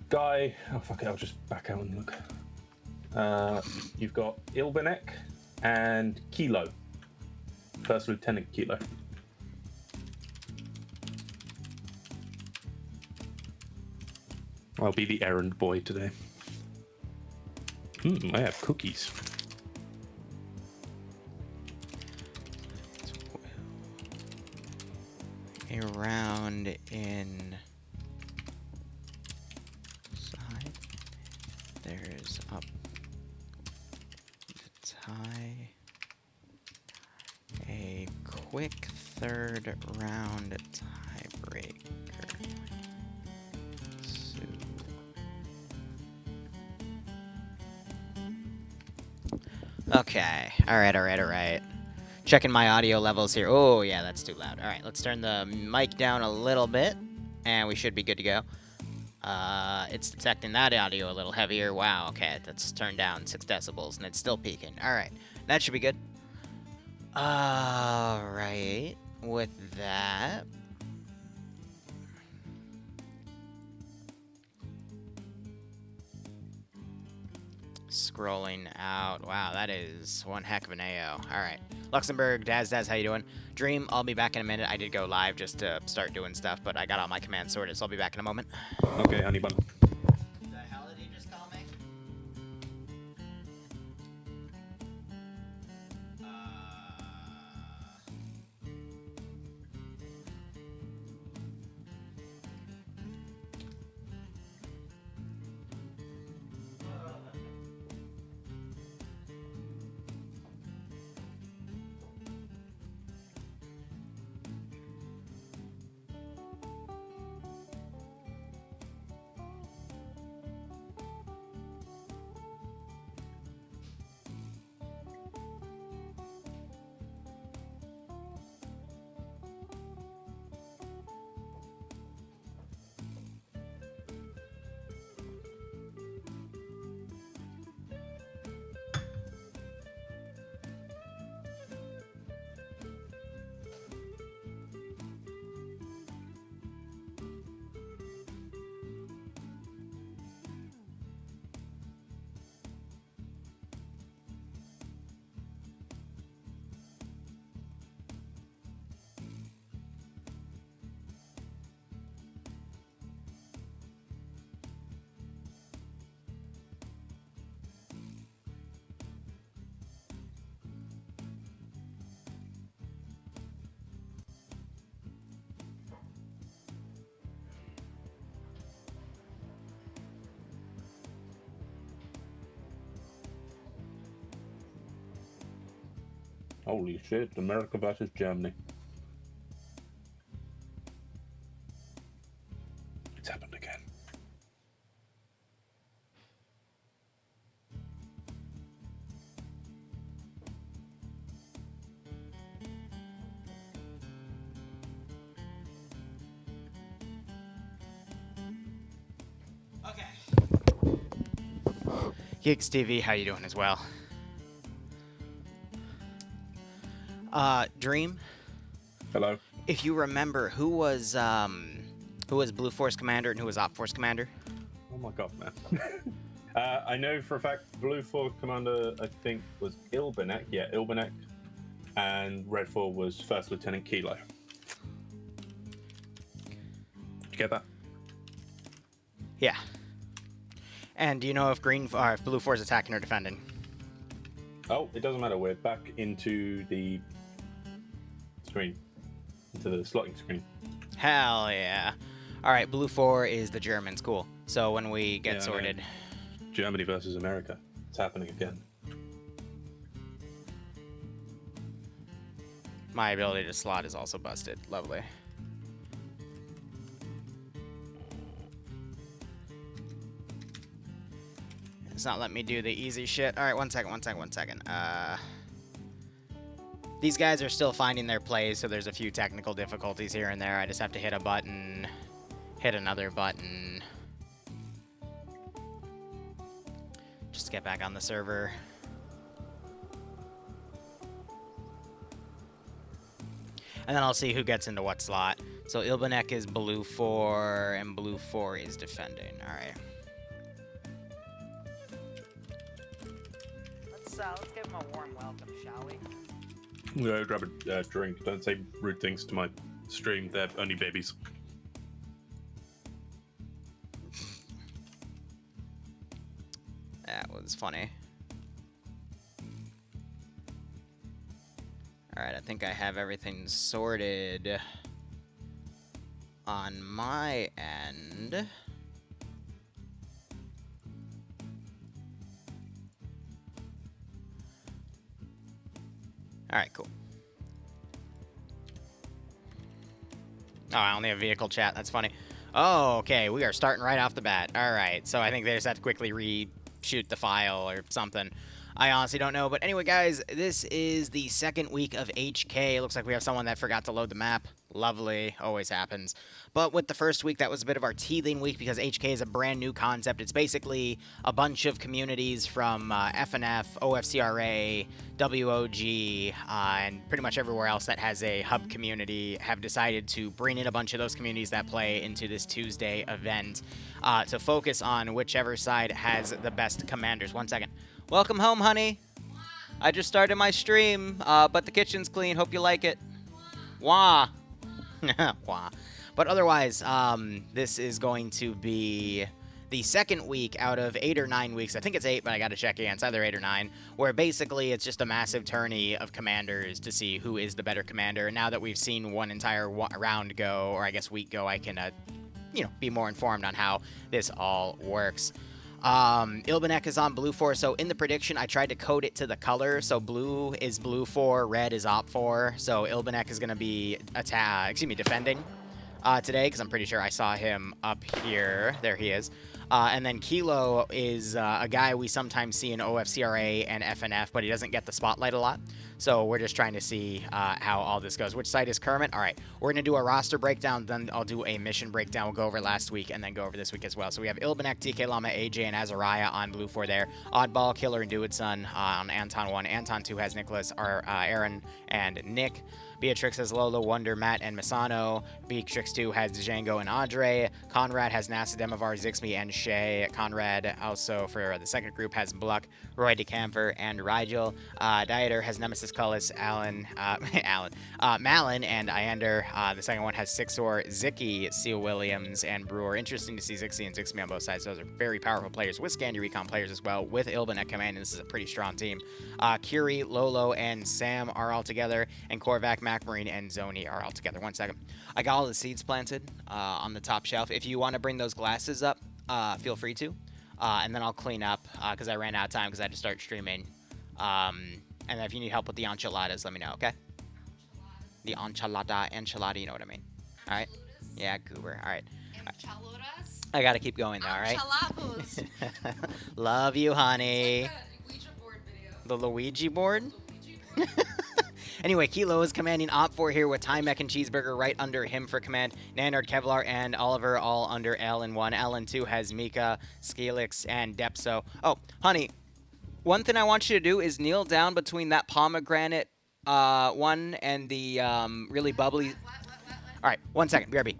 Guy, oh fuck it, I'll just back out and look. You've got Ilbenek and Kilo. First Lieutenant Kilo. I'll be the errand boy today. I have cookies. Around in side. There's up the tie. A quick third round tiebreaker. Okay. All right. Checking my audio levels here. Oh, yeah, that's too loud. All right, let's turn the mic down a little bit, and we should be good to go. It's detecting that audio a little heavier. Wow, okay, that's turned down 6 decibels, and it's still peaking. All right, that should be good. All right, with that... Scrolling out. Wow, that is one heck of an AO. All right. Luxembourg, Daz, how you doing? Dream, I'll be back in a minute. I did go live just to start doing stuff, but I got all my commands sorted, so I'll be back in a moment. Okay, honey bun. The hell did he just call me? Holy shit, America versus Germany. It's happened again. Okay. Geeks TV, how you doing as well? Dream? Hello? If you remember, who was Blue Force Commander and who was Op Force Commander? Oh my god, man. I know for a fact Blue 4 Commander, I think, was Ilbenek. Yeah, Ilbenek. And Red 4 was First Lieutenant Kilo. Did you get that? Yeah. And do you know if if Blue 4 is attacking or defending? Oh, it doesn't matter. We're back into the screen. Into the slotting screen. Hell yeah. Alright, Blue 4 is the Germans. Cool. So when we get sorted... Germany versus America. It's happening again. My ability to slot is also busted. Lovely. It's not letting me do the easy shit. Alright, one second. These guys are still finding their plays, so there's a few technical difficulties here and there. I just have to hit a button, hit another button. Just to get back on the server. And then I'll see who gets into what slot. So Ilbenek is Blue 4, and Blue 4 is defending. Alright. let's give him a warm welcome, shall we? I'm gonna grab a drink. Don't say rude things to my stream. They're only babies. That was funny. Alright, I think I have everything sorted on my end. Alright, cool. Oh, I only have vehicle chat. That's funny. Oh, okay. We are starting right off the bat. Alright, so I think they just have to quickly reshoot the file or something. I honestly don't know. But anyway, guys, this is the second week of HK. It looks like we have someone that forgot to load the map. Lovely. Always happens. But with the first week, that was a bit of our teething week because HK is a brand new concept. It's basically a bunch of communities from FNF, OFCRA, WOG, and pretty much everywhere else that has a hub community have decided to bring in a bunch of those communities that play into this Tuesday event to focus on whichever side has the best commanders. 1 second. Welcome home, honey. I just started my stream, but the kitchen's clean. Hope you like it. Wah. Wah. But otherwise, this is going to be the second week out of 8 or 9 weeks. I think it's 8, but I got to check again. It's either 8 or 9, where basically it's just a massive tourney of commanders to see who is the better commander. And now that we've seen one entire round go, or I guess week go, I can, be more informed on how this all works. Ilbenek is on blue 4, so in the prediction, I tried to code it to the color. So blue is blue 4, red is op 4. So Ilbenek is going to be defending today, because I'm pretty sure I saw him up here. There he is. And then Kilo is a guy we sometimes see in OFCRA and FNF, but he doesn't get the spotlight a lot. So we're just trying to see how all this goes. Which side is Kermit? All right, we're going to do a roster breakdown, then I'll do a mission breakdown. We'll go over last week and then go over this week as well. So we have Ilbenek, DK Llama, AJ, and Azariah on blue 4 there. Oddball, Killer, and Duidson on Anton 1. Anton 2 has Nicholas, Aaron, and Nick. Beatrix has Lola, Wonder, Matt, and Misano. Beatrix 2 has Django and Andre. Conrad has Nasa, Demovar, Zixmi, and Shay. Conrad also, for the second group, has Bluck, Roy DeCamper, and Rigel. Dieter has Nemesis Cullis, Malin, and Iander. The second one has Sixor, Zicky, Seal Williams, and Brewer. Interesting to see Zixi and Zixmi on both sides. Those are very powerful players with Scandi Recon players as well, with Ilben at command, and this is a pretty strong team. Curie, Lolo, and Sam are all together, and Korvac, Macmarine, and Zoni are all together. 1 second. I got all the seeds planted on the top shelf. If you want to bring those glasses up, feel free to. And then I'll clean up because I ran out of time because I had to start streaming. And then if you need help with the enchiladas, let me know, okay? The enchilada, you know what I mean. All right? Yeah, goober. All right. Enchiladas? I got to keep going though, all right? Enchiladas. Love you, honey. It's like the Ouija board video. The Luigi board? Luigi. Anyway, Kilo is commanding Op4 here with Time Mech and Cheeseburger right under him for command. Nanard, Kevlar, and Oliver all under L1. L2 has Mika, Skelix, and Depso. Oh, honey, one thing I want you to do is kneel down between that pomegranate one and the really bubbly... What? All right, 1 second, BRB.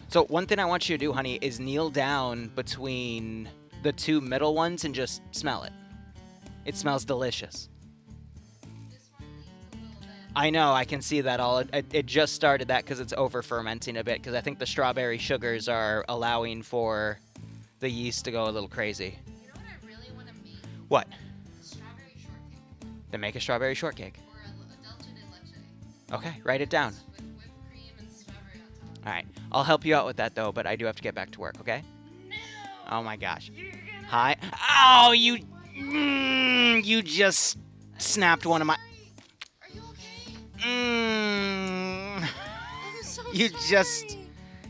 So one thing I want you to do, honey, is kneel down between the two middle ones and just smell it. It smells delicious. This one needs a little bit. I know, I can see that all. It just started that because it's over fermenting a bit, because I think the strawberry sugars are allowing for the yeast to go a little crazy. You know what I really want to make? What? Strawberry shortcake. Then make a strawberry shortcake. Or a dulce de leche. Okay, write it down. With whipped cream and strawberry on top. All right, I'll help you out with that though, but I do have to get back to work, okay? No! Oh my gosh. You're gonna... Hi. Oh, you... you just snapped one of my... Are you okay? Mm, I'm so you sorry. just...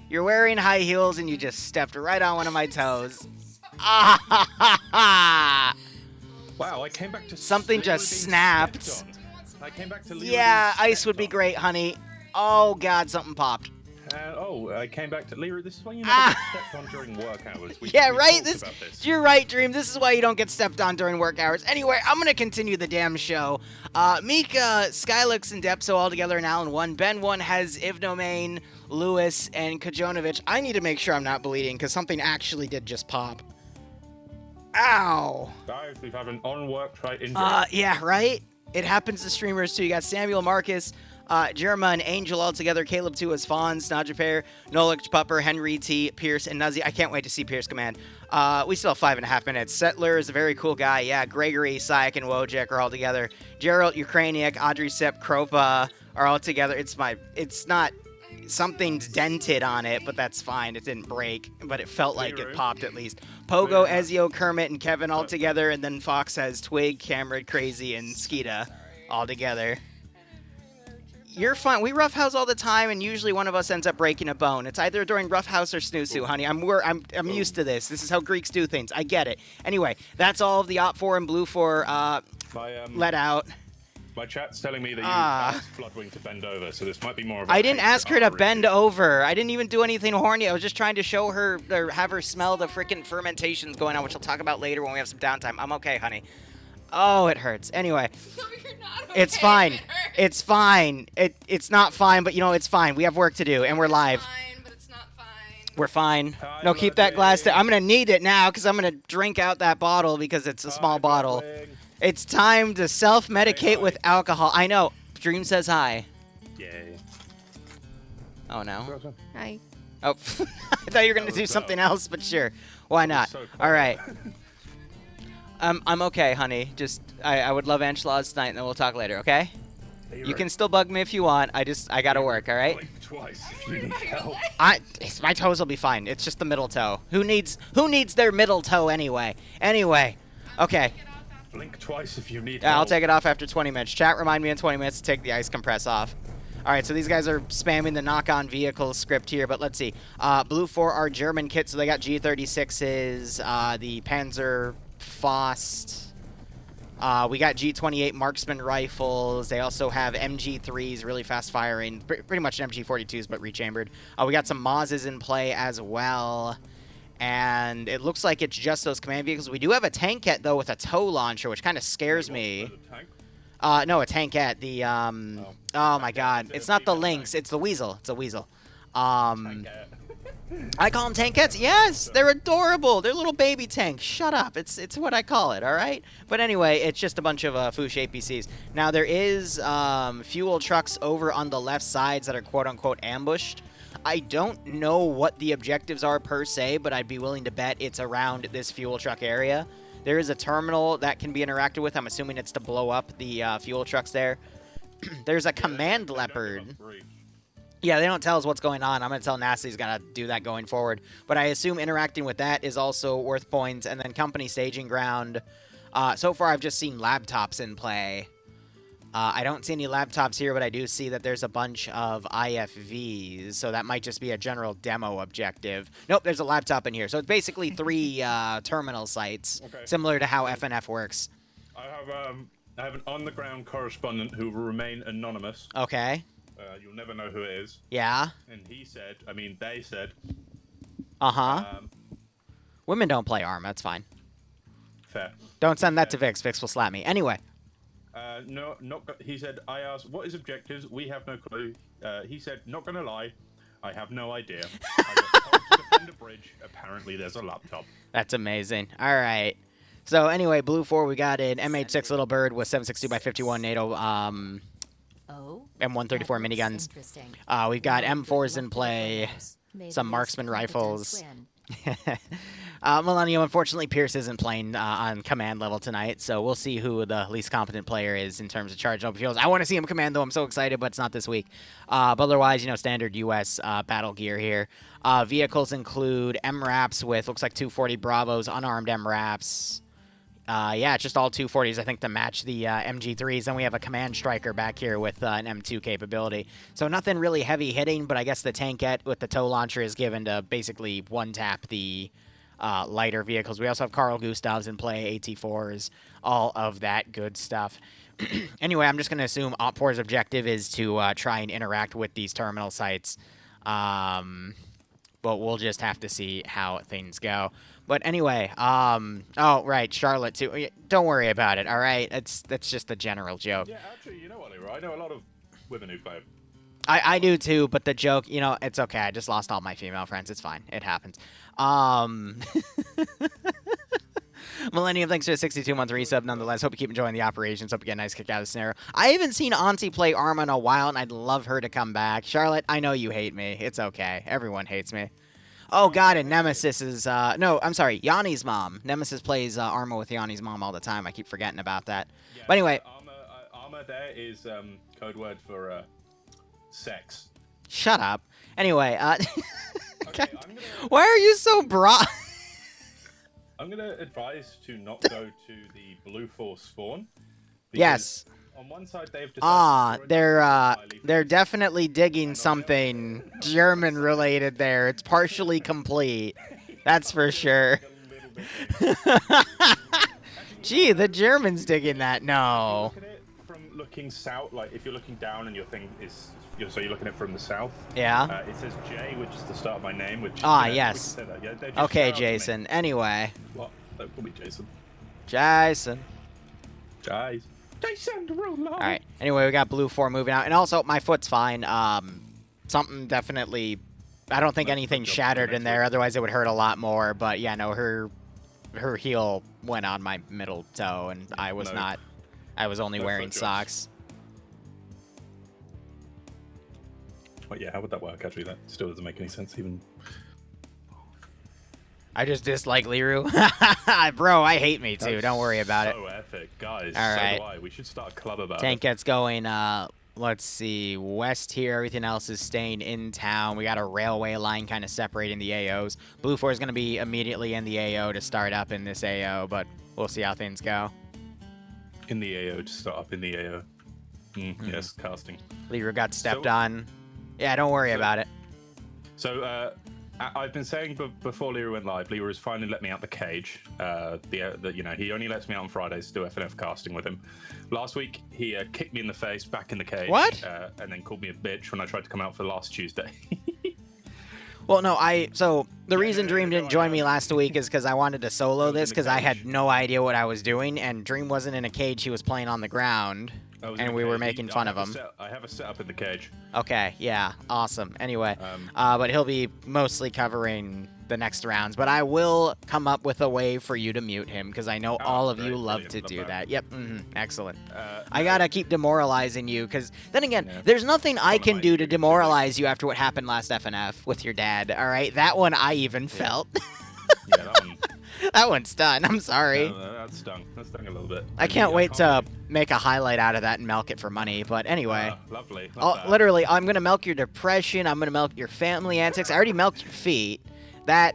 You're wearing high heels and you just stepped right on one of my toes. I'm so sorry. Ah ha ha ha! Wow, I came back to Something Liru just being snapped. stepped on. I came back to Liru Yeah, being ice would stepped be on. great, honey. Oh god, something popped. I came back to Liru. This is why you never Ah. get stepped on during work hours. Yeah, we right? talked This, about this. you're right, Dream. This is why you don't get stepped on during work hours. Anyway, I'm going to continue the damn show. Mika, Skylux, and Depso all together in Allen 1. Ben 1 has Ivnomain, Lewis, and Kajonovich. I need to make sure I'm not bleeding because something actually did just pop. Ow! Guys, we've had an on-work site injury. Yeah, right? It happens to streamers too. You got Samuel Marcus, Jeremiah and Angel all together, Caleb 2 as Fonz, Najapair, Nolik Pupper, Henry T, Pierce, and Nuzzy. I can't wait to see Pierce command. We still have 5.5 minutes. Settler is a very cool guy. Yeah, Gregory, Sayak, and Wojak are all together. Gerald, Ukrainiak, Audrey Sip, Kropa are all together. It's not... Something's dented on it, but that's fine. It didn't break, but it felt like it popped at least. Pogo, Ezio, Kermit, and Kevin all together, and then Fox has Twig, Cameron, Crazy, and Skeeta all together. You're fine. We roughhouse all the time, and usually one of us ends up breaking a bone. It's either during roughhouse or snoozu, honey. I'm used to this. This is how Greeks do things. I get it. Anyway, that's all of the Op 4 and Blue 4 let out. My chat's telling me that you asked Floodwing to bend over, so this might be more of a... I didn't ask her to bend over. I didn't even do anything horny. I was just trying to show her, or have her smell the freaking fermentations going on, which I'll talk about later when we have some downtime. I'm okay, honey. Oh, it hurts. Anyway. No, you're not okay. It's fine. It hurts. It's fine. It's not fine, but, you know, it's fine. We have work to do, and we're live. It's fine, but it's not fine. We're fine. Hi, No, keep that glass there. Floodwing. I'm going to need it now, because I'm going to drink out that bottle, because it's a small bottle. Floodwing. It's time to self-medicate Say hi. with alcohol. I know. Dream says hi. Yay. Oh, no. Hi. Oh, I thought you were going to That do was something else, but sure. Why not? So All right. I'm okay, honey. Just, I would love enchiladas tonight, and then we'll talk later, okay? You can still bug me if you want. I gotta work, all right? Blink twice if you need help. My toes will be fine. It's just the middle toe. Who needs their middle toe anyway? Anyway, okay. Blink twice if you need Yeah, help. I'll take it off after 20 minutes. Chat, remind me in 20 minutes to take the ice compress off. All right, so these guys are spamming the knock-on vehicle script here, but let's see. Blue 4 are German kits, so they got G36s, the Panzer Faust. We got G28 marksman rifles. They also have MG3s, really fast firing, pretty much MG42s, but rechambered. We got some Mazes in play as well. And it looks like it's just those command vehicles. We do have a tankette, though, with a tow launcher, which kind of scares me. No, a tankette. The, oh my god. It's not the Lynx. It's the Weasel. It's a Weasel. I call them tankettes. Yes, they're adorable. They're little baby tanks. Shut up. It's what I call it, all right? But anyway, it's just a bunch of Fouche APCs. Now, there is fuel trucks over on the left sides that are quote-unquote ambushed. I don't know what the objectives are per se, but I'd be willing to bet it's around this fuel truck area. There is a terminal that can be interacted with. I'm assuming it's to blow up the fuel trucks there. There's a command leopard. Yeah, they don't tell us what's going on. I'm going to tell NASA's got to do that going forward. But I assume interacting with that is also worth points. And then company staging ground. So far, I've just seen laptops in play. I don't see any laptops here, but I do see that there's a bunch of IFVs. So that might just be a general demo objective. Nope, there's a laptop in here. So it's basically 3 terminal sites, similar to how FNF works. I have an on-the-ground correspondent who will remain anonymous. Okay. You'll never know who it is. Yeah. And they said... Uh-huh. Women don't play ARM. That's fine. Fair. Don't send that to Vix. Vix will slap me. Anyway. No, he said, I asked, what is objectives? We have no clue. He said, not gonna lie, I have no idea. I got told to defend a bridge. Apparently there's a laptop. That's amazing. All right. So anyway, Blue 4, we got an M86 Little Bird with 762 by 51 NATO M134 miniguns. We've got M4s in play, some marksman rifles. Millennium, unfortunately, Pierce isn't playing on command level tonight, so we'll see who the least competent player is in terms of charging open fields. I want to see him command, though. I'm so excited, but it's not this week. But otherwise, you know, standard U.S. battle gear here. Vehicles include MRAPs with, looks like 240 Bravos, unarmed MRAPs. Yeah, it's just all 240s, I think, to match the MG3s. Then we have a command striker back here with an M2 capability. So nothing really heavy hitting, but I guess the tankette with the tow launcher is given to basically one-tap the lighter vehicles. We also have Carl Gustavs in play, AT4s, all of that good stuff. Anyway, I'm just going to assume Op4's objective is to try and interact with these terminal sites. But we'll just have to see how things go. But anyway, oh, right, Charlotte, too. Don't worry about it, all right? That's just a general joke. Yeah, actually, you know what, Liru? I know a lot of women who play. I do, too, but the joke, you know, it's okay. I just lost all my female friends. It's fine. It happens. Millennium, thanks for a 62-month resub nonetheless. Hope you keep enjoying the operations. Hope you get a nice kick out of the scenario. I haven't seen Auntie play Arma in a while, and I'd love her to come back. Charlotte, I know you hate me. It's okay. Everyone hates me. Oh, God, and Nemesis is... no, I'm sorry. Yanni's mom. Nemesis plays Arma with Yanni's mom all the time. I keep forgetting about that. Yeah, but anyway... Arma there is code word for sex. Shut up. Anyway, Okay, why are you so broad? I'm going to advise to not go to the Blue Force spawn. Yes. On one side, they've decided they're definitely digging something German-related there. It's partially complete. That's for sure. Gee, the Germans digging that. No. Look at it from looking south, like if you're looking down and your thing is... So you're looking at it from the south. Yeah. It says J, which is the start of my name. Which yes. Yeah, okay, Jason. Anyway. What? Don't call me Jason. Jason. Jason, the ruler. All right. Anyway, we got Blue 4 moving out, and also my foot's fine. Something definitely. I don't think anything shattered in there. Otherwise, it would hurt a lot more. But yeah, no, her heel went on my middle toe, and I was not. I was only wearing socks. Well, yeah, how would that work? Actually, that still doesn't make any sense. Even. I just dislike Liru. Bro, I hate me too. Don't worry about it. So epic, guys. All right. So do I. We should start a club about Tank it. gets going. Let's see. West here. Everything else is staying in town. We got a railway line kind of separating the AOs. Blue 4 is going to be immediately in the AO to start up in this AO, but we'll see how things go. In the AO to start up in the AO. Yes, casting. Liru got stepped on. Yeah, don't worry about it. So, I've been saying before Liru went live, Liru has finally let me out the cage. You know, he only lets me out on Fridays to do FNF casting with him. Last week, he kicked me in the face back in the cage. What? And then called me a bitch when I tried to come out for last Tuesday. Well, no, so the reason Dream didn't join me last week is because I wanted to solo this because I had no idea what I was doing, and Dream wasn't in a cage, he was playing on the ground. And we were making fun of him. I have a setup in the cage. Okay, yeah, awesome. Anyway, but he'll be mostly covering the next rounds. But I will come up with a way for you to mute him, because I know all of you love to do that. Yep, excellent. I gotta keep demoralizing you, because then again, there's nothing I can do to demoralize you after what happened last FNF with your dad, all right? That one I even felt. Yeah, that one. That one's done. I'm sorry. That stung. That stung a little bit. I can't wait to make a highlight out of that and milk it for money. But anyway. Lovely. Literally, I'm going to milk your depression. I'm going to milk your family antics. I already milked your feet. That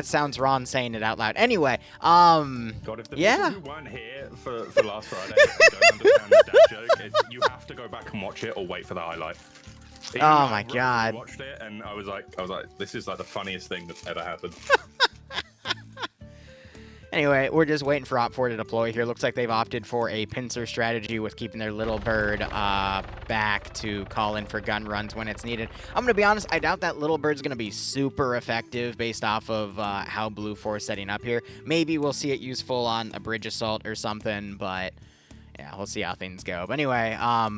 sounds wrong saying it out loud. Anyway, God, if the people who weren't here for last Friday don't understand the dad joke, you have to go back and watch it or wait for the highlight. Oh my God. I watched it and I was like, this is like the funniest thing that's ever happened. Anyway, we're just waiting for Op4 to deploy here. Looks like they've opted for a pincer strategy with keeping their little bird back to call in for gun runs when it's needed. I'm going to be honest, I doubt that little bird's going to be super effective based off of how Blue 4 is setting up here. Maybe we'll see it useful on a bridge assault or something, but yeah, we'll see how things go. But anyway, how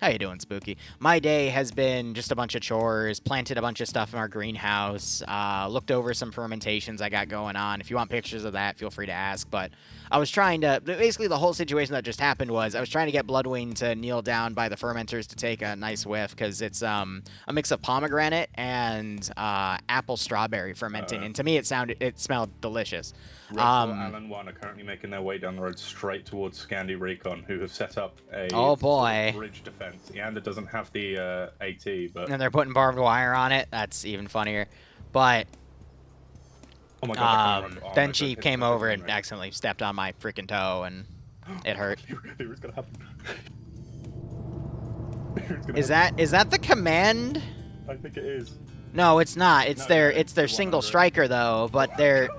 you doing, Spooky? My day has been just a bunch of chores, planted a bunch of stuff in our greenhouse, looked over some fermentations I got going on. If you want pictures of that, feel free to ask. But I was trying to, basically the whole situation that just happened was I was trying to get Bloodwing to kneel down by the fermenters to take a nice whiff, because it's a mix of pomegranate and apple strawberry fermenting. And to me, it smelled delicious. Alan 1 are currently making their way down the road straight towards Scandi Recon, who have set up a bridge defense. And it doesn't have the AT, but... And they're putting barbed wire on it. That's even funnier. But... Oh my God, then she came over and accidentally stepped on my freaking toe, and it hurt. It's gonna happen. Is that the command? I think it is. No, it's not. It's their single striker though, but they're...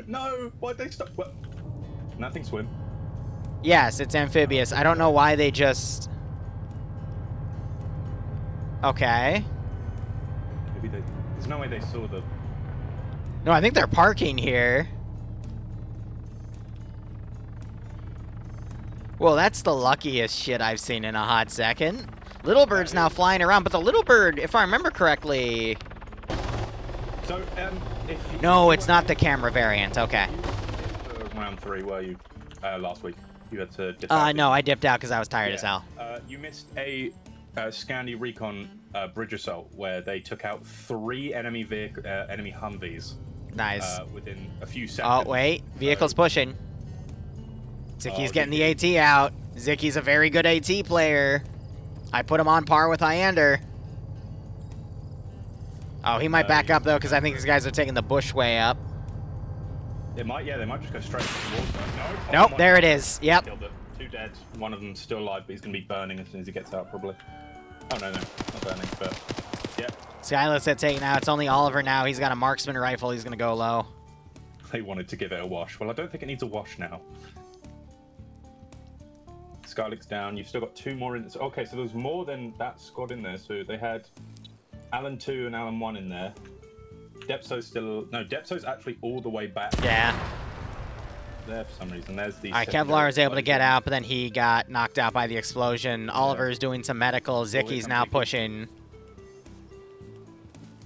No! Why'd they stop? What? Nothing swim. Yes, it's amphibious. I don't know why they just... Okay. Maybe there's no way they saw the... No, I think they're parking here. Well, that's the luckiest shit I've seen in a hot second. Little Bird's now flying around, but the Little Bird, if I remember correctly... So, No, it's not the camera variant. Okay. in round 3, were you? Last week. You had to dip out. No, I dipped out because I was tired as hell. You missed a Scandi Recon bridge assault where they took out 3 enemy Humvees. Nice. Within a few seconds. Oh, wait. Vehicle's pushing. Zicky's getting the AT out. Zicky's a very good AT player. I put him on par with Iander. Oh, he might back up, though, because I think these guys are taking the bush way up. They might just go straight towards them. No. Nope, there it is. Yep. Killed it. 2 dead. One of them's still alive, but he's going to be burning as soon as he gets out, probably. Oh, no. Not burning, but... Yeah. Skylet's at taken out. It's only Oliver now. He's got a marksman rifle. He's going to go low. They wanted to give it a wash. Well, I don't think it needs a wash now. Skylick's down. You've still got 2 more in... Okay, so there's more than that squad in there. So they had Alan 2 and Alan 1 in there. Depso's still... No, Depso's actually all the way back. Yeah. There for some reason. There's the... Alright, Kevlar was able to get out, but then he got knocked out by the explosion. Oliver's doing some medical. Zicky's now pushing.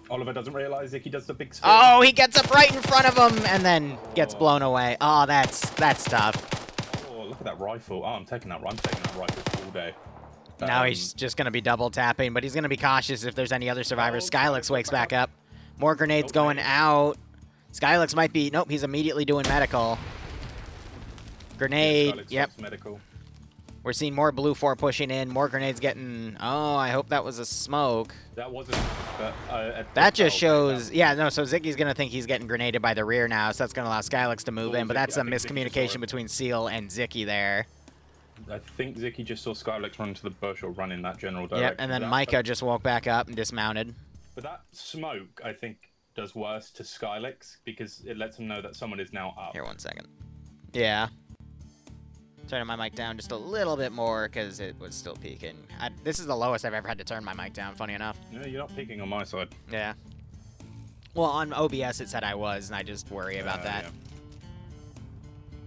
Oliver doesn't realize Zicky does the big spin. Oh, he gets up right in front of him and then gets blown away. Oh, that's tough. Oh, look at that rifle. Oh, I'm taking that rifle all day. Now he's just going to be double tapping, but he's going to be cautious if there's any other survivors. Skylux wakes back up. More grenades going out. Skylux might be... Nope, he's immediately doing medical. Grenade. Yep. Medical. We're seeing more Blue 4 pushing in. More grenades getting... Oh, I hope that was a smoke. That wasn't... But, that just shows... Yeah, no, so Zicky's going to think he's getting grenaded by the rear now, so that's going to allow Skylux to move in, but that's a miscommunication between Seal and Zicky there. I think Zicky just saw Skylux run to the bush or run in that general direction. Yep, and then Micah just woke back up and dismounted. But that smoke, I think, does worse to Skylix because it lets him know that someone is now up. Here, 1 second. Yeah. Turning my mic down just a little bit more because it was still peaking. This is the lowest I've ever had to turn my mic down, funny enough. No, you're not peaking on my side. Yeah. Well, on OBS it said I was, and I just worry about that.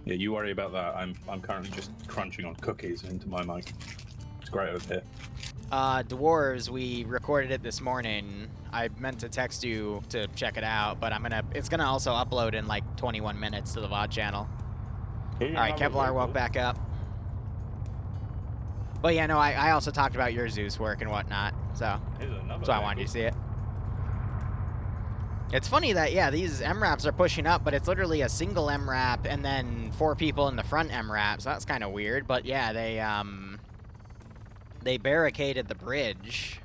Yeah, you worry about that. I'm currently just crunching on cookies into my mic. It's great over here. Dwarves, we recorded it this morning. I meant to text you to check it out, but it's gonna also upload in like 21 minutes to the VOD channel. Alright, Kevlar woke back up. But yeah, no, I also talked about your Zeus work and whatnot, so that's why I wanted you to see it. It's funny that, yeah, these MRAPs are pushing up, but it's literally a single MRAP and then 4 people in the front MRAP, so that's kind of weird. But yeah, they barricaded the bridge.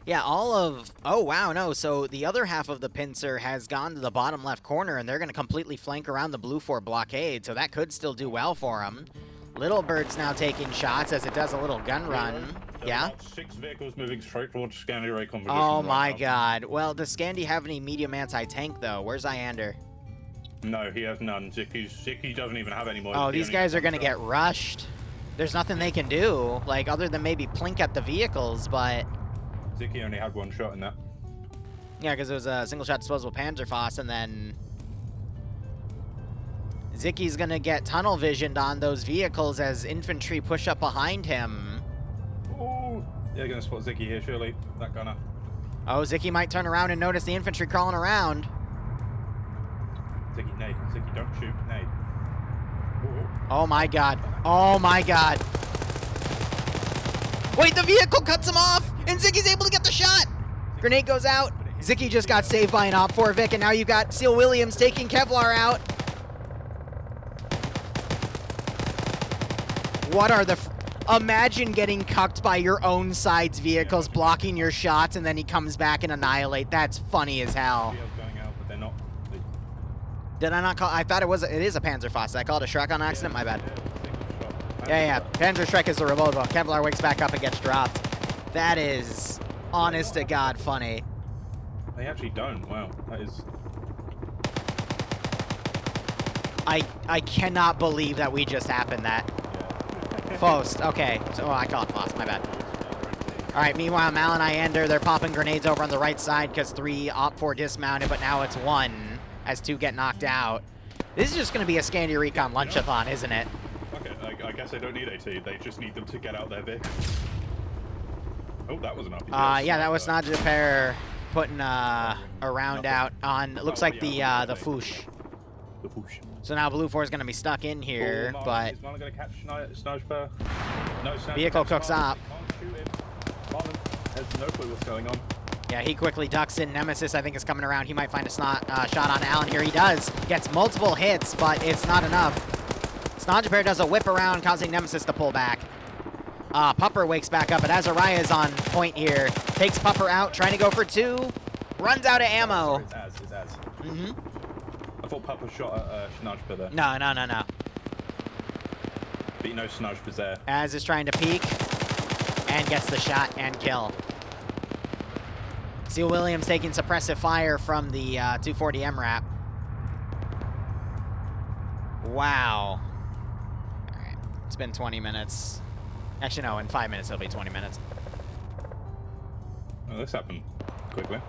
Yeah, oh wow, no, so the other half of the pincer has gone to the bottom left corner, and they're going to completely flank around the Blue 4 blockade, so that could still do well for them. Little Bird's now taking shots as it does a little gun run. Yeah? 6 vehicles moving straight towards Scandi Recon position. Oh my god. Well, does Scandi have any medium anti-tank, though? Where's Iander? No, he has none. Zicky doesn't even have any more. Oh, these guys are going to get rushed. There's nothing they can do, like, other than maybe plink at the vehicles, but... Zicky only had 1 shot in that. Yeah, because it was a single-shot disposable Panzerfaust, and then... Zicky's going to get tunnel visioned on those vehicles as infantry push up behind him. Oh, they're going to spot Zicky here, surely. That gunner. Oh, Zicky might turn around and notice the infantry crawling around. Zicky, nade. Zicky, don't shoot. Nade. Ooh. Oh my god. Oh my god. Wait, the vehicle cuts him off, and Zicky's able to get the shot. Grenade goes out. Zicky just got saved by an Op 4 Vic, and now you've got Seal Williams taking Kevlar out. What are the... Imagine getting cucked by your own side's vehicles, blocking your shots, and then he comes back and annihilate. That's funny as hell. Did I not call... I thought it is a Panzerfaust. I called a Shrek on accident? My bad. Yeah. Panzer Shrek is the remote one. Kevlar wakes back up and gets dropped. That is, honest to God, funny. They actually don't. Wow. That is... I cannot believe that we just happened that. Faust. Okay. So, I call it Faust. My bad. All right. Meanwhile, Mal and Iander, they're popping grenades over on the right side because 3 Op 4 dismounted, but now it's 1 as 2 get knocked out. This is just going to be a Scandi Recon lunchathon, isn't it? Okay. I guess they don't need AT. They just need them to get out their vehicles. Oh, that was an RPG. Yeah, that was not Japair. putting a round out on, it looks like the Foosh. The Foosh. So now Blue 4 is going to be stuck in here, but... Is Marlon going to catch Sniper? No, Sniper vehicle cooks up. Can't shoot him. Marlon has no clue what's going on. Yeah, he quickly ducks in. Nemesis, I think, is coming around. He might find a shot on Alan here. He does. Gets multiple hits, but it's not enough. Snodgebear does a whip around, causing Nemesis to pull back. Pupper wakes back up, but Azariah is on point here. Takes Pupper out, trying to go for 2. Runs out of ammo. It's Az. I thought Pupper shot at Snodgebear there. No. But you know Snodgebear's there. Az is trying to peek, and gets the shot and kill. Seal Williams taking suppressive fire from the 240 MRAP. Wow. All right, it's been 20 minutes. Actually, no, in 5 minutes it'll be 20 minutes. Oh, this happened quickly.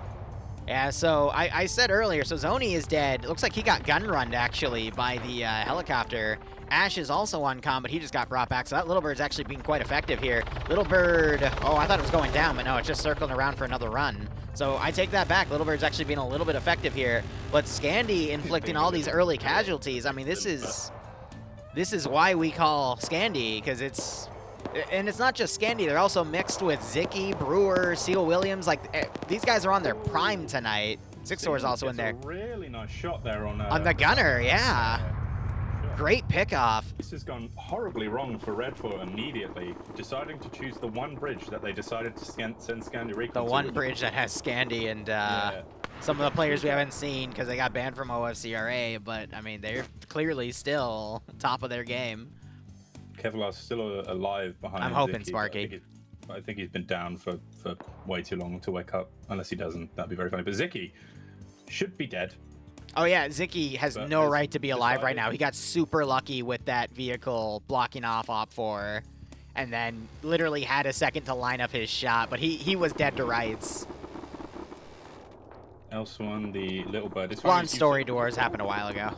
Yeah, so I said earlier, so Zoni is dead. It looks like he got gun-runned, actually, by the helicopter. Ash is also on comm, but he just got brought back, so that Little Bird's actually being quite effective here. Little Bird, oh, I thought it was going down, but no, it's just circling around for another run. So I take that back. Little Bird's actually being a little bit effective here, but Scandy inflicting all these early casualties. I mean, this is why we call Scandy, because it's... And it's not just Scandy, they're also mixed with Zicky, Brewer, Seal Williams. Like, these guys are on their prime tonight. Sixor is also in there. A really nice shot there on the gunner, yeah. Great pickoff. This has gone horribly wrong for Redford immediately, deciding to choose the one bridge that they decided to send Scandy Recon The one bridge that has Scandy and some of the players we haven't seen because they got banned from OFCRA, but, I mean, they're clearly still top of their game. Kevlar's still alive behind I'm hoping Zicky, Sparky. I think he's been down for way too long to wake up, unless he doesn't. That'd be very funny. But Zicky should be dead. Oh yeah, Zicky has no right to be alive right now. He got super lucky with that vehicle blocking off Op4, and then literally had a second to line up his shot, but he was dead to rights. L1, the Little Bird. Spawn story doors happened a while ago.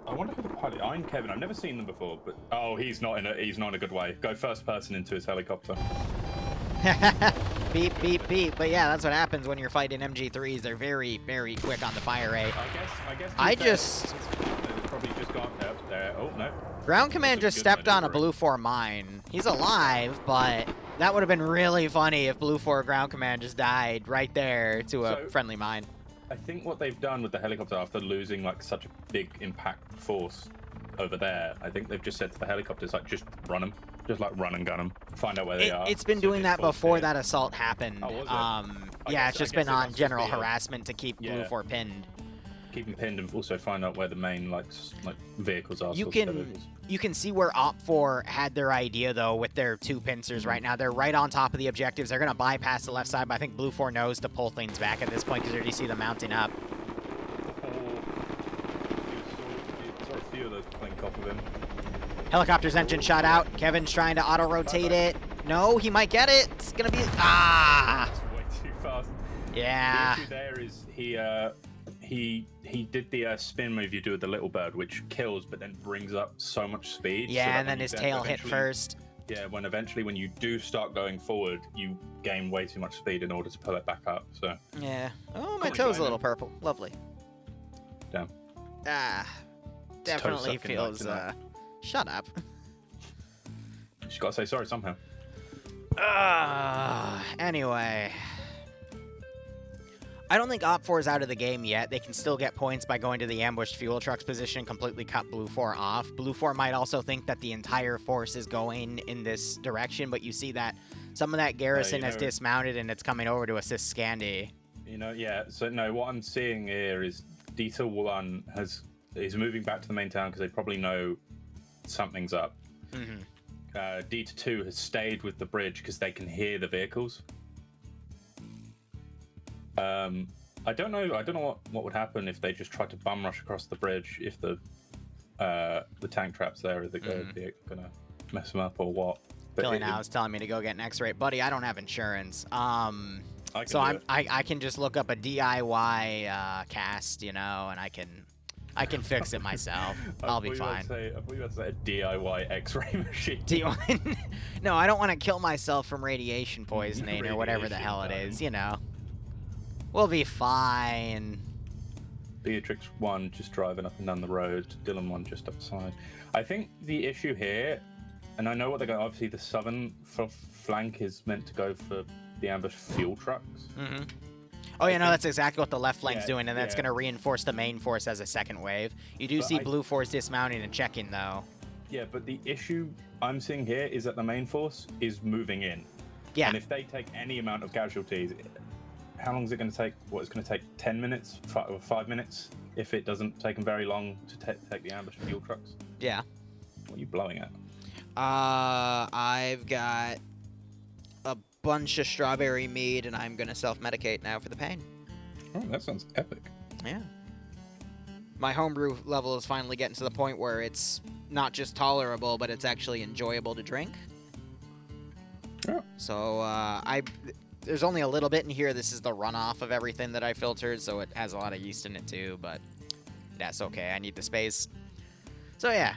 I wonder who the pilot. I'm Kevin. I've never seen them before, but oh, he's not in a good way. Go first person into his helicopter. Beep, beep, beep. But yeah, that's what happens when you're fighting MG3s. They're very, very quick on the fire rate. I guess. It's probably just gone there. Oh no. Ground Command just stepped on a Blue 4 mine. He's alive, but that would have been really funny if Blue 4 Ground Command just died right there to a friendly mine. I think what they've done with the helicopter after losing like such a big impact force over there, I think they've just said to the helicopters like just run them, just like run and gun them, find out where they are. It's been doing that before that assault happened. Oh, was it? Yeah, it's just been on general harassment to keep Blue 4 pinned. Keep them pinned and also find out where the main like vehicles are. You can see where Op4 had their idea though with their 2 pincers right now. They're right on top of the objectives. They're gonna bypass the left side, but I think Blue 4 knows to pull things back at this point because you already see them mounting up. You saw a few of those clink off of him. Helicopter's engine shot out. Kevin's trying to auto rotate it. No, he might get it. It's gonna be It's way too fast. Yeah. The issue there is he did the spin move you do with the Little Bird, which kills but then brings up so much speed. Yeah, so and then his tail hit first. Yeah, when you do start going forward, you gain way too much speed in order to pull it back up. So. Yeah. Oh, my toe's a little purple. Lovely. Damn. Definitely feels. Shut up. She's got to say sorry somehow. Anyway. I don't think Op4 is out of the game yet. They can still get points by going to the ambushed fuel trucks position, completely cut Blue 4 off. Blue 4 might also think that the entire force is going in this direction, but you see that some of that garrison has dismounted and it's coming over to assist Scandy. So no, what I'm seeing here is Deta 1 is moving back to the main town because they probably know something's up. Deta 2 has stayed with the bridge because they can hear the vehicles. I don't know what would happen if they just tried to bum rush across the bridge. If the tank traps there, are they gonna mess them up or what? Billy now is telling me to go get an X-ray, buddy. I don't have insurance. I can just look up a DIY cast, and I can fix it myself. I'll be fine. I thought you were about to say a DIY X-ray machine. No, I don't want to kill myself from radiation poisoning or whatever the hell it is, We'll be fine. Beatrix 1 just driving up and down the road. Dylan 1 just upside. I think the issue here, and I know what they're going. Obviously, the southern flank is meant to go for the ambush fuel trucks. Mm-hmm. Oh, yeah, no, that's exactly what the left flank's doing, and that's yeah. going to reinforce the main force as a second wave. You do see blue force dismounting and checking, though. Yeah, but the issue I'm seeing here is that the main force is moving in. Yeah. And if they take any amount of casualties, how long is it going to take? What, it's going to take 10 minutes or 5 minutes if it doesn't take them very long to take the ambush fuel trucks? Yeah. What are you blowing at? I've got a bunch of strawberry mead, and I'm going to self-medicate now for the pain. Oh, that sounds epic. Yeah. My homebrew level is finally getting to the point where it's not just tolerable, but it's actually enjoyable to drink. Yeah. So, there's only a little bit in here. This is the runoff of everything that I filtered, so it has a lot of yeast in it too, but that's okay. I need the space. So yeah,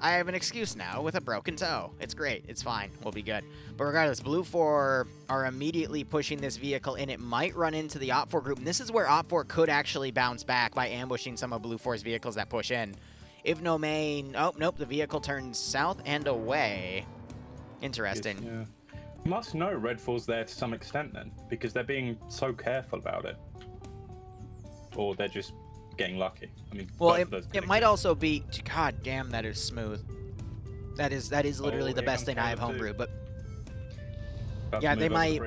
I have an excuse now with a broken toe. It's great. It's fine. We'll be good. But regardless, Blue 4 are immediately pushing this vehicle in. It might run into the Op 4 group, and this is where Op 4 could actually bounce back by ambushing some of Blue 4's vehicles that push in. If no main... Oh, nope, the vehicle turns south and away. Interesting. Yeah. You must know Red 4's there to some extent then, because they're being so careful about it. Or they're just getting lucky. I mean, well, it might also be... God damn, that is smooth. That is literally the best thing I have homebrewed, but... Yeah, they might...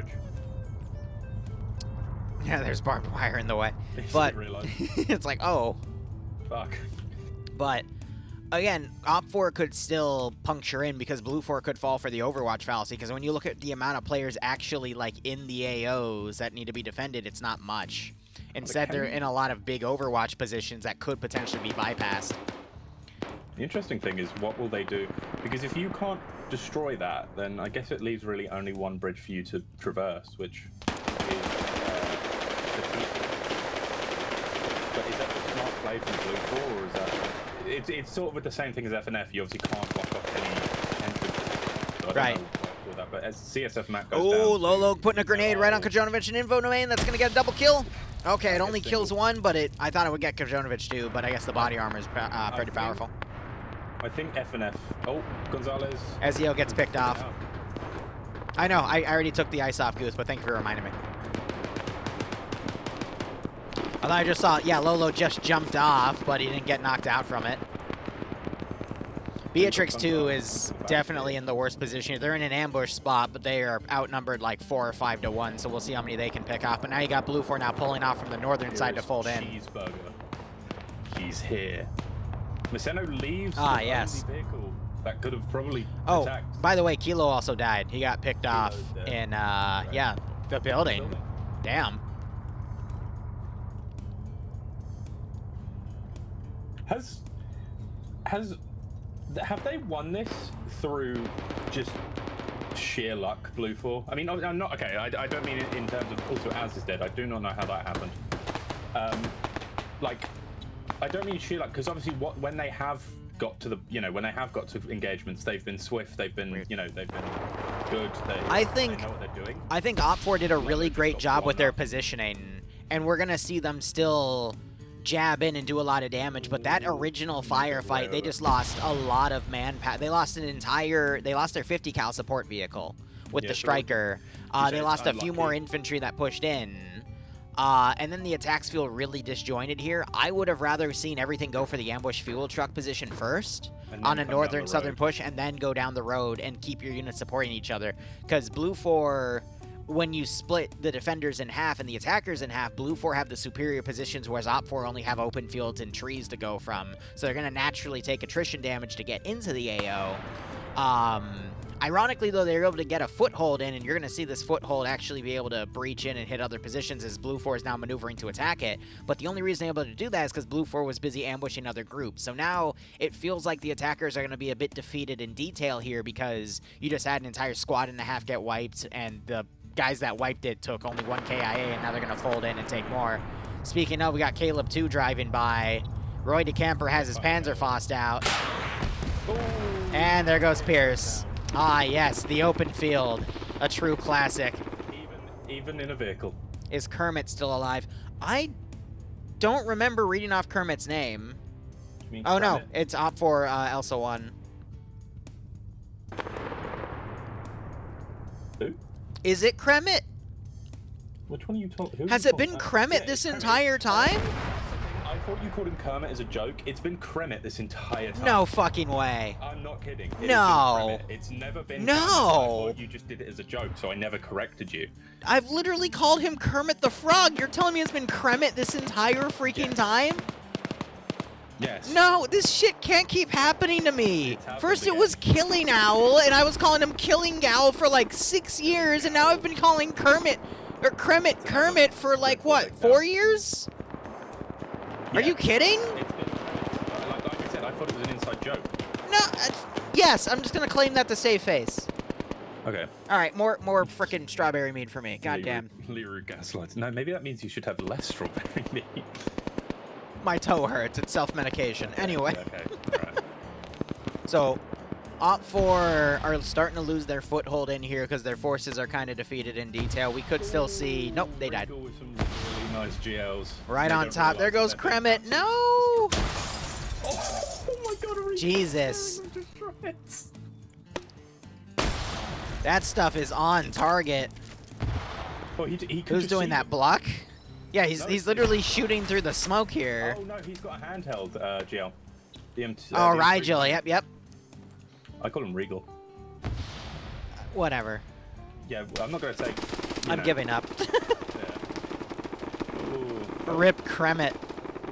Yeah, there's barbed wire in the way. But it's like, oh. Fuck. But... Again, Op 4 could still puncture in because Blue 4 could fall for the Overwatch fallacy, because when you look at the amount of players actually like in the AOs that need to be defended, it's not much. Instead, they're in a lot of big Overwatch positions that could potentially be bypassed. The interesting thing is, what will they do? Because if you can't destroy that, then I guess it leaves really only one bridge for you to traverse, which is But is that the smart play from Blue 4, or is that... It's sort of with the same thing as FNF. You obviously can't block off any entrance. So right. That, but as CSF map goes down... Oh, Lolo putting a grenade right on Kajonovich and Info Domain. That's going to get a double kill. Okay, it only kills one, but I thought it would get Kajonovich too, but I guess the body armor is pretty powerful. I think FNF... Oh, Gonzalez... Ezio gets picked off. I know, I already took the ice off, Goose, but thank you for reminding me. Although I just saw, yeah, Lolo just jumped off, but he didn't get knocked out from it. Beatrix 2 is definitely in the worst position. They're in an ambush spot, but they are outnumbered like 4 or 5 to 1, so we'll see how many they can pick up. But now you got Blue 4 now pulling off from the northern side to fold in. Cheeseburger. He's here. Maceno leaves the only vehicle that could have probably attacked. By the way, Kilo also died. He got picked off in, yeah, the building. Damn. Have they won this through just sheer luck, Blue 4? I mean, I'm not okay. I don't mean in terms of also Az is dead. I do not know how that happened. Like, I don't mean sheer luck, because obviously when they have got to when they have got to engagements, they've been swift. They've been they've been good. They know what they're doing. I think Op 4 did a really great job with their positioning, and we're gonna see them still jab in and do a lot of damage, but that original firefight, they just lost a lot of manpower. They lost their 50 cal support vehicle with the Striker. They lost a few more infantry that pushed in. And then the attacks feel really disjointed here. I would have rather seen everything go for the ambush fuel truck position first on a northern-southern push, and then go down the road and keep your units supporting each other. Because Blue 4... when you split the defenders in half and the attackers in half, Blue 4 have the superior positions, whereas Op 4 only have open fields and trees to go from. So they're going to naturally take attrition damage to get into the AO. Ironically, though, they're able to get a foothold in, and you're going to see this foothold actually be able to breach in and hit other positions as Blue 4 is now maneuvering to attack it. But the only reason they're able to do that is because Blue 4 was busy ambushing other groups. So now it feels like the attackers are going to be a bit defeated in detail here, because you just had an entire squad and a half get wiped, and the guys that wiped it took only 1 KIA, and now they're going to fold in and take more. Speaking of, we got Caleb 2 driving by. Roy DeCamper has his Panzerfaust out. And there goes Pierce. Ah, yes, the open field. A true classic. Even in a vehicle. Is Kermit still alive? I don't remember reading off Kermit's name. You mean Oh, no. Kermit? It's Op 4 Elsa 1. Who? Is it Kremit? Which one are you talking? Has it been Kremit this entire time? I thought you called him Kermit as a joke. It's been Kremit this entire time. No fucking way. I'm not kidding. It has No. been Kremit. It's never been No. Kermit. I thought you just did it as a joke, so I never corrected you. I've literally called him Kermit the Frog. You're telling me it's been Kremit this entire freaking time? Yes. No, this shit can't keep happening to me. It's happened First it again. was Killing Owl, and I was calling him Killing Owl for like 6 years, and now I've been calling Kermit, or Kermit for like, what, 4 years? Are Yeah. you kidding? It's been Kremit. Like I said, I thought it was an inside joke. No, yes, I'm just gonna claim that to save face. Okay. All right, more frickin' strawberry mead for me. Goddamn. Liru gaslight. No, maybe that means you should have less strawberry meat. My toe hurts. It's self-medication. Anyway. Okay. All right. So, Op 4 are starting to lose their foothold in here because their forces are kind of defeated in detail. We could still see... Nope, they died. With some really nice GLs. Right They on don't top. There realise goes that they're Kremit. being No! Oh my god, Aretha. Jesus. Just shreds. That stuff is on target. Oh, he could Who's just doing see that them. block? Yeah, he's No, literally shooting through the smoke here. Oh no, he's got a handheld GL. The M2. Oh, the M3. Rigel. Yep. I call him Regal. Whatever. Yeah, well, I'm not gonna say. I'm giving up. Yeah. Ooh. Rip Kremit.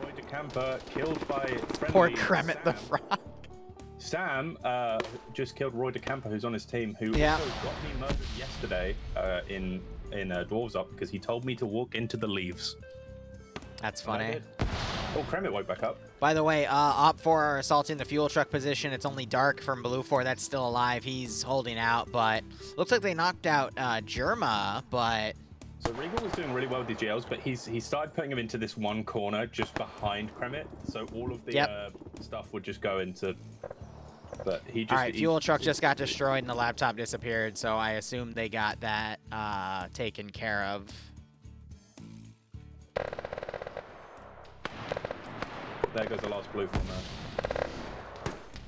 Roy DeCamper killed by friendly Poor Kremit the Sam. Frog. Sam just killed Roy DeCamper, who's on his team, who Yeah. also got me murdered yesterday in Dwarves Up because he told me to walk into the leaves. That's And I funny. did. Oh, Kremit woke back up. By the way, Op 4 are assaulting the fuel truck position. It's only Dark from Blue 4 that's still alive. He's holding out, but looks like they knocked out Germa, but... So Regal was doing really well with the GLs, but he started putting him into this one corner just behind Kremit, so all of the stuff would just go into... But he just... All right, fuel truck just got destroyed and the laptop disappeared, so I assume they got that taken care of. There goes the last blue from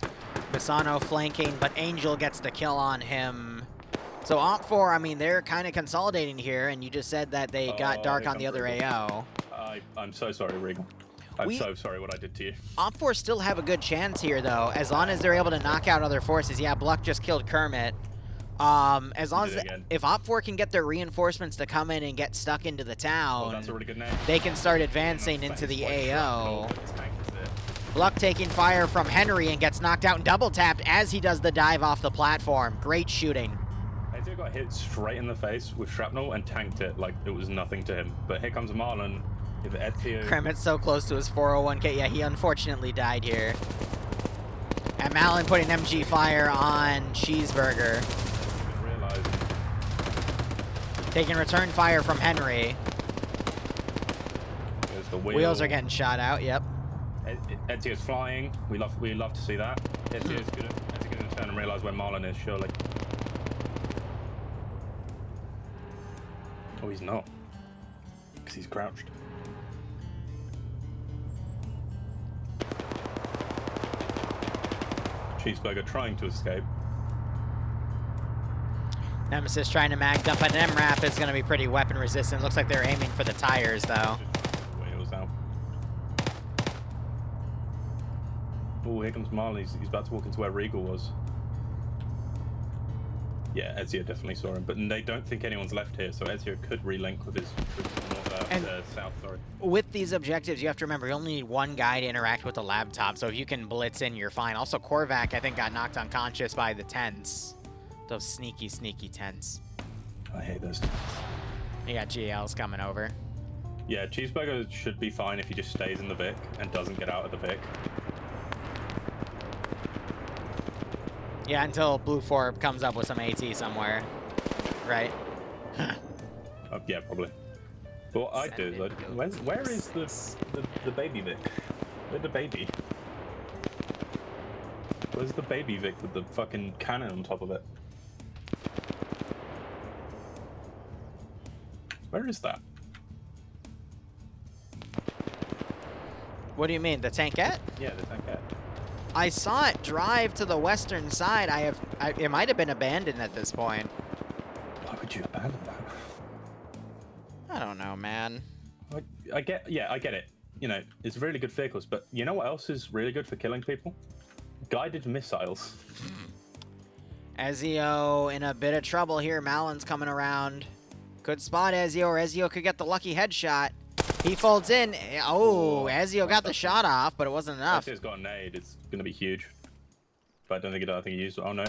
there. Misano flanking, but Angel gets the kill on him. So Op 4, I mean, they're kind of consolidating here, and you just said that they got Dark here on the comes other Regal. AO. I'm so sorry, Regal. I'm so sorry what I did to you. Op 4 still have a good chance here, though, as long as they're able to knock out other forces. Yeah, Bluck just killed Kermit. As long as if Op 4 can get their reinforcements to come in and get stuck into the town, Oh, that's a really good name. they can start advancing into the AO. Tank is it. Bluck taking fire from Henry and gets knocked out and double tapped as he does the dive off the platform. Great shooting. Ezio got hit straight in the face with shrapnel and tanked it like it was nothing to him. But here comes Marlon. If Ezio... Kremit's so close to his 401k. Yeah, he unfortunately died here. And Malin putting MG fire on Cheeseburger. Taking return fire from Henry. There's the wheel. Wheels are getting shot out, yep. Ezio's flying. We love to see that. Ezio's gonna turn and realise where Marlon is, surely. Oh, he's not. Because he's crouched. Cheeseburger trying to escape. Nemesis trying to mag dump an MRAP is going to be pretty weapon resistant. Looks like they're aiming for the tires, though. Wheels out. Oh, here comes Marlon. He's about to walk into where Regal was. Yeah, Ezio definitely saw him, but they don't think anyone's left here, so Ezio could relink with his troops south. Sorry. With these objectives, you have to remember you only need one guy to interact with the laptop, so if you can blitz in, you're fine. Also, Korvac, I think, got knocked unconscious by the tents. Those sneaky, sneaky tents. I hate those tents. You got GLs coming over. Yeah, Cheeseburger should be fine if he just stays in the Vic and doesn't get out of the Vic. Yeah, until Blue 4 comes up with some AT somewhere. Right? Yeah, probably. But what I do is, where is the baby Vic? Where's the baby? Where's the baby Vic with the fucking cannon on top of it? Where is that? What do you mean, the tankette? Yeah, the tankette. I saw it drive to the western side. It might have been abandoned at this point. Why would you abandon that? I don't know, man. I get it. You know, it's really good vehicles, but you know what else is really good for killing people? Guided missiles. Ezio in a bit of trouble here. Malon's coming around. Could spot Ezio, or Ezio could get the lucky headshot. He folds in. Oh, Ezio got the shot off, but it wasn't enough. Ezio's got a nade. It's going to be huge. But I don't think he used it. Oh, no.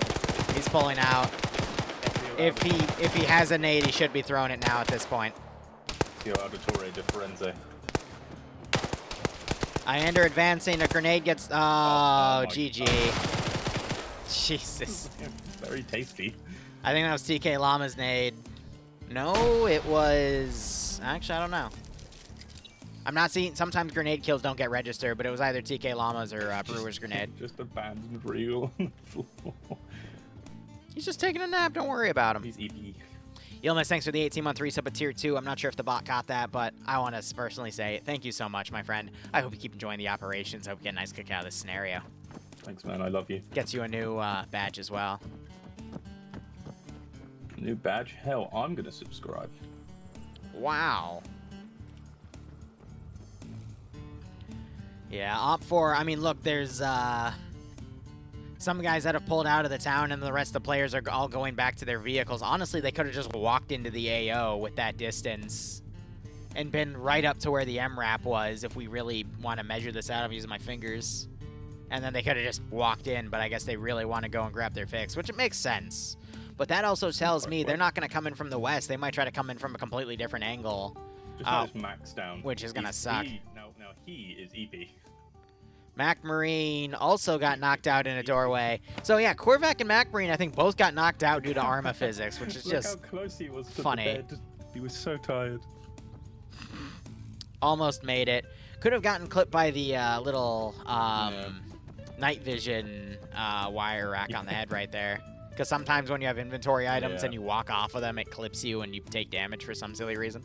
He's pulling out. If he has a nade, he should be throwing it now at this point. Ezio Auditore de Firenze. Iander advancing. A grenade gets... Oh, GG. God. Jesus. Very tasty. I think that was TK Llama's nade. No, it was... Actually, I don't know. I'm not seeing... Sometimes grenade kills don't get registered, but it was either TK Llama's or Brewer's grenade. Just abandoned real on the floor. He's just taking a nap. Don't worry about him. He's EP. Yilmas, thanks for the 18-month resub at Tier 2. I'm not sure if the bot caught that, but I want to personally say thank you so much, my friend. I hope you keep enjoying the operations. I hope you get a nice kick out of this scenario. Thanks, man. I love you. Gets you a new badge as well. New badge? Hell, I'm going to subscribe. Wow. Yeah, Op4, I mean, look, there's some guys that have pulled out of the town, and the rest of the players are all going back to their vehicles. Honestly, they could have just walked into the AO with that distance and been right up to where the MRAP was if we really want to measure this out. I'm using my fingers. And then they could have just walked in, but I guess they really want to go and grab their fix, which it makes sense. But that also tells me they're not going to come in from the west. They might try to come in from a completely different angle. Just max down. Which is going to suck. No, he is EP. Mac Marine also got knocked out in a doorway. So yeah, Korvac and Mac Marine, I think, both got knocked out due to Arma physics, which is just Look how close he was to funny. the bed. He was so tired. Almost made it. Could have gotten clipped by the little night vision wire rack on the head right there. Because sometimes when you have inventory items and you walk off of them, it clips you and you take damage for some silly reason.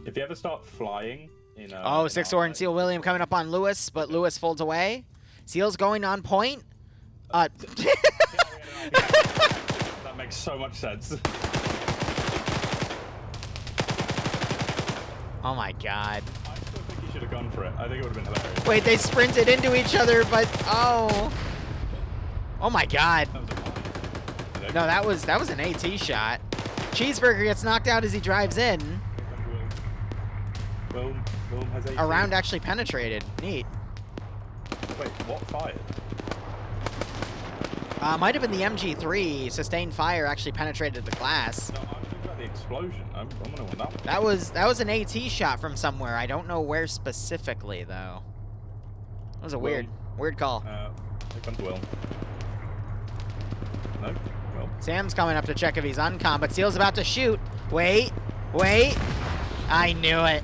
If you ever start flying... Oh, 6-4 and Seal William coming up on Lewis, but Lewis folds away. Seal's going on point. That makes so much sense. Oh my god. I still think he should have gone for it. I think it would have been hilarious. Wait, they sprinted into each other, but oh. Oh my god. No, that was an AT shot. Cheeseburger gets knocked out as he drives in. Wilm has AT. A round actually penetrated. Neat. Wait, what fired? Might have been the MG3. Sustained fire actually penetrated the glass. No, I'm thinking about the explosion. I'm gonna win that one. That was an AT shot from somewhere. I don't know where specifically though. That was a weird call. Here comes Will. No, Will. Sam's coming up to check if he's uncom, but Seal's about to shoot. Wait. I knew it.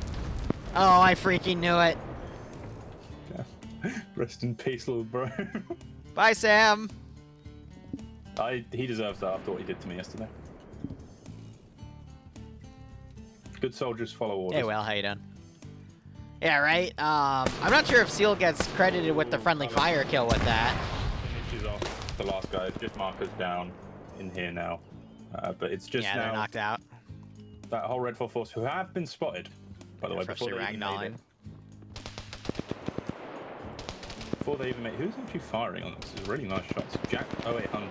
Oh, I freaking knew it. Rest in peace, little bro. Bye, Sam. He deserves that after what he did to me yesterday. Good soldiers follow orders. Hey, Will, how you doing? Yeah, right? I'm not sure if Seal gets credited with the friendly fire kill with that. Finishes off the last guy. Just markers down in here now. But it's just yeah, now they're knocked out. That whole Red 4 force who have been spotted, by the way, before they even made it. Before they even made, who's actually firing on this? It's really nice shots. Jack 0800.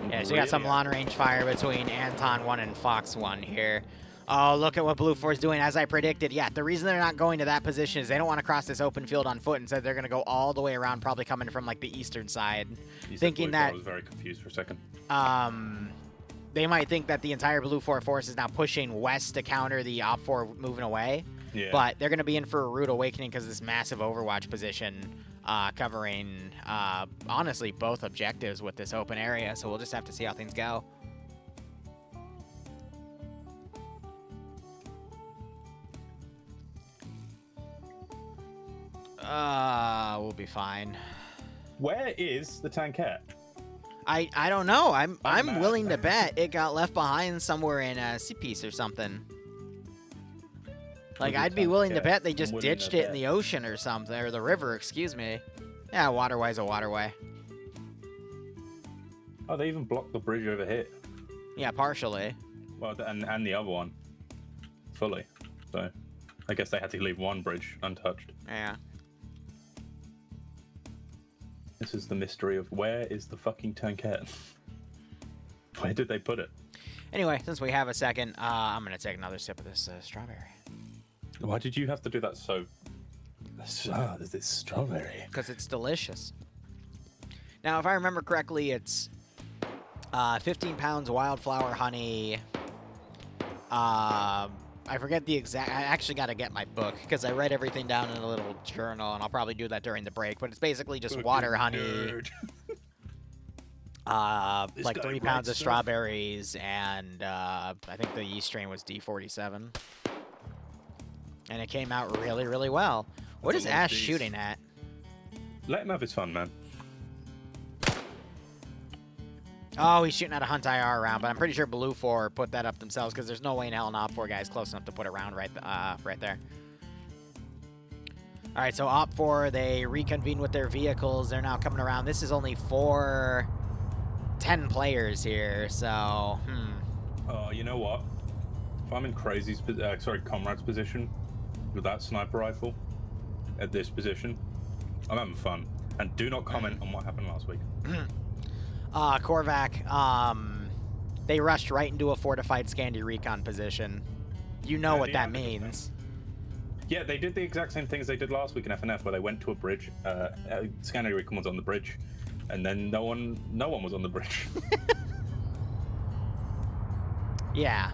Yeah, so you got some long range fire between Anton 1 and Fox 1 here. Oh, look at what Blue 4 is doing, as I predicted. Yeah, the reason they're not going to that position is they don't want to cross this open field on foot. Instead, they're going to go all the way around, probably coming from like the eastern side. Thinking that... I was very confused for a second. They might think that the entire Blue 4 force is now pushing west to counter the Op 4 moving away. Yeah. But they're going to be in for a rude awakening because this massive Overwatch position covering, honestly, both objectives with this open area. So we'll just have to see how things go. We'll be fine. Where is the tankette? I don't know. I'm willing to bet it got left behind somewhere in a C-piece or something. Like, With I'd your be willing to tank, bet they I'm just willing to ditched it in bet. the ocean or something, or the river, excuse me. Yeah, waterway's a waterway. Oh, they even blocked the bridge over here. Yeah, partially. Well, and the other one fully. So, I guess they had to leave one bridge untouched. Yeah. This is the mystery of where is the fucking tankette? Where did they put it? Anyway, since we have a second, I'm gonna take another sip of this strawberry. Why did you have to do that so? There's this strawberry. Because it's delicious. Now, if I remember correctly, it's 15 pounds wildflower honey. I forget the exact. I actually got to get my book because I write everything down in a little journal, and I'll probably do that during the break. But it's basically just water, honey, Nerd. like guy 3 writes pounds of stuff. strawberries, and I think the yeast strain was D47. And it came out really, really well. What That's is a lot of Ash Ds. shooting at? Let him have his fun, man. Oh, he's shooting at a Hunt IR round, but I'm pretty sure Blue 4 put that up themselves because there's no way in hell an Op 4 guy is close enough to put a round right there. All right, so Op 4, they reconvene with their vehicles. They're now coming around. This is only 10 players here, so, Oh, you know what? If I'm in Comrade's position with that sniper rifle at this position, I'm having fun. And do not comment on what happened last week. Korvac, they rushed right into a fortified Scandi recon position. You know Yeah, what the that African means. Yeah, they did the exact same thing as they did last week in FNF, where they went to a bridge. Scandi recon was on the bridge, and then no one was on the bridge. Yeah.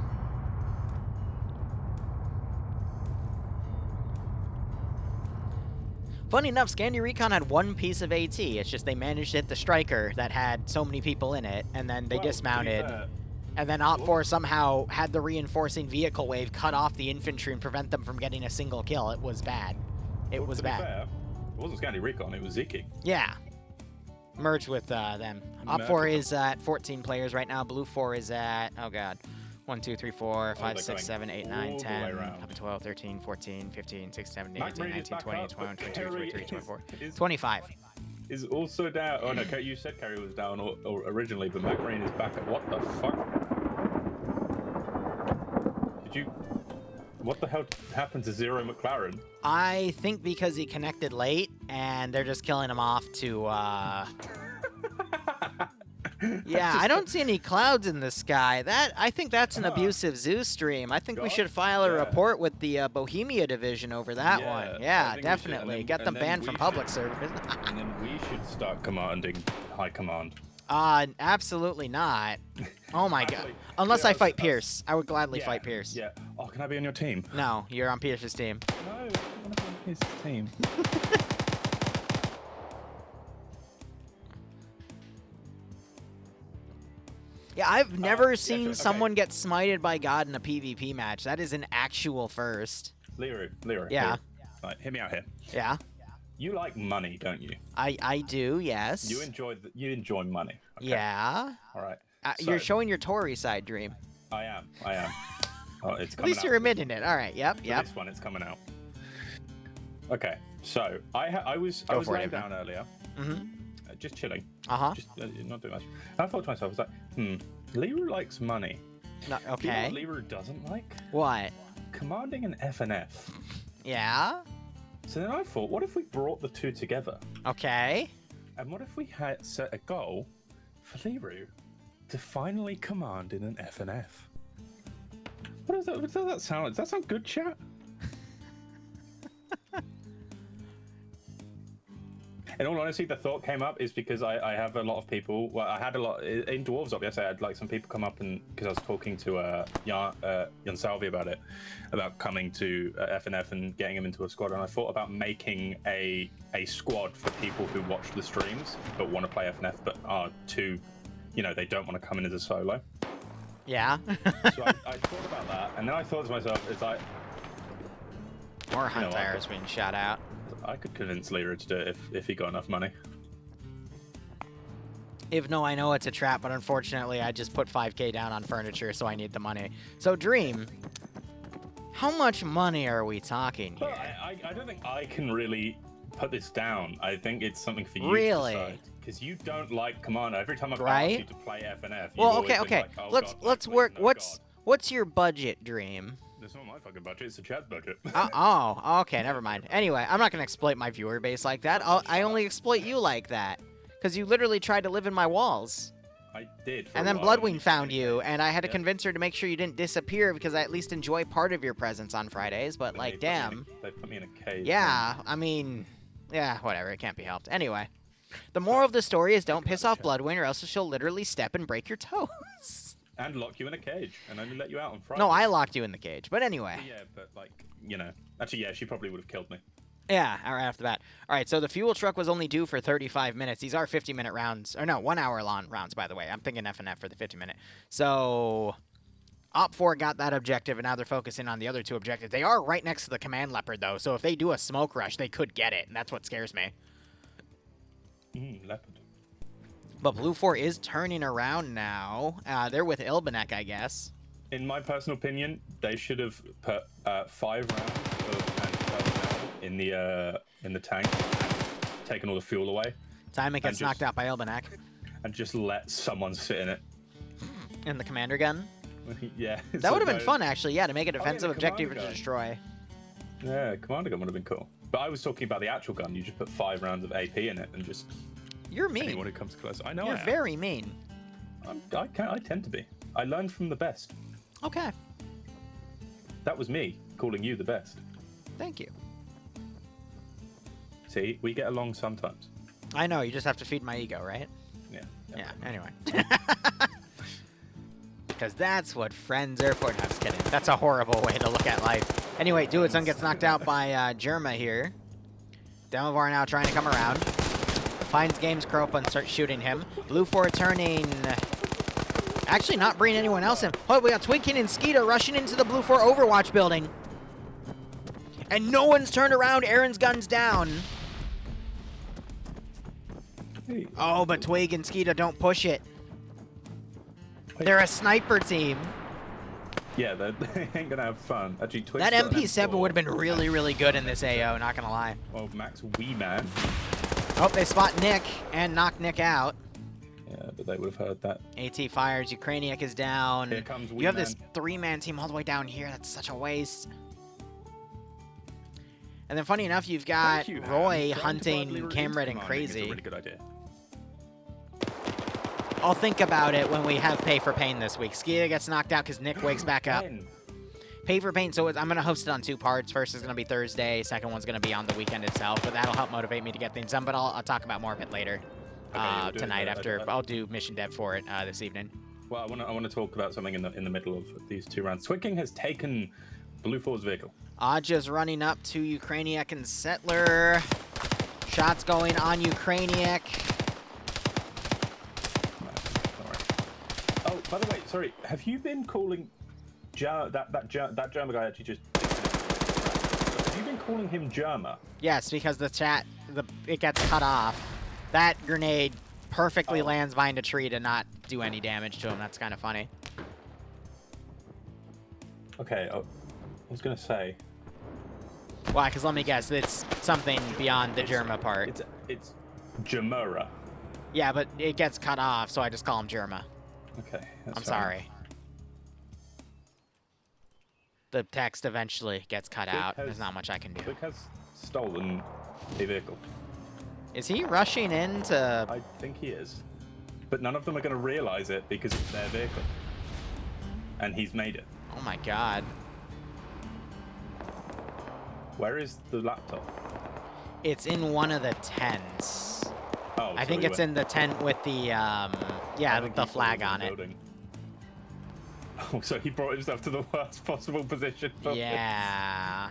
Funny enough, Scandi Recon had one piece of AT. It's just they managed to hit the striker that had so many people in it, and then they Well, to be dismounted. fair, And then Op 4 somehow had the reinforcing vehicle wave cut off the infantry and prevent them from getting a single kill. It was bad. It was to be bad. fair, it wasn't Scandi recon, it was Ziki. Yeah. Merged with them. Op Merged 4 with is at 14 players right now. Blue 4 is at, oh god, 1, 2, 3, 4, 5, they're 6, going 7, 8, all 9, the 10, way around. up to 12, 13, 14, 15, 16, 17, Mac 18, Reed is 19, back 20, up, 21, but 22, 23, Kerry 24, is- 25. Is also down. Oh no, you said Kerry was down or originally, but Mac Green is back at what the fuck? Did you? What the hell happened to Zero McLaren? I think because he connected late, and they're just killing him off to, Yeah, I don't see any clouds in the sky. I think that's an abusive zoo stream. I think we God, should file a yeah. report with the Bohemia division over that Yeah, one. I Yeah, think we should, definitely. and then- Get them and then banned we from should- public service. And then we should start commanding high command. Absolutely not. Oh my god. Actually, Unless yeah, I fight us- Pierce. I would gladly Yeah, fight Pierce. Yeah. Oh, can I be on your team? No, you're on Pierce's team. No, I want to be on his team. Yeah, I've never yeah, seen sure, okay. someone get smited by God in a PvP match. That is an actual first. Liru. Yeah. Liru. Right, hear me out here. Yeah, You like money, don't you? I do, yes. You enjoy money. Okay? Yeah. All right. You're So, showing your Tory side, Dream. I am. Oh, it's At coming least out. you're admitting it. All right. Yep. For Yep. This one, it's coming out. Okay, so I was Go for it, laying Evan. down earlier, Mhm. just chilling, Uh-huh. just not doing much. And I thought to myself, I was like, Liru likes money. No, You know okay. what Liru doesn't like? What? Commanding an FNF. Yeah. So then I thought, what if we brought the two together? Okay. And what if we had set a goal for Liru to finally command in an FNF? What does that sound like? Does that sound good, chat? In all honesty, the thought came up is because I have a lot of people. Well, I had a lot in Dwarves Up. Yes, I had like some people come up and because I was talking to Jan Salvi about it, about coming to FNF and getting him into a squad. And I thought about making a squad for people who watch the streams but want to play FNF but are too, they don't want to come in as a solo. Yeah. So I thought about that, and then I thought to myself, it's like More hunt I tires being shot out. I could convince Liru to do it if he got enough money. If no, I know it's a trap, but unfortunately, I just put 5K down on furniture, so I need the money. So, Dream, How much money are we talking Well, here? I don't think I can really put this down. I think it's something for you Really? to decide. Because you don't like Commander. Every time I've Right? asked you to play FNF, Well, you've okay, always been okay. like, oh, let's God, let's please, work. no, What's your budget, Dream? It's not my fucking budget. It's the chat's budget. Oh, okay, never mind. Anyway, I'm not gonna exploit my viewer base like that. I only exploit you like that, because you literally tried to live in my walls. I did. For And a then while, Bloodwing found you, and I had to Yeah. convince her to make sure you didn't disappear because I at least enjoy part of your presence on Fridays. But like, damn. They put me in a cage. Yeah, I mean, yeah, whatever. It can't be helped. Anyway, the moral of the story is don't piss off Bloodwing, or else she'll literally step and break your toes. And lock you in a cage and only let you out on Friday. No, I locked you in the cage. But anyway. Yeah, but like, you know. Actually, yeah, she probably would have killed me. Yeah, right off the bat. All right, so the fuel truck was only due for 35 minutes. These are 50-minute rounds. Or no, 1 hour long rounds, by the way. I'm thinking FNF for the 50-minute. So Op 4 got that objective, and now they're focusing on the other 2 objectives. They are right next to the Command Leopard, though, so if they do a smoke rush, they could get it, and that's what scares me. Leopard. But Blue 4 is turning around now. They're with Ilbanek, I guess. In my personal opinion, they should have put 5 rounds of anti-personnel in the tank, taken all the fuel away, Time it gets just- knocked out by Ilbanek. and just let someone sit in it. And the Commander gun. Yeah. That would have been fun, actually, yeah, to make a yeah, defensive the objective to Commander gun. destroy. Yeah, Commander gun would have been cool. But I was talking about the actual gun. You just put 5 rounds of AP in it and just You're mean. anyone who comes close. I know You're I am. very mean. I tend to be. I learned from the best. Okay, That was me calling you the best. thank you. See, we get along sometimes. I know, you just have to feed my ego, right? Yeah. Yeah, anyway. Because that's what friends are for. No, just kidding. That's a horrible way to look at life. Anyway, Duetson gets knocked out by Germa here. Demovar now trying to come around. Finds Games Cropa and starts shooting him. Blue 4 turning... Actually not bringing anyone else in. Oh, we got Twinkin and Skeeta rushing into the Blue 4 Overwatch building. And no one's turned around. Aaron's gun's down. Hey. Oh, but Twig and Skeeta don't push it. They're a sniper team. Yeah, they ain't gonna have fun. Actually, Twitch That got an MP7 M4. would have been really, really good in this AO, not gonna lie. Well, Max Wee Man. Oh, they spot Nick and knock Nick out. Yeah, but they would have heard that. AT fires, Ukrainiak is down. Here comes You have this Wee-Man. 3-man team all the way down here. That's such a waste. And then funny enough, you've got Thank you, Han. Roy Trying to hunting buy Liru into Camred and commanding is Crazy. a really good idea. I'll think about it when we have Pay for Pain this week. Skeeta gets knocked out because Nick wakes back up. Ben. Pay for Pain, so I'm going to host it on 2 parts. First is going to be Thursday. Second one's going to be on the weekend itself, but that'll help motivate me to get things done. But I'll talk about more of it later we'll do it, tonight after. I- I'll do mission dev for it this evening. Well, I want to talk about something in the middle of these 2 rounds. Twicking has taken Blue 4's vehicle. Aja's running up to Ukrainiak and Settler. Shots going on Ukrainiak. Don't worry. Oh, by the way, sorry. Have you been calling that German guy actually just? Have you been calling him Germa? Yes, because the chat, it gets cut off. That grenade perfectly lands behind a tree to not do any damage to him. That's kind of funny. Okay, I was gonna say Why? Because let me guess, it's something beyond the Germa part. it's Jamura. Yeah, but it gets cut off, so I just call him Germa. Okay, that's I'm fair enough. sorry. The text eventually gets cut out. There's not much I can do. Twig has stolen a vehicle. Is he rushing into... I think he is, but none of them are gonna realize it because it's their vehicle, and he's made it. Oh my god. Where is the laptop? It's in one of the tents. Oh, I so think he it's went- in the tent with the, yeah, I with think the he flag thought on he it. was in the building. Oh, so he brought himself to the worst possible position. For Yeah.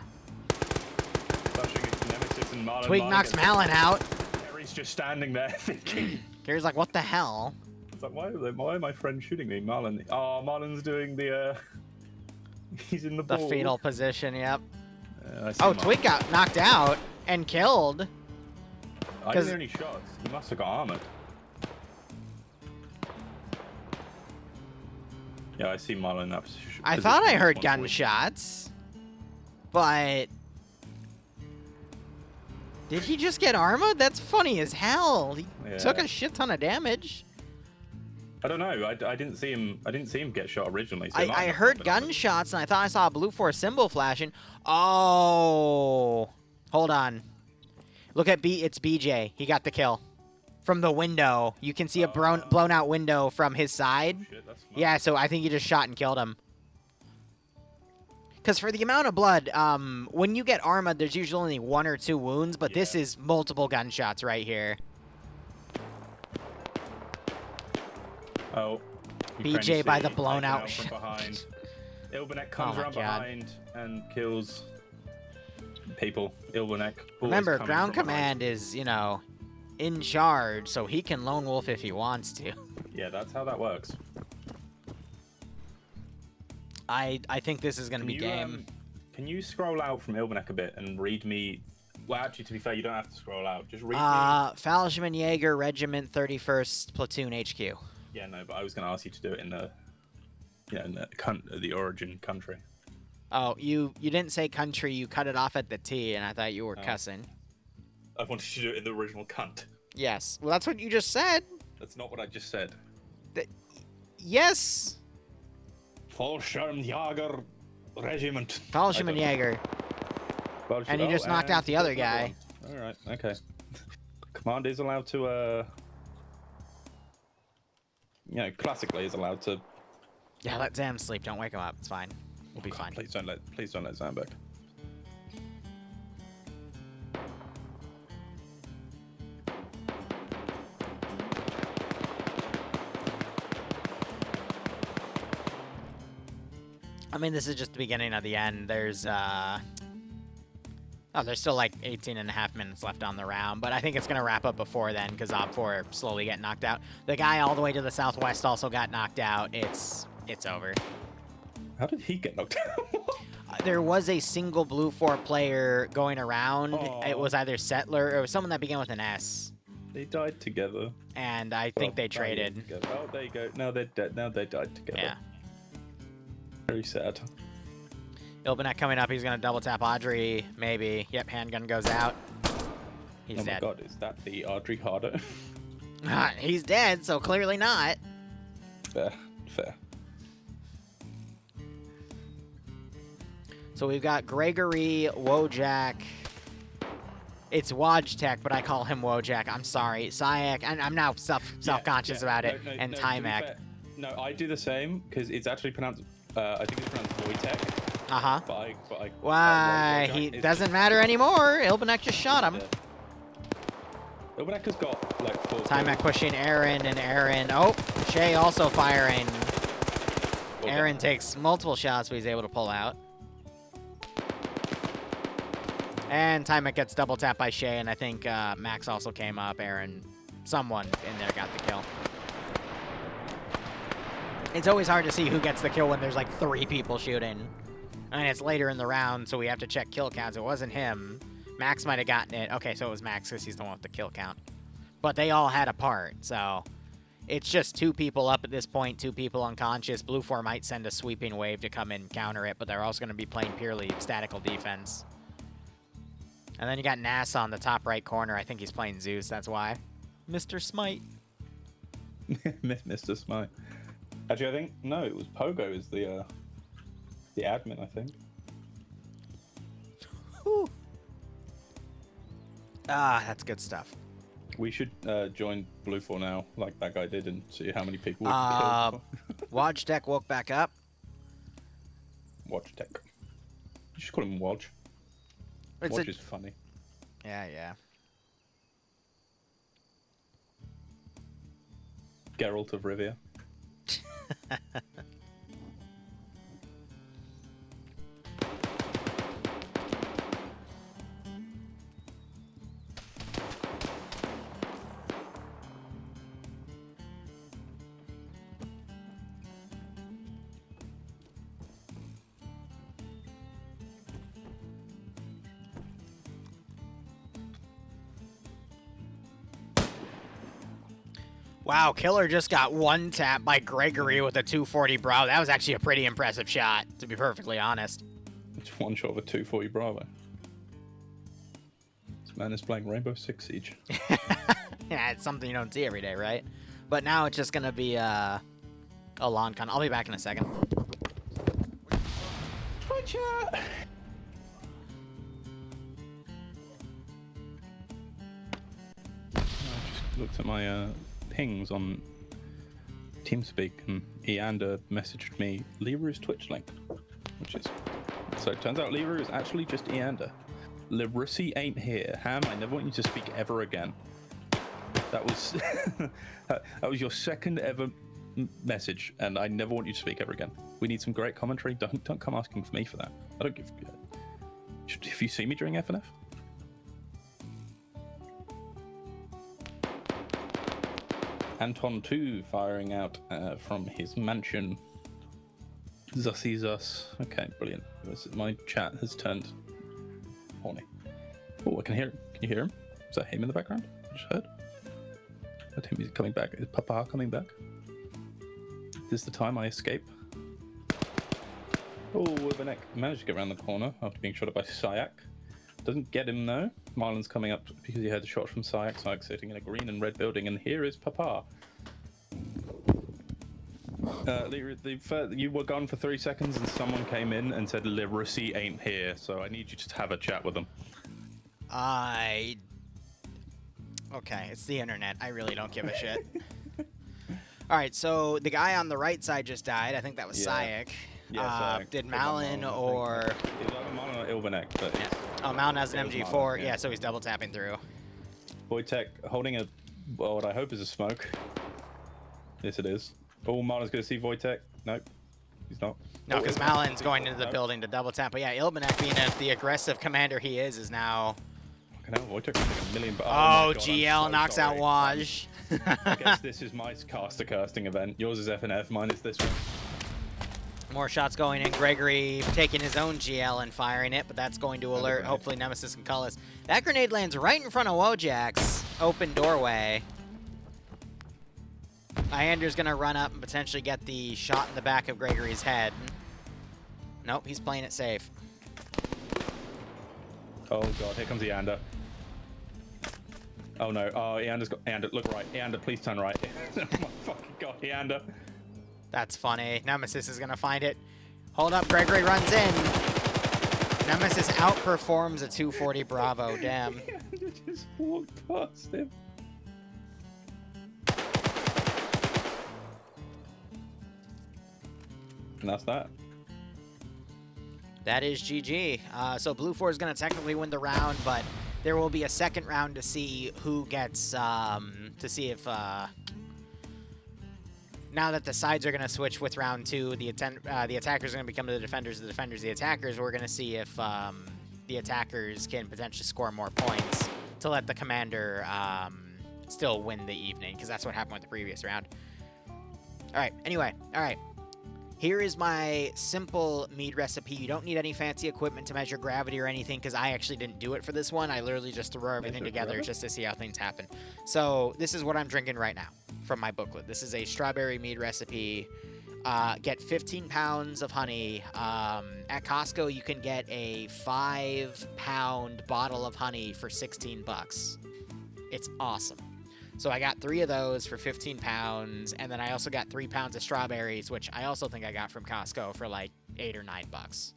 Rushing into Nemesis and Marlon. Twig knocks Malin out. Harry's just standing there thinking, Gary's like, what the hell? it's like, why are my friends shooting me? Marlon. Oh, Marlon's doing the, he's in the The ball. fetal position, yep. I see Oh, Marlon. Twig got knocked out and killed. I 'cause- didn't hear any shots. He must have got armored. Yeah, I see Marlon in that position. I thought I heard gunshots. But did he just get armored? That's funny as hell. He took a shit ton of damage. I don't know. I didn't see him. I didn't see him get shot originally. So I heard gunshots and I thought I saw a blue 4 symbol flashing. Oh, hold on. Look at It's BJ. He got the kill from the window. You can see a blown out window from his side. Shit, that's smart. Yeah, so I think he just shot and killed him. Because for the amount of blood, when you get armored, there's usually only 1 or 2 wounds, but this is multiple gunshots right here. Oh. BJ by the blown out from behind. Ilbanek comes around behind and kills people. Ilbanek. Remember, ground command is, you know, in charge, so he can lone wolf if he wants to. Yeah, that's how that works. I think this is going to be game. Can you scroll out from Ilbanek a bit and read me? Well, actually, to be fair, you don't have to scroll out. Just read me. Fallschman Jaeger Regiment 31st Platoon HQ. Yeah, no, but I was going to ask you to do it in the, the origin country. Oh, you didn't say country. You cut it off at the T, and I thought you were cussing. I wanted you to do it in the original cunt. Yes. Well, that's what you just said. That's not what I just said. Yes. Fallschirmjäger Regiment. Fallschirmjäger. And you just knocked out the other guy. All right. Okay. Command is allowed to. Classically is allowed to. Yeah, let Zam sleep. Don't wake him up. It's fine. We'll be fine. Please don't let Zam back. I mean, this is just the beginning of the end. There's there's still like 18 and a half minutes left on the round, but I think it's going to wrap up before then because Op 4 slowly get knocked out. The guy all the way to the southwest also got knocked out. It's over. How did he get knocked out? There was a single blue 4 player going around. Aww. It was either Settler or it was someone that began with an S. They died together. And I think they traded. Oh, there you go. Now they're dead. Now they died together. Yeah. Very sad. Ilbanek coming up. He's going to double tap Audrey. Maybe. Yep, handgun goes out. He's dead. Oh my god, is that the Audrey Harder? He's dead, so clearly not. Fair. So we've got Gregory, Wojak. It's Wojtek, but I call him Wojak. I'm sorry. Sayak, and I'm now self-conscious about it. And Timek. No, I do the same, because it's actually pronounced, I think it's pronounced Wojtek. Uh-huh. But I Why? He doesn't matter anymore. Ilbanek just shot him. Ilbanek has got, like, 4 Timek pushing Aaron, and Aaron... Oh, Shay also firing. Aaron takes multiple shots, but he's able to pull out. And Timek gets double tapped by Shay, and I think Max also came up. Aaron, someone in there got the kill. It's always hard to see who gets the kill when there's like 3 people shooting. And it's later in the round, so we have to check kill counts. It wasn't him. Max might have gotten it. Okay, so it was Max because he's the one with the kill count. But they all had a part, so... It's just 2 people up at this point, 2 people unconscious. Blue 4 might send a sweeping wave to come in and counter it, but they're also going to be playing purely statical defense. And then you got NASA on the top right corner. I think he's playing Zeus, that's why. Mr. Smite. Mr. Smite. Actually, I think, no, it was Pogo is the admin, I think. Whew. Ah, that's good stuff. We should join Blue 4 now, like that guy did, and see how many people we can kill. Wodge Tech woke back up. Wodge Tech. You should call him Wodge. Wodge is funny. Yeah. Geralt of Rivia. Wow, Killer just got 1 tap by Gregory with a 240 brow. That was actually a pretty impressive shot, to be perfectly honest. It's one shot of a 240 Bravo. This man is playing Rainbow Six Siege. Yeah, it's something you don't see every day, right? But now it's just gonna be a lawn con. I'll be back in a second. Hi, chat. I just looked at my pings on TeamSpeak, and Eander messaged me Liru's Twitch link, which is so it turns out Liru is actually just Eander. Lirusi ain't here. Ham, I never want you to speak ever again. That was that was your second ever message, and I never want you to speak ever again. We need some great commentary. Don't come asking for me for that. I don't give. If you see me during FNF. Anton 2 firing out from his mansion. Zussy Zus. Okay, brilliant. My chat has turned horny. Oh, I can hear him. Can you hear him? Is that him in the background? I just heard. I think he's coming back. Is Papa coming back? Is this the time I escape? Oh, Urbanek managed to get around the corner after being shot at by Syak. Doesn't get him though. Marlon's coming up because he heard a shot from Syak. Syak sitting in a green and red building, and here is Papa. You were gone for 3 seconds, and someone came in and said Lirusi ain't here, so I need you to have a chat with them. Okay, it's the internet. I really don't give a shit. Alright, so the guy on the right side just died. I think that was Syak. Yeah, Syak. Did Malin or... It was either Malin or Ilvanek, but... Yeah. Oh, Malin has an MG4. Malin, yeah, so he's double tapping through. Wojtek holding what I hope is a smoke. Yes, it is. Oh, Malin's going to see Wojtek. Nope, he's not. No, because Malin's going into the building to double tap. But yeah, Ilbanek, being the aggressive commander he is now... Fucking hell, Wojtek like a million... Oh, God, GL so knocks sorry. out Waj. I guess this is my caster casting event. Yours is FNF, mine is this one. More shots going in. Gregory taking his own GL and firing it, but that's going to alert. Hopefully Nemesis can call us. That grenade lands right in front of Wojak's open doorway. Iander's going to run up and potentially get the shot in the back of Gregory's head. Nope, he's playing it safe. Oh god, here comes Eander. Oh no, oh Eander's got... Eander, look right. Eander, please turn right. Oh my fucking god, Eander. That's funny. Nemesis is going to find it. Hold up, Gregory runs in. Nemesis outperforms a 240 Bravo, damn. Eander just walked past him. And that's that. That is GG. So Blue 4 is going to technically win the round, but there will be a second round to see who gets, to see if, now that the sides are going to switch with round 2, the attackers are going to become the defenders the attackers. We're going to see if the attackers can potentially score more points to let the commander still win the evening, because that's what happened with the previous round. All right, anyway, all right. Here is my simple mead recipe. You don't need any fancy equipment to measure gravity or anything, because I actually didn't do it for this one. I literally just threw everything together just to see how things happen. So this is what I'm drinking right now from my booklet. This is a strawberry mead recipe. Get 15 pounds of honey. At Costco, you can get a 5-pound bottle of honey for 16 bucks. It's awesome. So I got 3 of those for 15 pounds, and then I also got 3 pounds of strawberries, which I also think I got from Costco for like 8 or 9 bucks.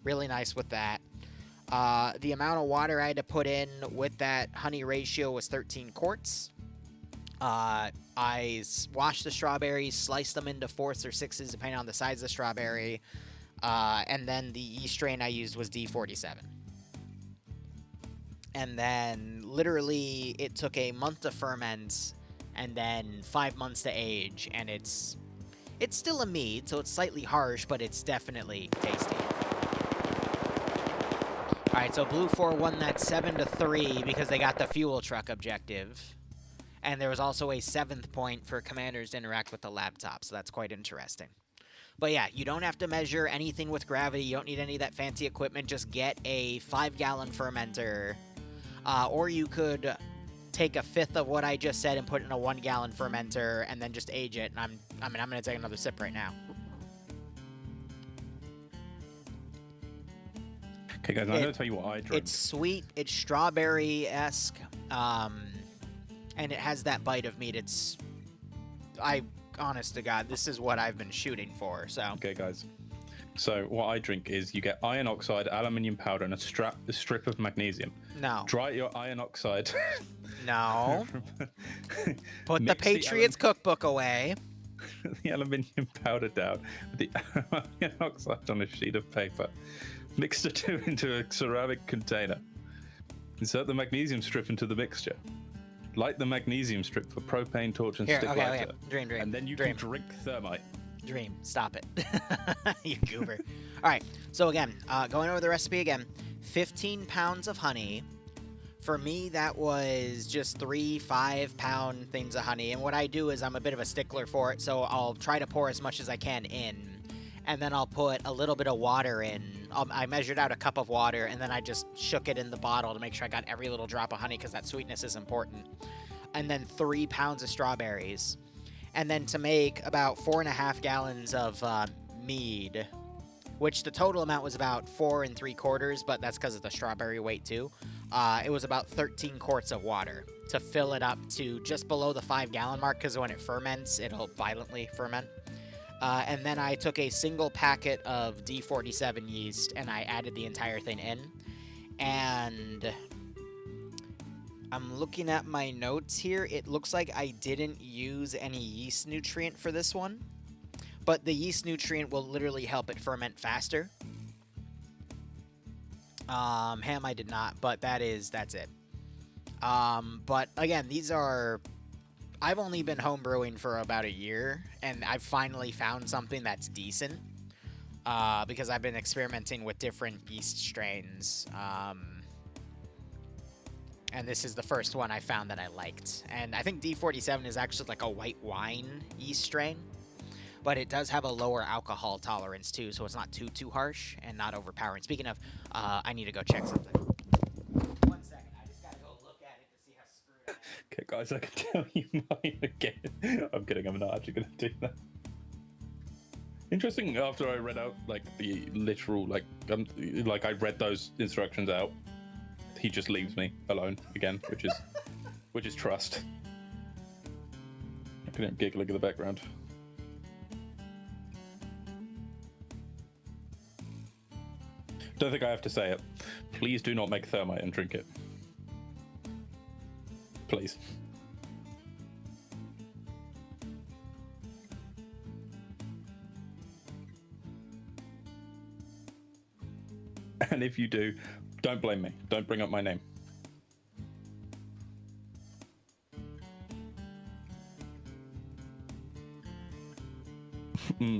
Really nice with that. The amount of water I had to put in with that honey ratio was 13 quarts. I washed the strawberries, sliced them into 4ths or 6s, depending on the size of the strawberry, and then the yeast strain I used was D47. And then literally it took a month to ferment and then 5 months to age, and it's still a mead, so it's slightly harsh, but it's definitely tasty. All right, so Blue 4 won that 7-3 because they got the fuel truck objective. And there was also a 7th point for commanders to interact with the laptop, so that's quite interesting. But yeah, you don't have to measure anything with gravity. You don't need any of that fancy equipment. Just get a 5-gallon fermenter. Or you could take a 5th of what I just said and put it in a 1-gallon fermenter and then just age it. And I'm going to take another sip right now. Okay, guys, I'm going to tell you what I drink. It's sweet. It's strawberry-esque, and it has that bite of meat. Honest to God, this is what I've been shooting for. So. Okay, guys. So what I drink is you get iron oxide, aluminium powder, and a strip of magnesium. No. Dry your iron oxide. No. Put the Patriots cookbook away. The aluminium powder down with the iron oxide on a sheet of paper. Mix the two into a ceramic container. Insert the magnesium strip into the mixture. Light the magnesium strip for propane torch and stick lighter. Okay. Dream. And then you can drink thermite. Dream, stop it. You goober. All right, so again, going over the recipe again. 15 pounds of honey. For me, that was just 3 5-pound things of honey. And what I do is I'm a bit of a stickler for it, so I'll try to pour as much as I can in. And then I'll put a little bit of water in. I measured out a cup of water, and then I just shook it in the bottle to make sure I got every little drop of honey, because that sweetness is important. And then 3 pounds of strawberries. And then to make about 4.5 gallons of mead, which the total amount was about 4 3/4, but that's because of the strawberry weight too. It was about 13 quarts of water to fill it up to just below the 5-gallon mark, because when it ferments, it'll violently ferment. And then I took a single packet of D47 yeast and I added the entire thing in. And I'm looking at my notes here. It looks like I didn't use any yeast nutrient for this one, but the yeast nutrient will literally help it ferment faster. Ham I did not, but that's it. But again, I've only been home brewing for about a year, and I've finally found something that's decent, because I've been experimenting with different yeast strains. And this is the first one I found that I liked. And I think D47 is actually like a white wine yeast strain, but it does have a lower alcohol tolerance too, so it's not too harsh and not overpowering. Speaking of, I need to go check something. 1 second, I just gotta go look at it to see how screwed I am. Okay, guys, I can tell you mine again. I'm kidding, I'm not actually going to do that. Interesting, after I read out, like, the literal, like I read those instructions out, he just leaves me alone again, which is trust. I couldn't giggling in the background. Don't think I have to say it. Please do not make thermite and drink it. Please. And if you do, don't blame me. Don't bring up my name.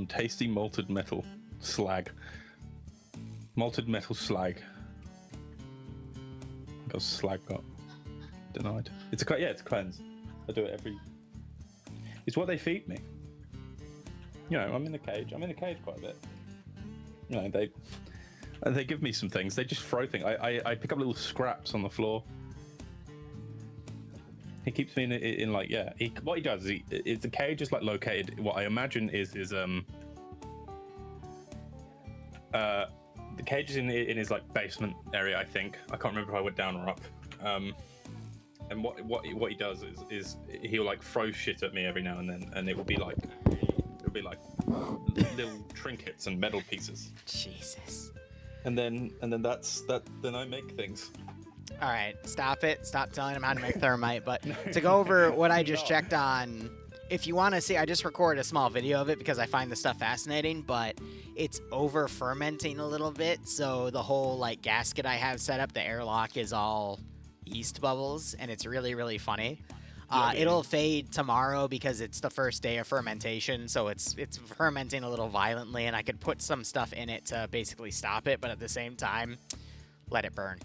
Tasty malted metal slag. Malted metal slag. Got slag got denied. It's a cleanse. I do it every. It's what they feed me. You know, I'm in the cage. I'm in the cage quite a bit. You know, they give me some things. They just throw things. I pick up little scraps on the floor. He keeps me in like, yeah. What he does is the cage is like located. What I imagine is the cage is in his like basement area. I think I can't remember if I went down or up. And what he does is he'll like throw shit at me every now and then, and it will be like little trinkets and metal pieces. Jesus. And then that's that. Then I make things. All right, stop it. Stop telling him how to make thermite. But to go over what I just checked on, if you want to see, I just recorded a small video of it because I find this stuff fascinating, but it's over fermenting a little bit. So the whole like gasket I have set up, the airlock is all yeast bubbles, and it's really, really funny. It'll fade tomorrow because it's the first day of fermentation, so it's fermenting a little violently, and I could put some stuff in it to basically stop it, but at the same time, let it burn.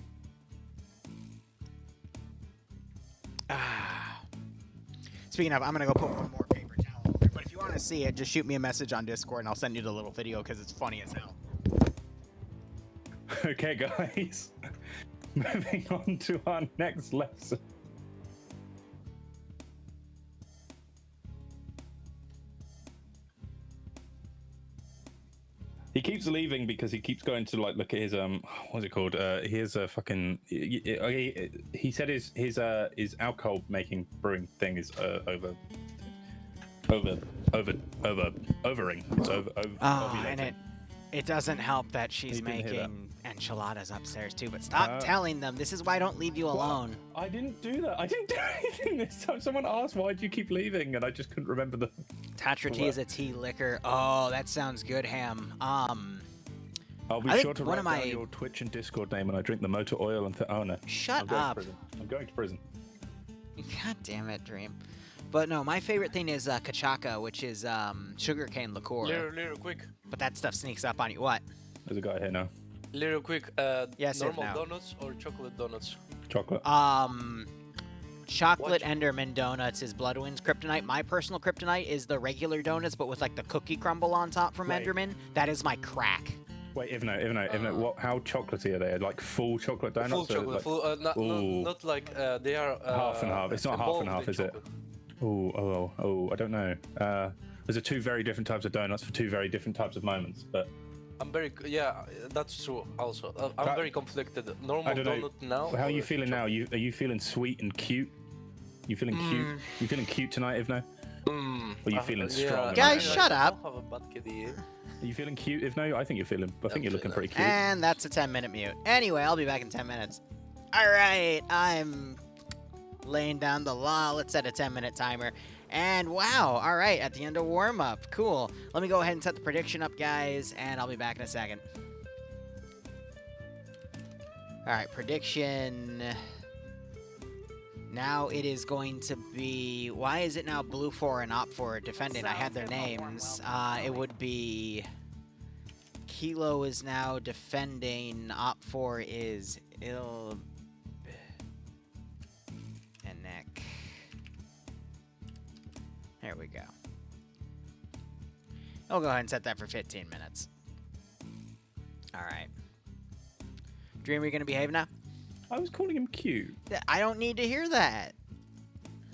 Speaking of, I'm gonna go put one more paper towel over there, but if you want to see it, just shoot me a message on Discord, and I'll send you the little video because it's funny as hell. Okay, guys. Moving on to our next lesson. He keeps keeps leaving because he keeps going to like look at his what's it called? Here's a fucking. He said his alcohol making brewing thing is overing. It's over. Oh, and it doesn't help that she's making enchiladas upstairs too. But stop telling them. This is why I don't leave you alone. I didn't do that. I didn't do anything this time. Someone asked why do you keep leaving, and I just couldn't remember the. Tatra tea is a tea liquor. Oh, that sounds good, Ham. I'll be sure to write down your Twitch and Discord name when I drink the motor oil and oh no. Shut up. I'm going to prison. God damn it, Dream. But no, my favorite thing is kachaka, which is sugarcane liqueur. Little quick. But that stuff sneaks up on you. What? There's a guy here now. Little quick. Yes, normal donuts or chocolate donuts? Chocolate. Chocolate Enderman donuts is Bloodwind's kryptonite. My personal kryptonite is the regular donuts, but with like the cookie crumble on top from Enderman. That is my crack. Wait, Ivno, what? How chocolatey are they? Like full chocolate donuts? Full chocolate. Like, full, not like they are. Half and half. It's not half and half, is it? Oh, I don't know. Those are two very different types of donuts for two very different types of moments. But yeah, that's true. Also, I'm very conflicted. Normal donut now. How are you feeling now? Are you feeling sweet and cute? You feeling cute? You feeling cute tonight, Ivno? Or are you feeling strong? Guys, shut up. I don't have a bad kitty. Are you feeling cute, Ivno? I think you're looking pretty cute. And that's a 10-minute mute. Anyway, I'll be back in 10 minutes. All right, I'm laying down the law. Let's set a 10-minute timer. And wow, all right, at the end of warm-up. Cool. Let me go ahead and set the prediction up, guys, and I'll be back in a second. All right, prediction. Now it is going to be... Why is it now Blue 4 and Op 4 defending? I had their names. It would be... Kilo is now defending. Op 4 is Il... and Nick. There we go. I'll go ahead and set that for 15 minutes. Alright. Dream, are you going to behave now? I was calling him cute. I don't need to hear that.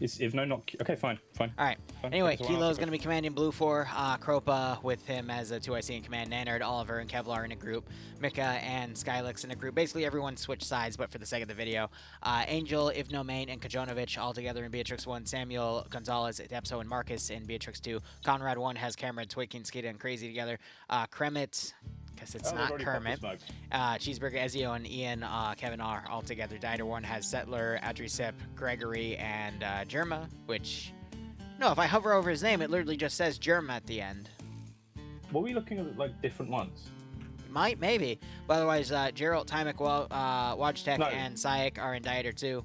Not cute. Okay, fine. All right. Anyway, Kilo's going to be commanding Blue 4. Kropa with him as a 2IC in command. Nanard, Oliver, and Kevlar in a group. Mika and Skylix in a group. Basically, everyone switched sides, but for the sake of the video. Angel, Ivno Main, and Kajonovich all together in Beatrix 1. Samuel, Gonzalez, Depso, and Marcus in Beatrix 2. Conrad 1 has Cameron, Twikin, Skida, and Crazy together. Kremit... because it's not Kermit. Cheeseburger, Ezio, and Ian, Kevin are all together. Dieter 1 has Settler, Adrisip, Gregory, and Germa, which... No, if I hover over his name, it literally just says Germa at the end. Were we looking at, like, different ones? Maybe. But otherwise, Gerald, Tymic, Wajtek, and Sayek are in Dieter 2.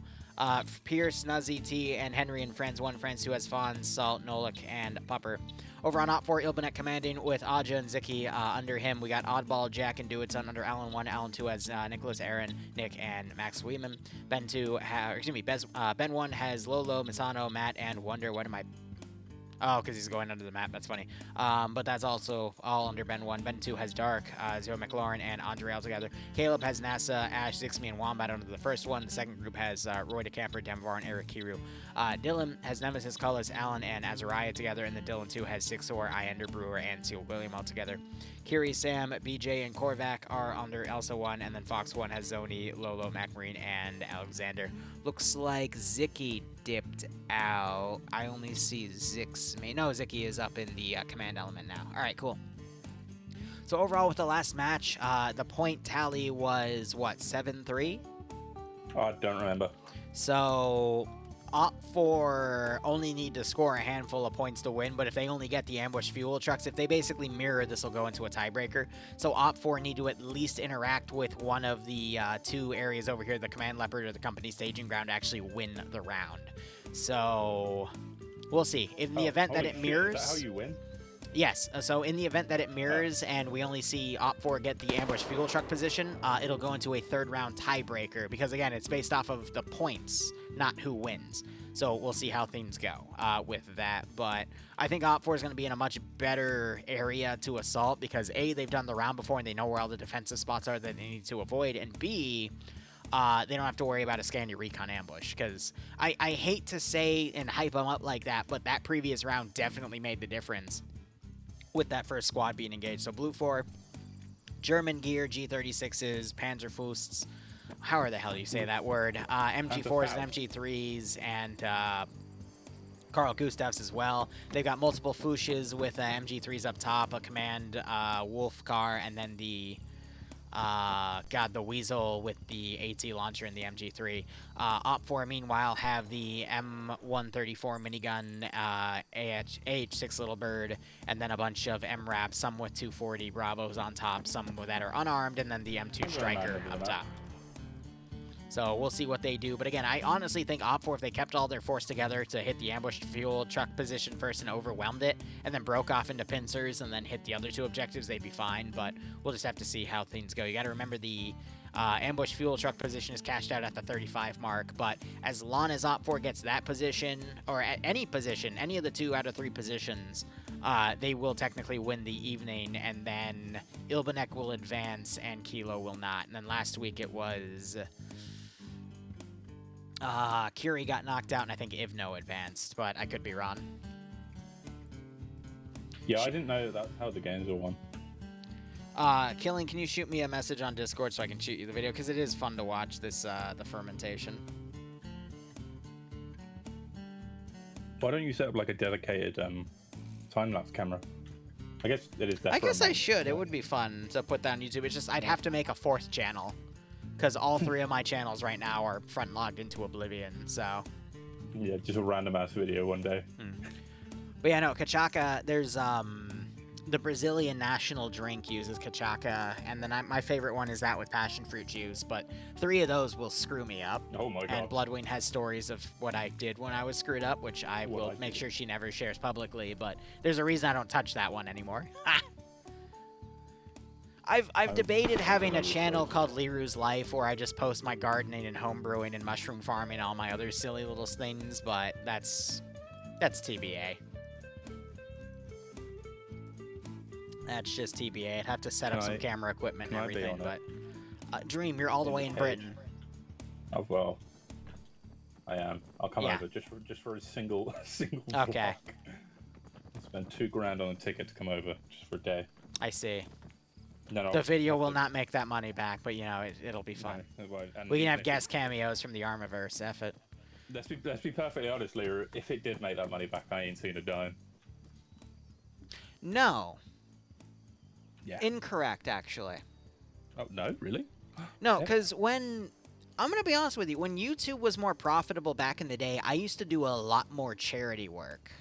Pierce, Nuzzy, T, and Henry and Friends 1, Friends 2 has Fawn, Salt, Nolik, and Pupper. Over on Op 4, Ilbanek commanding with Aja and Ziki. Under him, we got Oddball, Jack, and Duitson. Under Alan 1, Alan 2 has Nicholas, Aaron, Nick, and Max Weeman. Ben 1 has Lolo, Misano, Matt, and Wonder. What am I... Oh, because he's going under the map. That's funny. But that's also all under Ben 1. Ben 2 has Dark, Zero McLaurin, and Andre all together. Caleb has NASA, Ash, Zixme, and Wombat under the first one. The second group has Roy DeCamper, Demvar, and Eric Kiru. Dylan has Nemesis, Cullis, Alan, and Azariah together. And the Dylan 2 has Sixor, Iender, Brewer, and Seal William all together. Kiri, Sam, BJ, and Korvac are under Elsa 1. And then Fox 1 has Zoni, Lolo, MacMarine, and Alexander. Looks like Ziki dipped out. I only see Zixme. No, Ziki is up in the command element now. All right, cool. So overall with the last match, the point tally was, what, 7-3? Oh, I don't remember. So Op 4 only need to score a handful of points to win, but if they only get the ambush fuel trucks, if they basically mirror, this will go into a tiebreaker. So Op 4 need to at least interact with one of the two areas over here, the Command Leopard or the Company Staging Ground, to actually win the round. So we'll see. In the event that it mirrors... Is that how you win? Yes, so in the event that it mirrors and we only see Op 4 get the ambush fuel truck position, it'll go into a third round tiebreaker because, again, it's based off of the points, not who wins. So we'll see how things go with that. But I think Op 4 is going to be in a much better area to assault because, A, they've done the round before and they know where all the defensive spots are that they need to avoid, and B, they don't have to worry about a Scandy Recon ambush because I hate to say and hype them up like that, but that previous round definitely made the difference with that first squad being engaged. So Blue 4 German gear, G36s, Panzerfausts. How the hell do you say that word? MG4s and MG3s, and Carl Gustavs as well. They've got multiple Fushes with MG3s up top, a Command Wolf car, and then the the Weasel with the AT launcher and the MG3. Op4, meanwhile, have the M134 minigun, AH6 Little Bird, and then a bunch of MRAP, some with 240 Bravos on top, some that are unarmed, and then the M2 Striker up top. So we'll see what they do. But again, I honestly think Op4, if they kept all their force together to hit the ambushed fuel truck position first and overwhelmed it, and then broke off into pincers and then hit the other two objectives, they'd be fine. But we'll just have to see how things go. You got to remember the ambush fuel truck position is cashed out at the 35 mark. But as long as Op4 gets that position, or at any position, any of the 2 out of 3 positions, they will technically win the evening, and then Ilbanek will advance and Kilo will not. And then last week it was... Curie got knocked out, and I think Ivno advanced, but I could be wrong. Yeah, I didn't know that's how the games were won. Killing, can you shoot me a message on Discord so I can shoot you the video? Because it is fun to watch this, the fermentation. Why don't you set up like a dedicated time-lapse camera? I guess it is that. I guess I should. It would be fun to put that on YouTube. It's just I'd have to make a 4th channel. Because all 3 of my channels right now are front logged into Oblivion, so... Yeah, just a random-ass video one day. But yeah, no, cachaca, there's, the Brazilian national drink uses cachaca, and then my favorite one is that with passion fruit juice, but 3 of those will screw me up. Oh my god. And Bloodwing has stories of what I did when I was screwed up, which I will make sure she never shares publicly, but there's a reason I don't touch that one anymore. I've debated having a channel called Liru's Life where I just post my gardening and homebrewing and mushroom farming and all my other silly little things, but that's TBA. That's just TBA. I'd have to set up some camera equipment and everything, but... Dream, you're all the way in Britain. Oh, well. I am. I'll come over just for a single Okay. I'll spend $2,000 on a ticket to come over just for a day. I see. No, the video will not make that money back, but you know it'll be fun. No, we can have guest cameos from the Armiverse. F it. Let's be perfectly honest, Liru. If it did make that money back, I ain't seen a dime. No. Yeah. Incorrect, actually. Oh no, really? No, because when I'm gonna be honest with you, when YouTube was more profitable back in the day, I used to do a lot more charity work.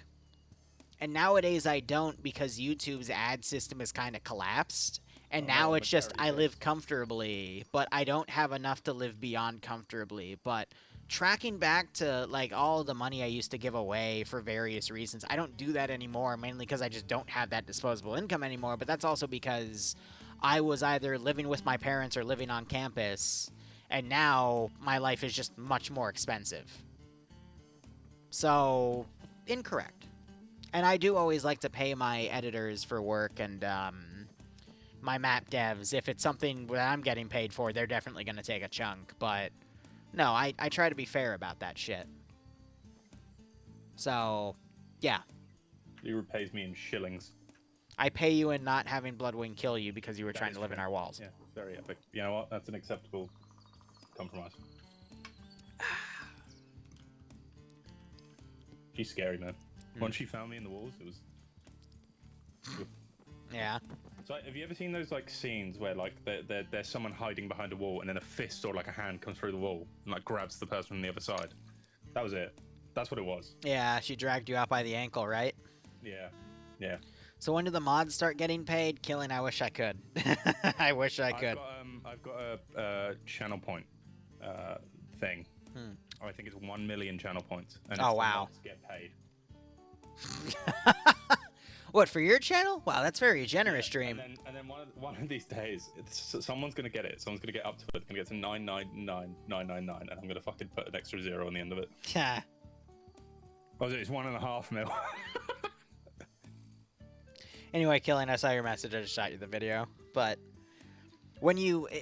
And nowadays I don't because YouTube's ad system has kind of collapsed. And now it's just I live comfortably, but I don't have enough to live beyond comfortably. But tracking back to like all the money I used to give away for various reasons, I don't do that anymore, mainly because I just don't have that disposable income anymore. But that's also because I was either living with my parents or living on campus, and now my life is just much more expensive. So, incorrect. And I do always like to pay my editors for work and my map devs. If it's something that I'm getting paid for, they're definitely going to take a chunk. But no, I try to be fair about that shit. So, yeah. You repays me in shillings. I pay you in not having Bloodwing kill you because you were trying to live in our walls. Yeah, very epic. You know what? That's an acceptable compromise. She's scary, man. Once she found me in the walls, it was... Yeah. So, have you ever seen those like scenes where like there's someone hiding behind a wall and then a fist or like a hand comes through the wall and like grabs the person on the other side? That was it. That's what it was. Yeah, she dragged you out by the ankle, right? Yeah. Yeah. So when do the mods start getting paid? Killing, I wish I could. I wish I could. I've got a channel point thing. I think it's 1 million channel points. And oh wow. To get paid. What, for your channel? Wow, that's very generous, Dream. And then one of these days, someone's gonna get it. Someone's gonna get up to it. Gonna get to 999,999, and I'm gonna fucking put an extra 0 on the end of it. Yeah. Oh, it's 1.5 mil. Anyway, Killing, I saw your message. I just shot you the video. But when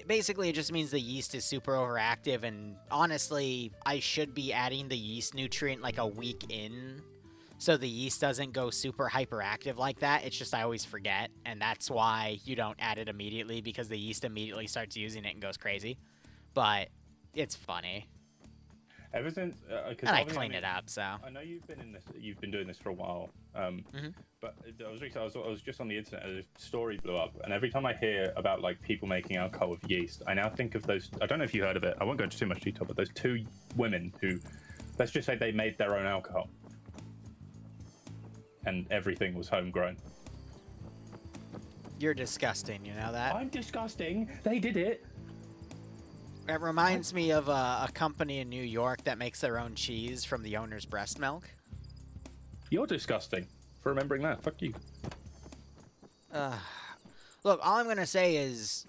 basically it just means the yeast is super overactive, and honestly, I should be adding the yeast nutrient like a week in. so the yeast doesn't go super hyperactive like that. It's just I always forget, and that's why you don't add it immediately, because the yeast immediately starts using it and goes crazy. But it's funny. Ever since, and I clean it up, so. I know you've been doing this for a while. But I was just on the internet, and a story blew up, and every time I hear about like people making alcohol with yeast, I now think of those. I don't know if you heard of it. I won't go into too much detail, but those 2 women who, let's just say, they made their own alcohol, and everything was homegrown. You're disgusting, you know that? I'm disgusting. They did it. It reminds me of a company in New York that makes their own cheese from the owner's breast milk. You're disgusting for remembering that. Fuck you. Look, all I'm going to say is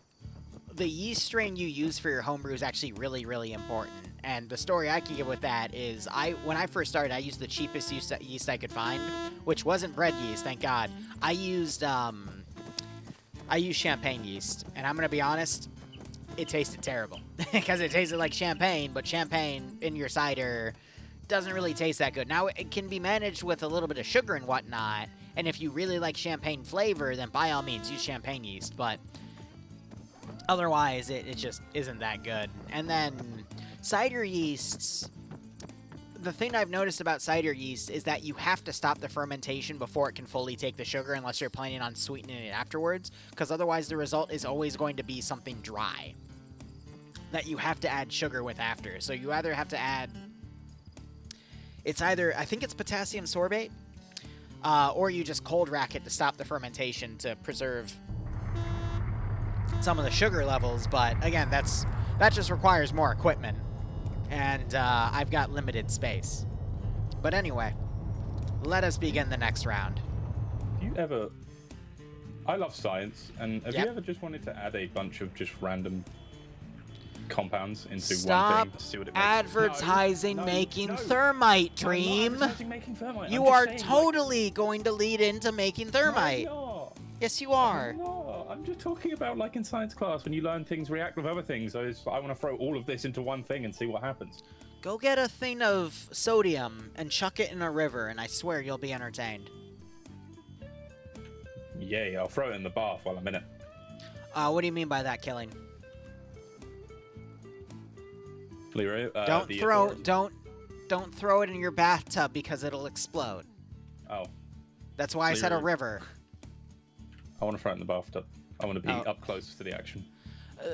the yeast strain you use for your homebrew is actually really, really important. And the story I can give with that is when I first started, I used the cheapest yeast I could find, which wasn't bread yeast, thank God. I used champagne yeast, and I'm going to be honest, it tasted terrible because it tasted like champagne, but champagne in your cider doesn't really taste that good. Now, it can be managed with a little bit of sugar and whatnot, and if you really like champagne flavor, then by all means use champagne yeast, but otherwise it just isn't that good. And then cider yeasts, the thing I've noticed about cider yeast is that you have to stop the fermentation before it can fully take the sugar, unless you're planning on sweetening it afterwards, because otherwise the result is always going to be something dry that you have to add sugar with after. So you either have to add, I think it's potassium sorbate, or you just cold rack it to stop the fermentation to preserve some of the sugar levels. But again, that just requires more equipment, and I've got limited space. But anyway, let us begin the next round. I love science, and have you ever just wanted to add a bunch of just random compounds into one thing to see what it makes? Advertising making thermite, Dream. Making thermite. You are totally going to lead into making thermite. No, yes, you are. No, I'm just talking about like in science class when you learn things react with other things. I want to throw all of this into one thing and see what happens. Go get a thing of sodium and chuck it in a river, and I swear you'll be entertained. Yeah, I'll throw it in the bath while I'm in it. What do you mean by that, Killing? Liru, don't throw it in your bathtub because it'll explode. Oh. That's why I said a river. I want to throw it in the bathtub. I want to be up close to the action.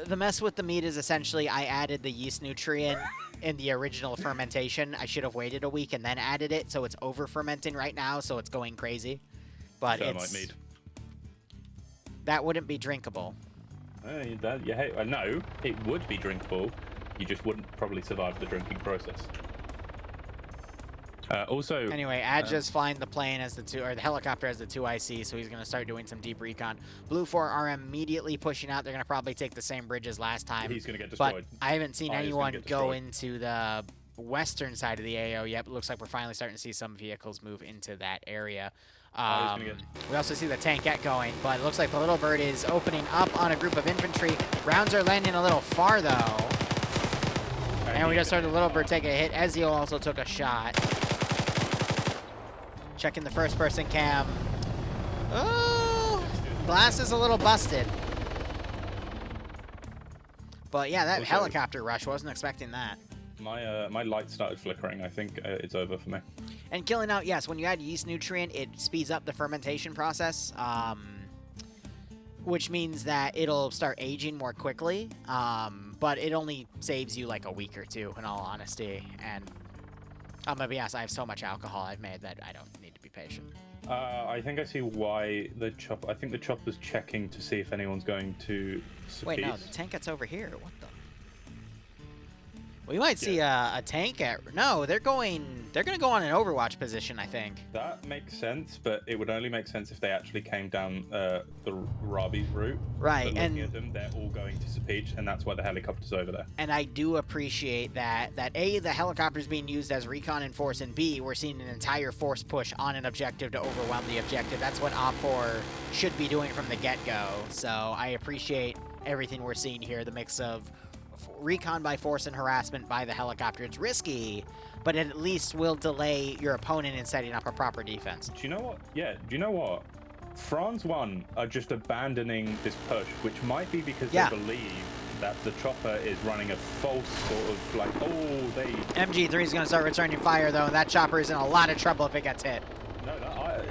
The mess with the meat is essentially I added the yeast nutrient in the original fermentation. I should have waited a week and then added it, so it's over fermenting right now, so it's going crazy. But mead. That wouldn't be drinkable. No, it would be drinkable. You just wouldn't probably survive the drinking process. Also, anyway, Adja's flying the plane as the helicopter as the 2IC, so he's going to start doing some deep recon. Blue 4 are immediately pushing out. They're going to probably take the same bridge as last time. He's going to get destroyed. But I haven't seen anyone go into the western side of the AO yet, but it looks like we're finally starting to see some vehicles move into that area. We also see the tankette going, but it looks like the Little Bird is opening up on a group of infantry. Rounds are landing a little far, though. And we just heard the Little Bird take a hit. Ezio also took a shot. Checking the first-person cam. Oh, glass is a little busted. But yeah, that helicopter rush, wasn't expecting that. My light started flickering. I think it's over for me. And killing out, yes, when you add yeast nutrient, it speeds up the fermentation process, which means that it'll start aging more quickly. But it only saves you like a week or two, in all honesty. And I'm gonna be honest, I have so much alcohol I've made that I don't need to be patient. I think I see why the chopper. I think the chopper's checking to see if anyone's going to. Wait, no, the tank gets over here. What the? We might see a tank at... No, they're going to go on an Overwatch position, I think. That makes sense, but it would only make sense if they actually came down the Rabi's route. Right, but looking at them, they're all going to Sapeach, and that's why the helicopter's over there. And I do appreciate that A, the helicopter's being used as recon and force, and B, we're seeing an entire force push on an objective to overwhelm the objective. That's what Op4 should be doing from the get-go. So I appreciate everything we're seeing here, the mix of recon by force and harassment by the helicopter. It's risky, but it at least will delay your opponent in setting up a proper defense. Do you know what? Yeah, do you know what? France 1 are just abandoning this push, which might be because they believe that the chopper is running a false sort of like, oh, they... MG3 is going to start returning fire, though, and that chopper is in a lot of trouble if it gets hit. No,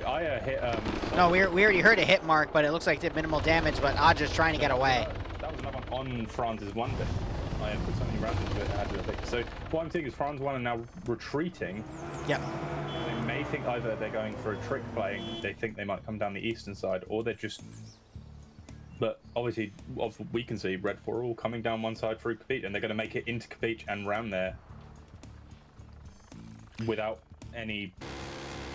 I hit... No, we already heard a hit mark, but it looks like it did minimal damage, but Aja's trying to get away. That was another one on Franz's 1 bit. I put something random to it, added a bit. So what I'm thinking is France 1 are now retreating. Yep. They may think either they're going for a trick play, they think they might come down the eastern side, or they're just... But obviously, we can see Red 4 are all coming down one side through Capich, and they're going to make it into Capich and round there without any,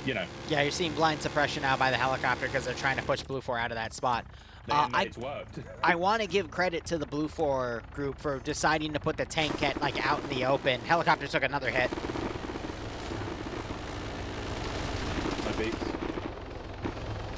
you know. Yeah, you're seeing blind suppression now by the helicopter because they're trying to push Blue 4 out of that spot. It's worked. I want to give credit to the Blue 4 group for deciding to put the tank at, like, out in the open. Helicopter took another hit. No beats.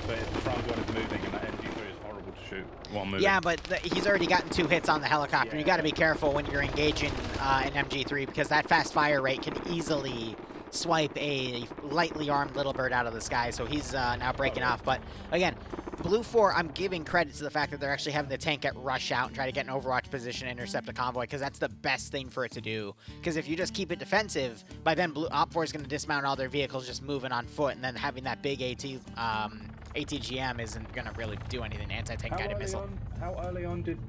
But the front one is moving, and that MG3 is horrible to shoot while moving. Yeah, but he's already gotten 2 hits on the helicopter. Yeah. You got to be careful when you're engaging an MG3 because that fast fire rate can easily swipe a lightly armed little bird out of the sky. So he's now breaking off. But again, Blue 4, I'm giving credit to the fact that they're actually having the tank at rush out and try to get an overwatch position and intercept a convoy because that's the best thing for it to do. Because if you just keep it defensive, by then Op 4 is going to dismount all their vehicles just moving on foot, and then having that big ATGM isn't going to really do anything. Anti-tank guided missile. How early on did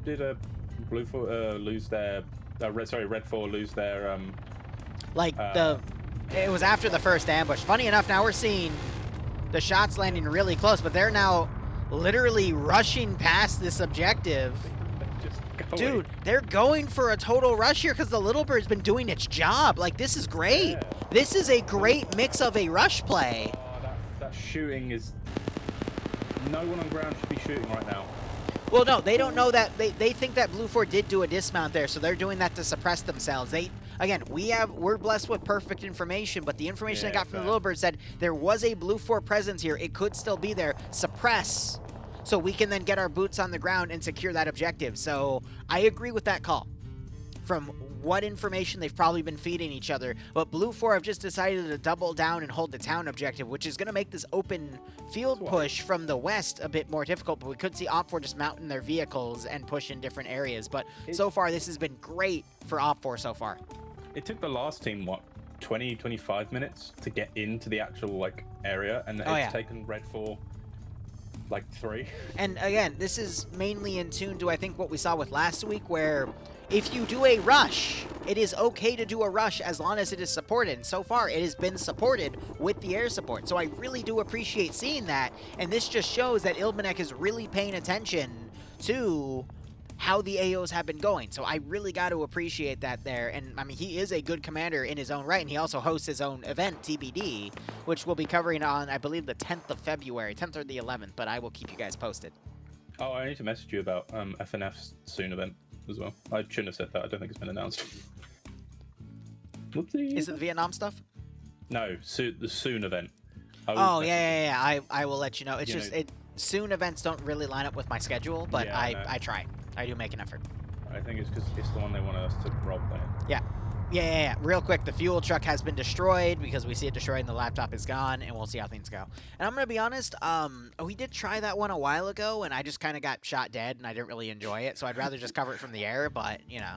Blue 4 lose their... Red 4 lose their... It was after the first ambush. Funny enough, now we're seeing the shots landing really close, but they're now literally rushing past this objective. Dude, they're going for a total rush here because the Little Bird's been doing its job. Like, this is great. Yeah. This is a great mix of a rush play. Oh, that shooting is... No one on ground should be shooting right now. Well, no, they don't know that. They think that Blue 4 did do a dismount there, so they're doing that to suppress themselves. Again, we're blessed with perfect information, but the information I got from the Little Bird said there was a Blue 4 presence here. It could still be there. Suppress, so we can then get our boots on the ground and secure that objective. So I agree with that call. From what information they've probably been feeding each other, but Blue 4 have just decided to double down and hold the town objective, which is going to make this open field push from the west a bit more difficult, but we could see Op 4 just mounting their vehicles and push in different areas. But so far, this has been great for Op 4 so far. It took the last team, what, 20, 25 minutes to get into the actual, like, area, and it's taken Red 4, like, 3. And again, this is mainly in tune to, I think, what we saw with last week, where if you do a rush, it is okay to do a rush as long as it is supported. And so far, it has been supported with the air support. So I really do appreciate seeing that. And this just shows that Ilmanek is really paying attention to how the AOs have been going. So I really got to appreciate that there. And I mean, he is a good commander in his own right. And he also hosts his own event, TBD, which we'll be covering on, I believe, the 10th of February, 10th or the 11th. But I will keep you guys posted. Oh, I need to message you about FNF's soon event as well. I shouldn't have said that. I don't think it's been announced. Whoopsie. Is it the Vietnam stuff? No, the soon event. Yeah. I will let you know. It's just soon events don't really line up with my schedule, but I try. I do make an effort. I think it's because it's the one they want us to role play. Yeah. Real quick, the fuel truck has been destroyed because we see it destroyed and the laptop is gone, and we'll see how things go. And I'm going to be honest, we did try that one a while ago, and I just kind of got shot dead, and I didn't really enjoy it, so I'd rather just cover it from the air, but, you know.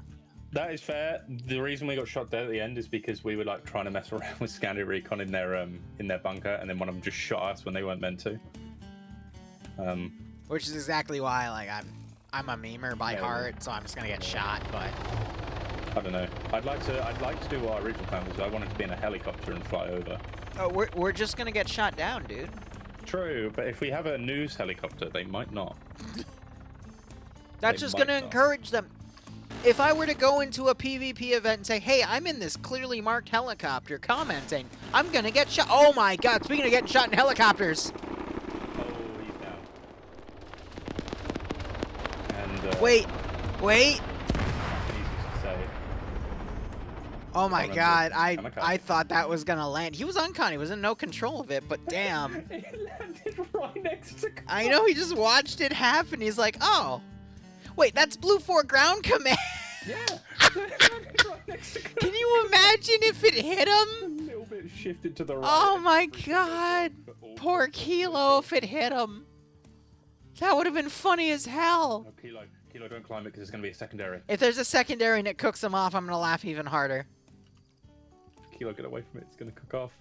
That is fair. The reason we got shot dead at the end is because we were, like, trying to mess around with Scandi Recon in their bunker, and then one of them just shot us when they weren't meant to. Which is exactly why, like, I'm a memer by heart, so I'm just going to get shot, but... I don't know. I'd like to do what our original plan was. I wanted to be in a helicopter and fly over. Oh, we're just gonna get shot down, dude. True, but if we have a news helicopter, they might not. That's just gonna encourage them. If I were to go into a PvP event and say, "Hey, I'm in this clearly marked helicopter," commenting, I'm gonna get shot. Oh my God! Speaking of getting shot in helicopters. Oh, he's down. And wait. Oh my God, I thought that was gonna land. He was uncon, he was in no control of it, but damn. It landed right next to Con. I know, he just watched it happen. He's like, oh. Wait, that's Blue 4 ground command. Yeah. Right next to Can you imagine if it hit a him? little bit shifted to the right. Oh and my freaking god. goes for all Poor the Kilo if it hit him. That would have been funny as hell. No, Kilo, don't climb it because it's going to be a secondary. If there's a secondary and it cooks him off, I'm going to laugh even harder. Kilo, get away from it. It's going to cook off.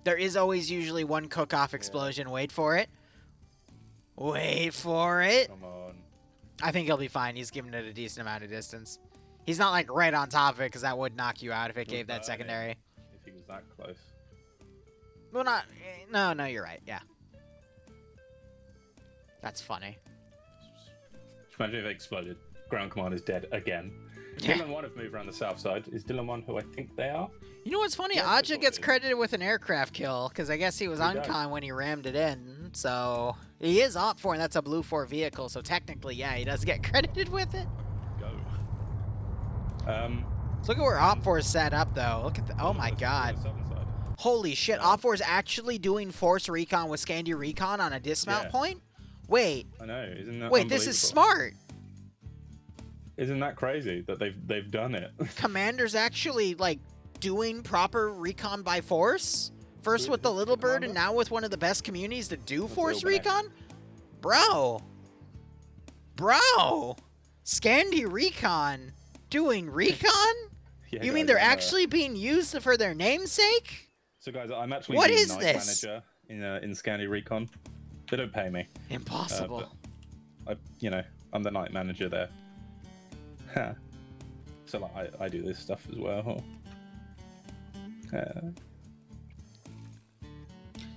There is always usually one cook-off explosion. Wait for it. Wait for it. Come on. I think he'll be fine. He's giving it a decent amount of distance. He's not like right on top of it because that would knock you out if it gave that secondary. If he was that close. Well, no, you're right. Yeah. That's funny. Just imagine if it exploded. Ground command is dead again. Yeah. Dylan 1 have moved around the south side. Is Dylan 1 who I think they are? You know what's funny? Yeah, Aja gets sorted. credited with an aircraft kill because I guess he was on does. con when he rammed it in. So he is Op 4 and that's a Blue 4 vehicle. So technically, yeah, he does get credited with it. Go. So look at where Op 4 is set up though. Look at the, oh my god. Southern side. Holy shit, Op 4 is actually doing Force Recon with Scandi Recon on a dismount Yeah. point? Wait, I know, isn't that wait, this is unbelievable? smart. Isn't that crazy that they've done it? Commander's actually like doing proper recon by force. First with the Little Bird and now with one of the best communities to do Force Little Bird. Recon? Bro. Scandi Recon doing recon? Yeah, You mean guys, they're I'm, actually being used for their namesake? So guys, I'm actually What the is night this? manager in Scandi Recon. They don't pay me. Impossible. But I'm the night manager there. So like, I do this stuff as well.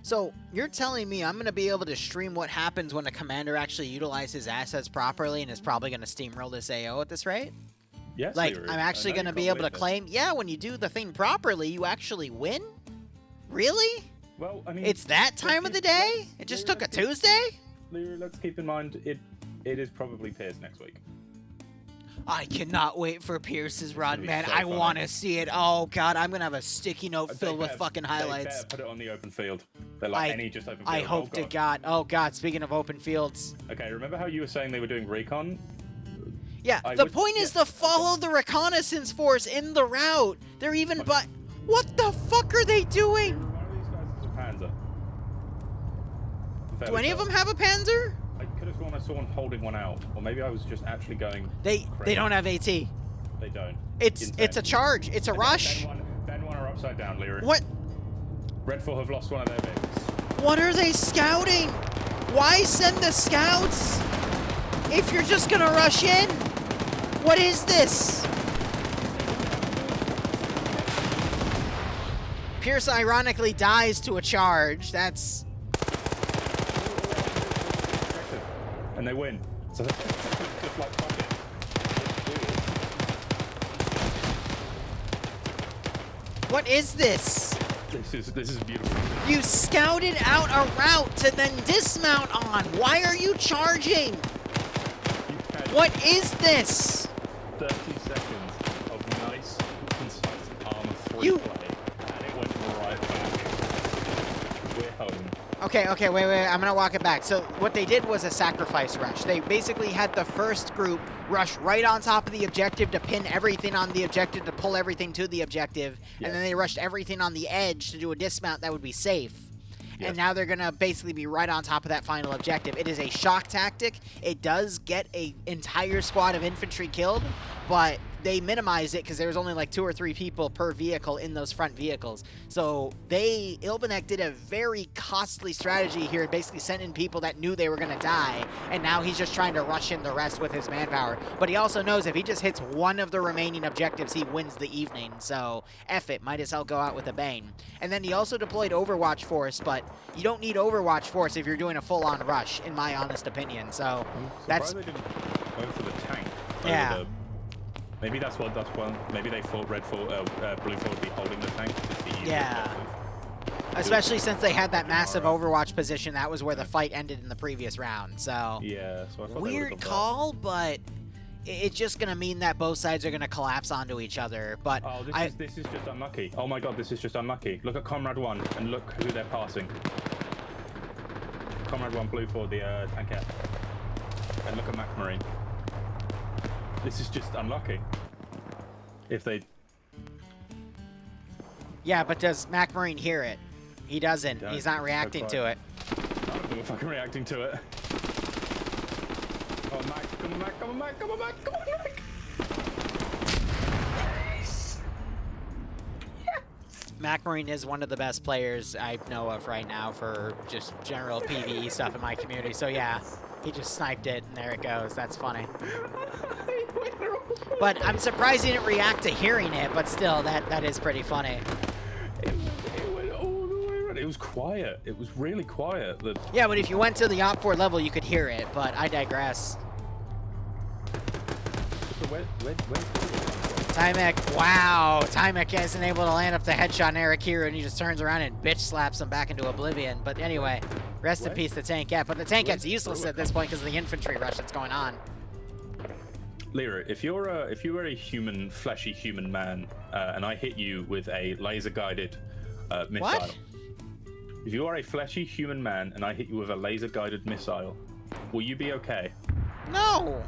So you're telling me I'm going to be able to stream what happens when a commander actually utilizes assets properly and is probably going to steamroll this AO at this rate? Yes, Like, Liru. I'm actually I know going to you be can't able to believe it. claim, yeah, when you do the thing properly, you actually win? Really? Well, I mean, It's that time of the day? It just took a Tuesday? Liru, let's keep in mind it is probably Pierce next week. I cannot wait for Pierce's run, gonna be man. so I funny. want to see it. Oh, God, I'm going to have a sticky note They filled with better- fucking They highlights. better put it on the open field. They're like any just open field. I hope to God. Oh, God, speaking of open fields. Okay, remember how you were saying they were doing recon? Yeah, I the would- point is yeah, to follow the reconnaissance force in the route. They're even but what the fuck are they doing? One of these guys is a Panzer. I'm Do fairly any of sure. them have a Panzer? I could have sworn I saw one holding one out, or maybe I was just actually going. They crazy. don't have AT. They don't. It's Insane. a charge. It's a Okay, rush. Ben one are upside down, Liru. What? Red 4 have lost one of their vehicles. What are they scouting? Why send the scouts if you're just gonna rush in? What is this? Pierce ironically dies to a charge. That's And they win. So it's just like, fuck it. what is this? This is beautiful. You scouted out a route to then dismount on. Why are you charging? You had What is this? 30 seconds of nice, concise armor-free You- play, and it went right back. We're home. Okay, wait. I'm gonna walk it back. So what they did was a sacrifice rush. They basically had the first group rush right on top of the objective to pin everything on the objective, to pull everything to the objective, and then Yes. they rushed everything on the edge to do a dismount that would be safe. Yes. And now they're gonna basically be right on top of that final objective. It is a shock tactic. It does get a entire squad of infantry killed, but they minimize it because there was only like 2 or 3 people per vehicle in those front vehicles. So Ilbanek did a very costly strategy here, basically sent in people that knew they were gonna die, and now he's just trying to rush in the rest with his manpower. But he also knows if he just hits one of the remaining objectives, he wins the evening. So F it, might as well go out with a bang. And then he also deployed Overwatch Force, but you don't need Overwatch Force if you're doing a full-on rush, in my honest opinion. So I'm that's surprised they didn't go for the tank. over Yeah. Maybe that's what. Maybe they thought Blue 4 would be holding the tank. To see Yeah. Especially since they had that massive Overwatch position. That was where the fight ended in the previous round. So Yeah. So I thought they weird would've done call, but it's just gonna mean that both sides are gonna collapse onto each other. But that. Oh, I this is just unlucky. Oh my god, this is just unlucky. Look at Comrade 1 and look who they're passing. Comrade 1 Blue 4, the tankette. And look at Mac Marine. This is just unlucky. If they... Yeah, but does Mac Marine hear it? He doesn't. Don't. He's not reacting to it. None of them are fucking reacting to it. Oh, Mac, come on, Mac, come on, Mac, come on, Mac, come on, Mac! Yes! Mac Marine is one of the best players I know of right now for just general PvE stuff in my community. So yeah, he just sniped it, and there it goes. That's funny. But I'm surprised he didn't react to hearing it, but still, that is pretty funny. It went all the way around. It was quiet. It was really quiet. Yeah, but if you went to the Op 4 level, you could hear it, but I digress. Tymek, wow. Tymek isn't able to land up the headshot on Eric here, and he just turns around and bitch slaps him back into oblivion. But anyway, rest in peace, the tank. Yeah, but the tank gets useless at this point because of the infantry rush that's going on. Liru, if you were a human, fleshy human man, and I hit you with a laser-guided missile. What? If you are a fleshy human man and I hit you with a laser-guided missile, will you be okay? No.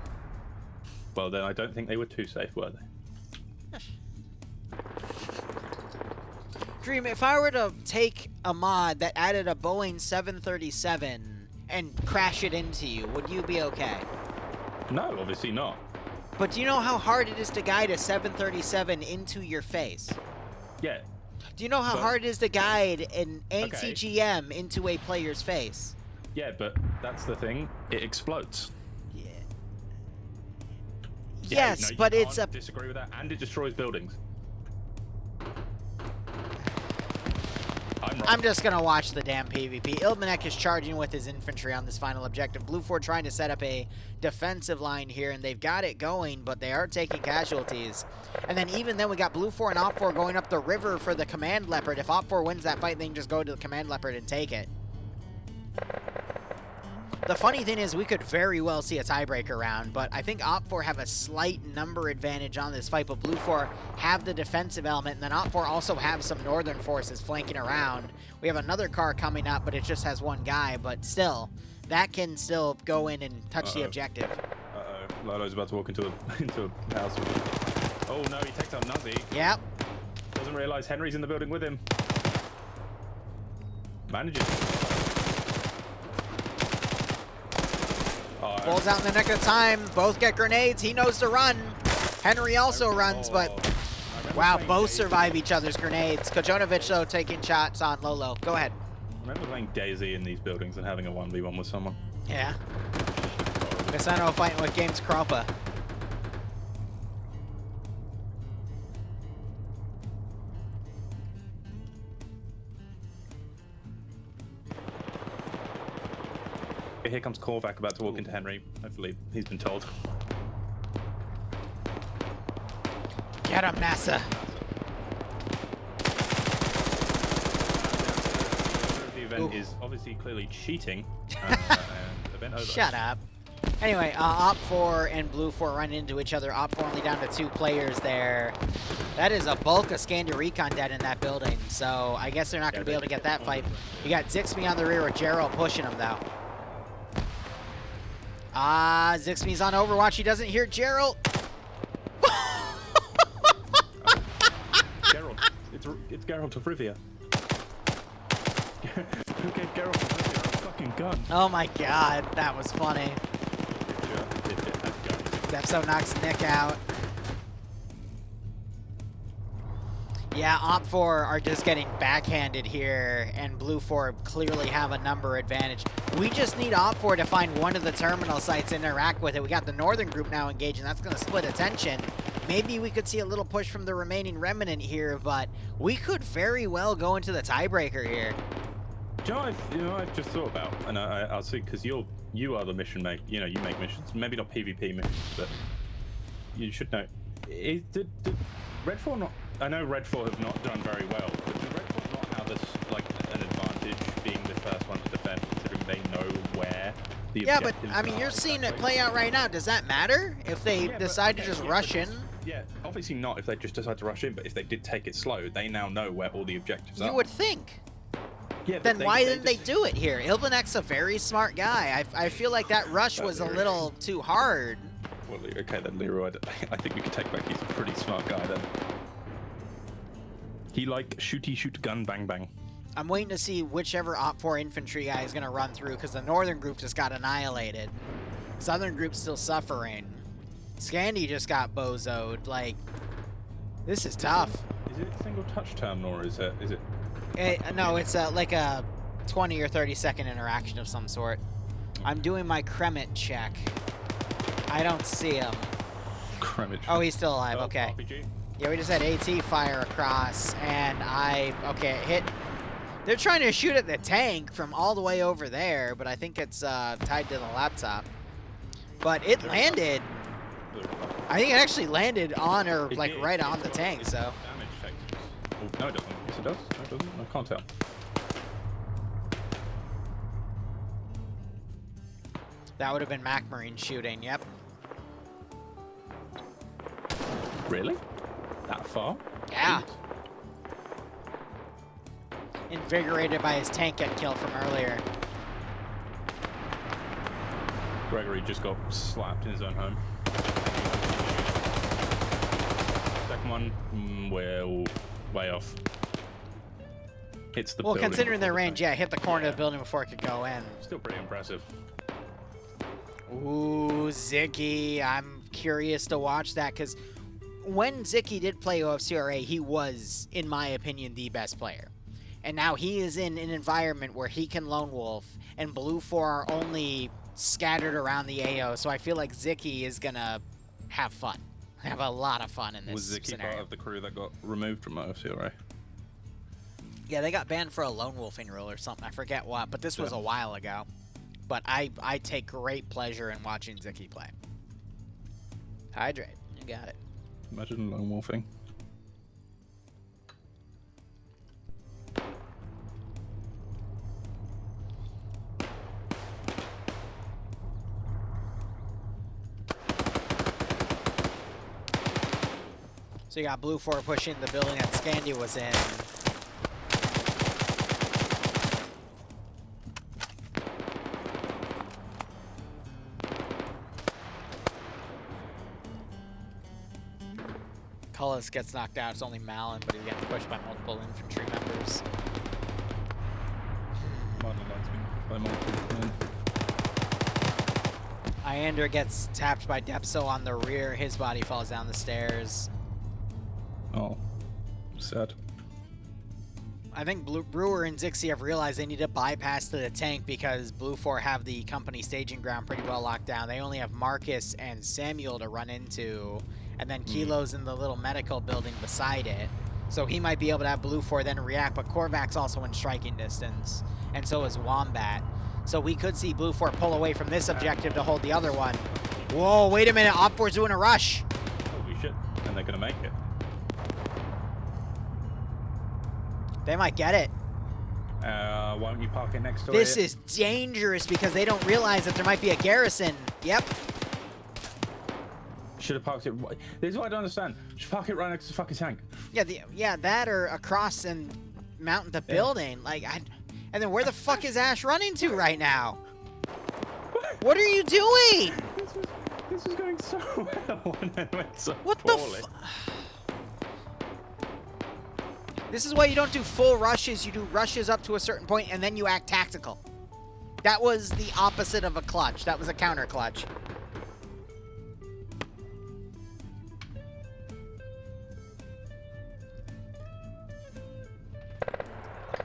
Well, then I don't think they were too safe, were they? Dream, if I were to take a mod that added a Boeing 737 and crash it into you, would you be okay? No, obviously not. But do you know how hard it is to guide a 737 into your face? Yeah. Do you know how hard it is to guide an anti-GM into a player's face? Yeah, but that's the thing. It explodes. Yeah. Yeah, Yes, no, but you it's a... can't disagree with that, and it destroys buildings. I'm wrong. I'm just gonna watch the damn PvP. Ilmanek is charging with his infantry on this final objective. Blue 4 trying to set up a defensive line here, and they've got it going, but they are taking casualties. And then even then, we got Blue 4 and Op 4 going up the river for the Command Leopard. If Op 4 wins that fight, they can just go to the Command Leopard and take it. The funny thing is, we could very well see a tiebreaker round, but I think Op 4 have a slight number advantage on this fight, but Blue 4 have the defensive element, and then Op 4 also have some northern forces flanking around. We have another car coming up, but it just has one guy, but still, that can still go in and touch the objective. Uh-oh. Lolo's about to walk into a house. Oh no, he takes out Nuzzy. Yep. Doesn't realize Henry's in the building with him. Manages. Falls out in the nick of time. Both get grenades. He knows to run. Henry also runs, but wow, both survive each other's grenades. Kojonovic, though, taking shots on Lolo. Go ahead. I remember playing Daisy in these buildings and having a 1v1 with someone. Yeah. Guess I know fighting with Games Kroppa. Here comes Korvac about to walk into Henry. Hopefully, he's been told. Get him, NASA. The event is obviously clearly cheating. And event over. Shut up. Anyway, Op 4 and Blue 4 run into each other. Op 4 only down to 2 players there. That is a bulk of Scandia Recon dead in that building, so I guess they're not going to be able to get that fight. You got Zixby on the rear with Gerald pushing him, though. Zixby's on Overwatch. He doesn't hear Gerald. Gerald. It's Gerald of Rivia. Who gave Gerald of Rivia a fucking gun? Oh my god, that was funny. Depso knocks Nick out. Yeah, Op 4 are just getting backhanded here, and Blue 4 clearly have a number advantage. We just need Op 4 to find one of the terminal sites and interact with it. We got the northern group now engaging. That's going to split attention. Maybe we could see a little push from the remaining remnant here, but we could very well go into the tiebreaker here. Do you know, I've just thought about, and I'll see, because you are the mission maker. You know, you make missions. Maybe not PvP missions, but you should know. Did Red 4 not... I know Red 4 have not done very well, but did Red 4 not have this, like, an advantage being the first one to defend, considering they know where the Yeah, but, objectives I mean, are you're seeing it exactly? play out right now. Does that matter? If they decide to just rush in? Yeah, obviously not if they just decide to rush in, but if they did take it slow, they now know where all the objectives are. You would think. Yeah, Then why didn't they do it here? Ilbanek's a very smart guy. I feel like that rush was a little too hard. Well, okay then, Liru. I think we can take back. He's a pretty smart guy then. He like shooty shoot gun bang bang. I'm waiting to see whichever Op 4 infantry guy is gonna run through because the northern group just got annihilated. Southern group's still suffering. Scandi just got bozoed. Like, this is tough. Is it a single touch terminal or is it? No, it's like a 20 or 30-second interaction of some sort. I'm doing my Kremit check. I don't see him. Kremit. Oh, he's still alive. Oh, okay. RPG. Yeah, we just had AT fire across, and okay, it hit. They're trying to shoot at the tank from all the way over there, but I think it's tied to the laptop. But it landed. I think it actually landed on or like right on the tank. So. Damage takes. Oh, no, it doesn't. Yes, it does. No, it doesn't. I can't tell. That would have been Mac Marine shooting. Yep. Really? That far? Yeah. Invigorated by his tank get kill from earlier. Gregory just got slapped in his own home. Second one, well, way off. Hits the building. Well, considering their before the range, tank. yeah, hit the corner of the building before it could go in. Still pretty impressive. Ooh, Zicky. I'm curious to watch that because when Zicky did play OFCRA, he was, in my opinion, the best player. And now he is in an environment where he can lone wolf, and Blue 4 are only scattered around the AO, so I feel like Zicky is going to have fun. Have a lot of fun in this Was Zicky scenario. part of the crew that got removed from OFCRA? Yeah, they got banned for a lone wolfing rule or something. I forget what, but this was a while ago. But I take great pleasure in watching Zicky play. Hydrate. You got it. Imagine lone wolfing. So you got Blue 4 pushing the building that Scandi was in. Cullis gets knocked out. It's only Malin, but he's getting pushed by multiple infantry members. Iander gets tapped by Depso on the rear. His body falls down the stairs. Oh, sad. I think Brewer and Zixi have realized they need to bypass to the tank because Blue 4 have the company staging ground pretty well locked down. They only have Marcus and Samuel to run into, and then Kilo's in the little medical building beside it. So he might be able to have Blue 4 then react, but Korvac's also in striking distance, and so is Wombat. So we could see Blue 4 pull away from this objective to hold the other one. Whoa, wait a minute, Op 4's doing a rush. Holy shit, and they're gonna make it. They might get it. Why don't you park it next to This it? is dangerous because they don't realize that there might be a garrison. Yep. Should have parked it. This is what I don't understand. Just park it right next to the fucking tank. Yeah, that or across and mountain the building. Like, and then where the fuck is Ash running to right now? What are you doing? This is going so well, and then went so What poorly. the This is why you don't do full rushes. You do rushes up to a certain point, and then you act tactical. That was the opposite of a clutch. That was a counter clutch.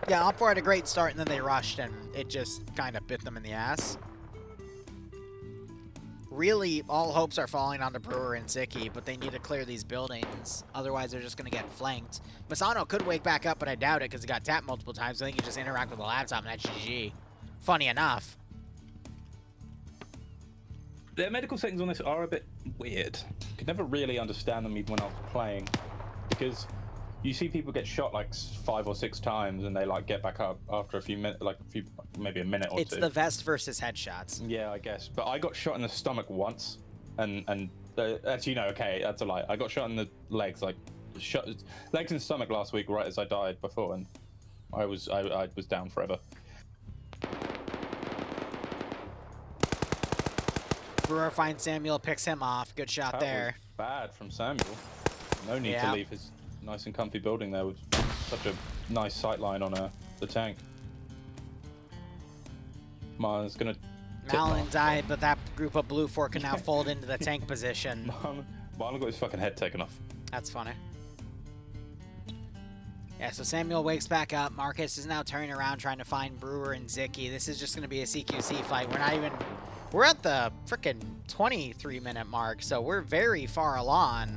Yeah, Op 4 had a great start, and then they rushed, and it just kind of bit them in the ass. Really, all hopes are falling onto Brewer and Zicky, but they need to clear these buildings. Otherwise, they're just going to get flanked. Masano could wake back up, but I doubt it because he got tapped multiple times. I think he just interact with the laptop, and that's GG. Funny enough. The medical settings on this are a bit weird. Could never really understand them even when I was playing, because you see people get shot like 5 or 6 times, and they like get back up after a few minutes, maybe a minute or two. It's the vest versus headshots. Yeah, I guess. But I got shot in the stomach once, and actually, no, okay, that's a lie. I got shot in the legs, legs and stomach last week, right as I died before, and I was down forever. Brewer finds Samuel, picks him off. Good shot That there. was bad from Samuel. No need to leave his nice and comfy building there with such a nice sight line on the tank. Marlon's gonna. Malin died, but that group of blue 4 can now fold into the tank position. Marlon got his fucking head taken off. That's funny. Yeah, so Samuel wakes back up. Marcus is now turning around trying to find Brewer and Zicky. This is just going to be a CQC fight. We're at the frickin' 23-minute mark, so we're very far along.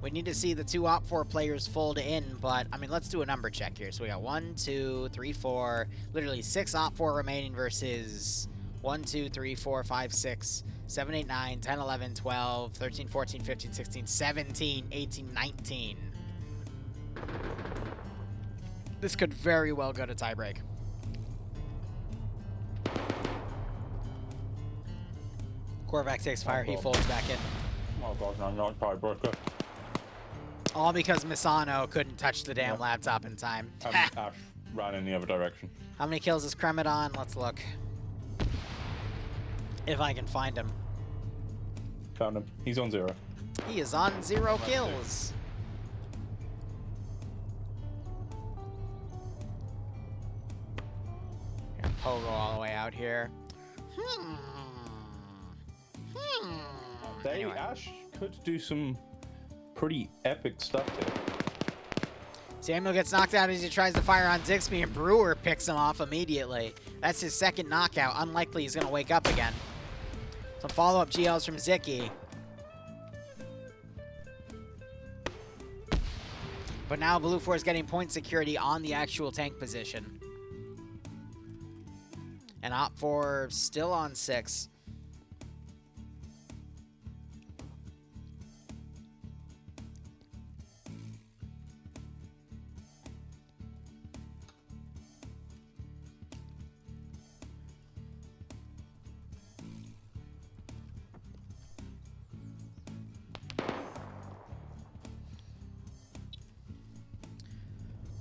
We need to see the 2 Op4 players fold in, but, I mean, let's do a number check here. So we got 1, 2, 3, 4, literally 6 Op4 remaining versus 1, 2, 3, 4, 5, 6, 7, 8, 9, 10, 11, 12, 13, 14, 15, 16, 17, 18, 19. This could very well go to tiebreak. Korvac takes fire, he folds back in. Oh god, no, not tiebreaker. All because Misano couldn't touch the damn laptop in time. Ash ran in the other direction. How many kills is Kremet on? Let's look. If I can find him. Found him. He's on 0. He is on 0 kills. Pogo all the way out here. Anyway. Ash could do some pretty epic stuff here. Samuel gets knocked out as he tries to fire on Dixby, and Brewer picks him off immediately. That's his second knockout. Unlikely he's going to wake up again. Some follow-up GLs from Zicky. But now Blue 4 is getting point security on the actual tank position. And Op 4 still on 6.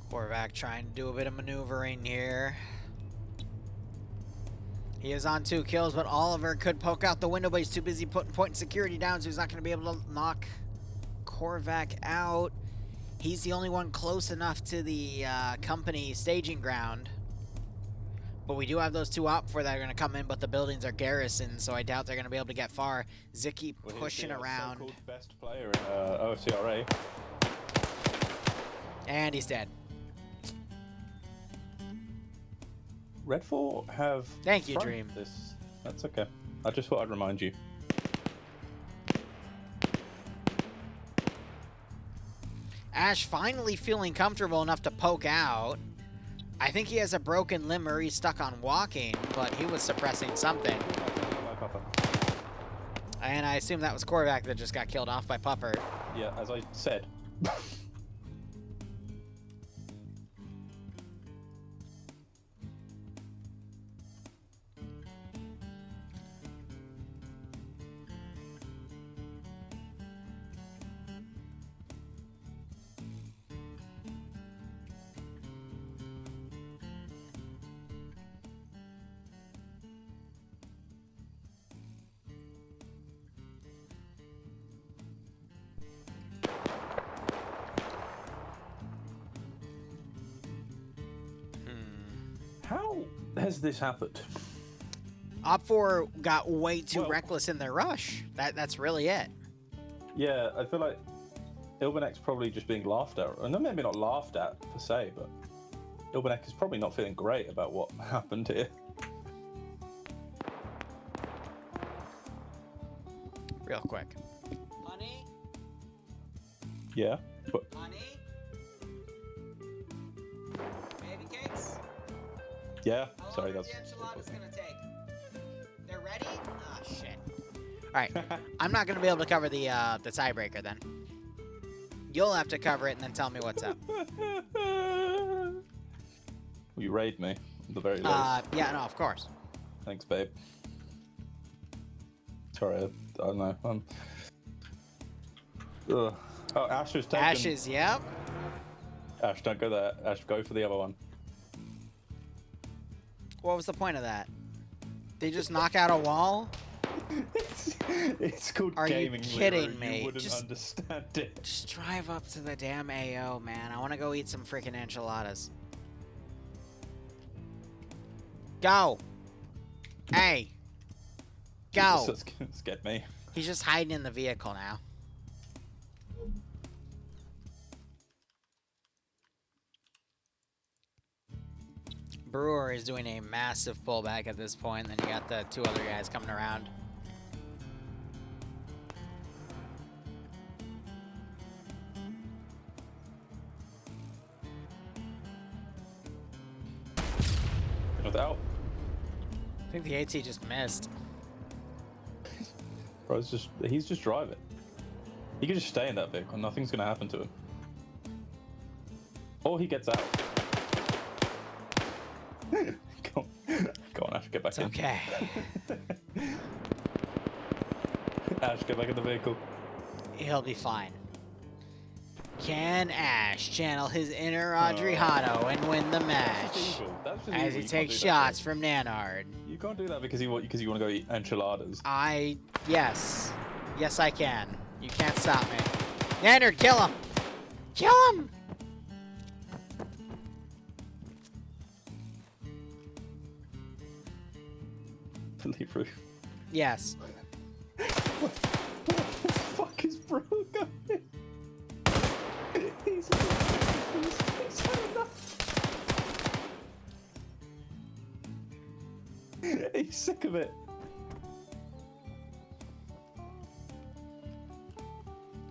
Korvac trying to do a bit of maneuvering here. He is on 2 kills, but Oliver could poke out the window, but he's too busy putting point security down, so he's not going to be able to knock Korvac out. He's the only one close enough to the company staging ground. But we do have those 2 Op4 that are going to come in, but the buildings are garrisoned, so I doubt they're going to be able to get far. Zicky pushing around. So-called best player in OFCRA. And he's dead. Red 4 have... Thank you, Dream. This. That's okay. I just thought I'd remind you. Ash finally feeling comfortable enough to poke out. I think he has a broken limb or he's stuck on walking, but he was suppressing something. And I assume that was Korvac that just got killed off by Pupper. Yeah, as I said. How has this happened? Op4 got way too reckless in their rush. That's really it. Yeah, I feel like Ilbanek's probably just being laughed at. And maybe not laughed at, per se, but Ilbanek is probably not feeling great about what happened here. Real quick. Honey? Yeah, but... Honey? Baby cakes? Yeah, How sorry, long are that's... the enchiladas gonna take? They're ready? Ah, shit. Alright, I'm not gonna be able to cover the tiebreaker then. You'll have to cover it and then tell me what's up. Will you raid me, at the very least? Yeah, no, of course. Thanks, babe. Sorry, I don't know. Oh, Ash is taken. Ashes, yep. Ash, don't go there. Ash, go for the other one. What was the point of that? They just knock out a wall? It's called Are gaming. you kidding Liru. me? You wouldn't Just- understand it. Just drive up to the damn AO, man. I want to go eat some freaking enchiladas. Go! Hey! Go! That's scared me. He's just hiding in the vehicle now. Brewer is doing a massive pullback at this point, and then you got the two other guys coming around. Without. I think the AT just missed. Bro, he's just driving. He can just stay in that vehicle. Nothing's gonna happen to him. Or he gets out. Go on, Ash, get back It's in. okay. Ash, get back in the vehicle. He'll be fine. Can Ash channel his inner Audrey Hotto and win the match That's just as evil. he You can't takes do that, shots from Nanard? You can't do that because you want to go eat enchiladas. Yes, I can. You can't stop me. Nanard, kill him! Kill him! Liru. Yes. What the fuck is bro going? He's had enough. He's sick of it.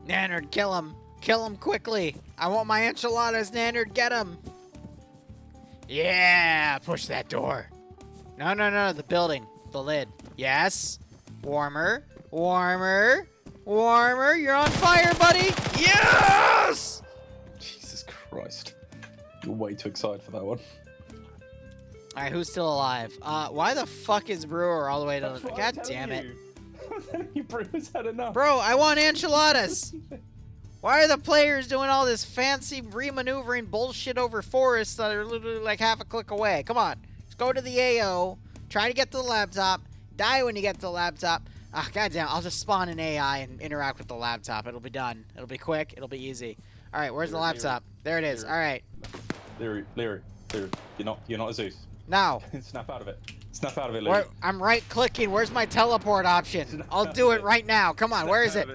Nanard, kill him! Kill him quickly! I want my enchiladas, Nanard, get him! Yeah! Push that door. No, the building. The lid. Yes! Warmer. Warmer. Warmer. You're on fire, buddy! Yes! Jesus Christ. You're way too excited for that one. Alright, who's still alive? Why the fuck is Brewer all the way to That's the... what God I'm damn telling it. you. I'm telling you, Brewer's had enough. Bro, I want enchiladas! Why are the players doing all this fancy re-maneuvering bullshit over forests that are literally like half a click away? Come on. Just go to the AO, try to get to the laptop, die when you get to the laptop. Ah, goddamn, I'll just spawn an AI and interact with the laptop. It'll be done. It'll be quick. It'll be easy. All right, where's the laptop? There it is. All right. Liru, you're not a Zeus. Now. Snap out of it. Snap out of it, Liru. I'm right-clicking. Where's my teleport option? I'll do it right now. Come on, where is it?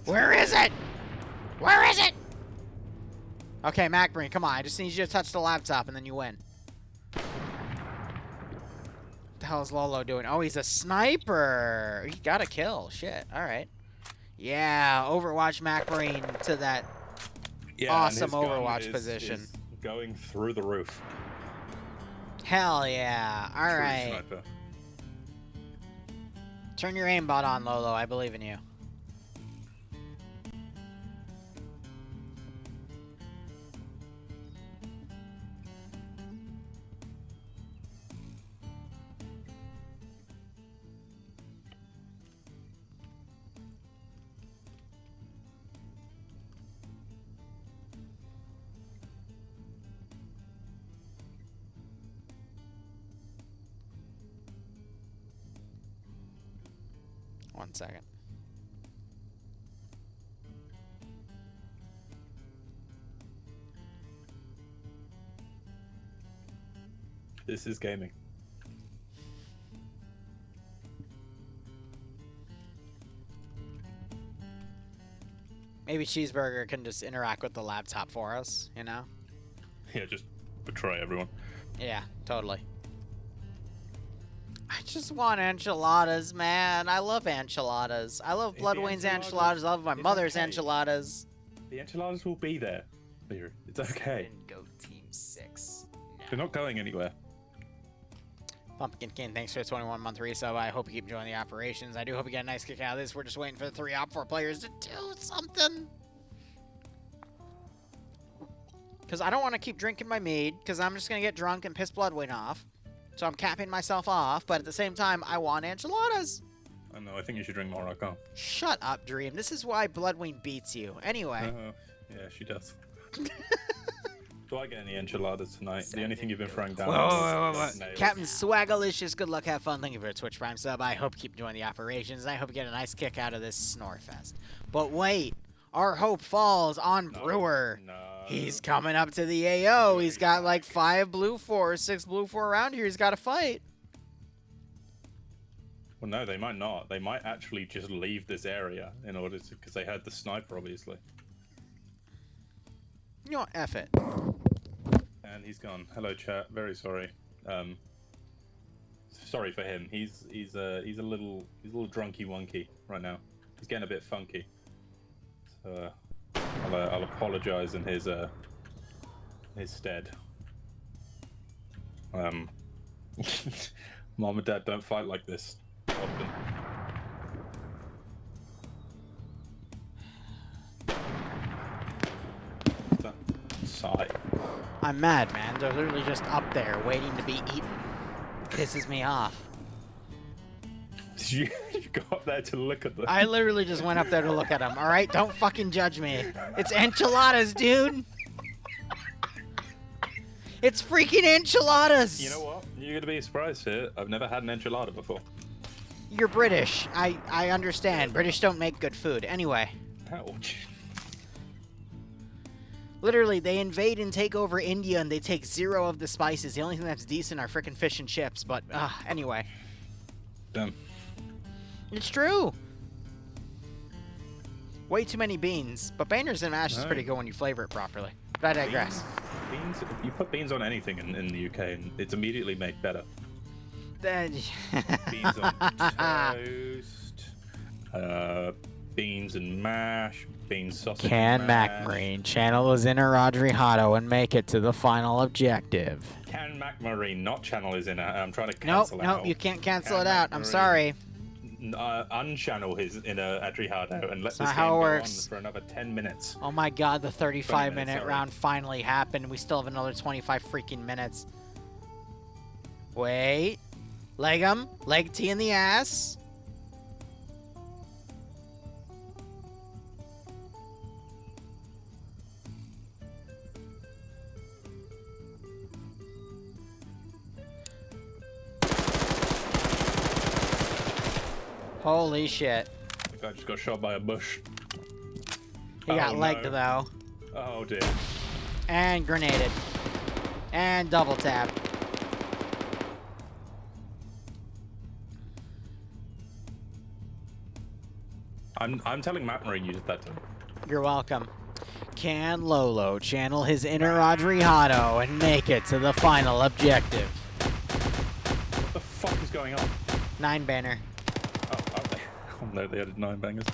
Where is it? Where is it? Okay, MacBrain, come on. I just need you to touch the laptop and then you win. What the hell is Lolo doing? Oh, he's a sniper. He got a kill. Shit. All right. Yeah, Overwatch MacBrain to that awesome Overwatch position. Is going through the roof. Hell yeah. All right. Sniper. Turn your aimbot on, Lolo. I believe in you. One second. This is gaming. Maybe Cheeseburger can just interact with the laptop for us, you know? Yeah, just betray everyone. Yeah, totally. I just want enchiladas, man. I love enchiladas. I love Bloodwayne's enchiladas. I love my mother's enchiladas. The enchiladas will be there. Liru. It's okay. Go Team 6. They're not going anywhere. Pumpkin King, thanks for the 21-month resub. I hope you keep enjoying the operations. I do hope you get a nice kick out of this. We're just waiting for the 3 Op4 players to do something. Because I don't want to keep drinking my mead, because I'm just going to get drunk and piss Bloodwayne off. So I'm capping myself off, but at the same time, I want enchiladas. I know, I think you should drink more alcohol. Shut up, Dream. This is why Bloodwayne beats you. Anyway. Yeah, she does. Do I get any enchiladas tonight? The only thing you've been throwing down Whoa. is nails. Captain Swagalicious, good luck, have fun. Thank you for a Twitch Prime sub. I hope you keep enjoying the operations. I hope you get a nice kick out of this snore fest. But wait, our hope falls on Brewer. No. He's coming up to the AO. He's got like 5 blue 4, 6 blue 4 around here. He's got to fight. Well, no, they might not. They might actually just leave this area in order to, because they heard the sniper, obviously. You know what? F it. And he's gone. Hello, chat. Very sorry. Sorry for him. He's a little drunky wonky right now. He's getting a bit funky. So I'll apologize in his stead. Mom and Dad don't fight like this often. What's that? Sigh. I'm mad, man. They're literally just up there waiting to be eaten. Pisses me off. You go up there to look at them. I literally just went up there to look at them. All right, don't fucking judge me. It's enchiladas, dude. It's freaking enchiladas. You know what? You're gonna be surprised here. I've never had an enchilada before. You're British. I understand. British don't make good food. Anyway. Ouch. Literally, they invade and take over India, and they take 0 of the spices. The only thing that's decent are frickin' fish and chips. But anyway. Damn. It's true. Way too many beans. But Banner's and mash is No. pretty good when you flavor it properly. But I digress. Beans. You put beans on anything in the UK, and it's immediately made better. Beans on toast. Beans and mash. Beans sausage. Can and mash. MacMarine channel his inner Rodrigo and make it to the final objective? Can MacMarine not channel his inner? I'm trying to Nope, cancel out. nope, you can't cancel Can it out. I'm MacMarine sorry. Unchannel his inner Adriano and let That's this not game how it go on works. for another 10 minutes. Oh my god, the 20 35-minute minutes, sorry. round finally happened. We still have another 25 freaking minutes. Wait. Leg him. Leg T in the ass. Holy shit. The guy just got shot by a bush. He got Oh, legged no. though. Oh dear. And grenaded. And double tap. I'm telling Matt Marine you did that to him. You're welcome. Can Lolo channel his inner Rodrigo and make it to the final objective? What the fuck is going on? 9 banner. Oh, oh no, they added 9 bangers.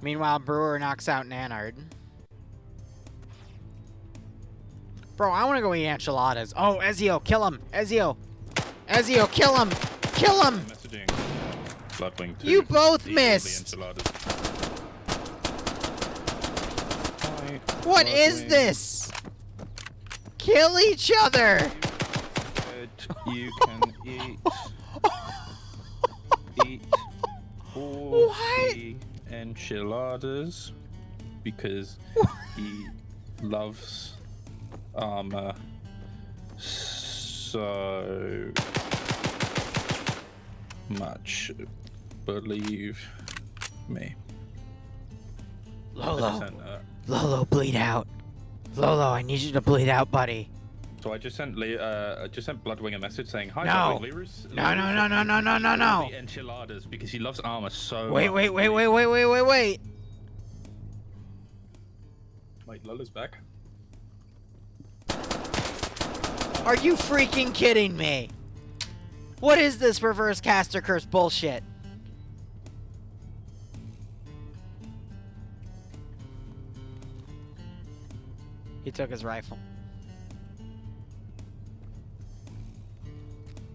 Meanwhile, Brewer knocks out Nanard. Bro, I want to go eat enchiladas. Oh, Ezio, kill him. Ezio. Ezio, kill him. Kill him. Messaging Bloodwing to You both eat all missed. The enchiladas. Hi, What is Bloodwing. this? Kill each other. You can eat all What? the enchiladas because he loves armor so much. Believe me. Lolo. I sent, Lolo, bleed out. Lolo, I need you to bleed out, buddy. so I just sent Bloodwing a message saying, "Hi, No. Bloodwing, Liru's No. the enchiladas because he loves armor so Wait. much." Wait, Lola's back. Are you freaking kidding me? What is this reverse caster curse bullshit? He took his rifle.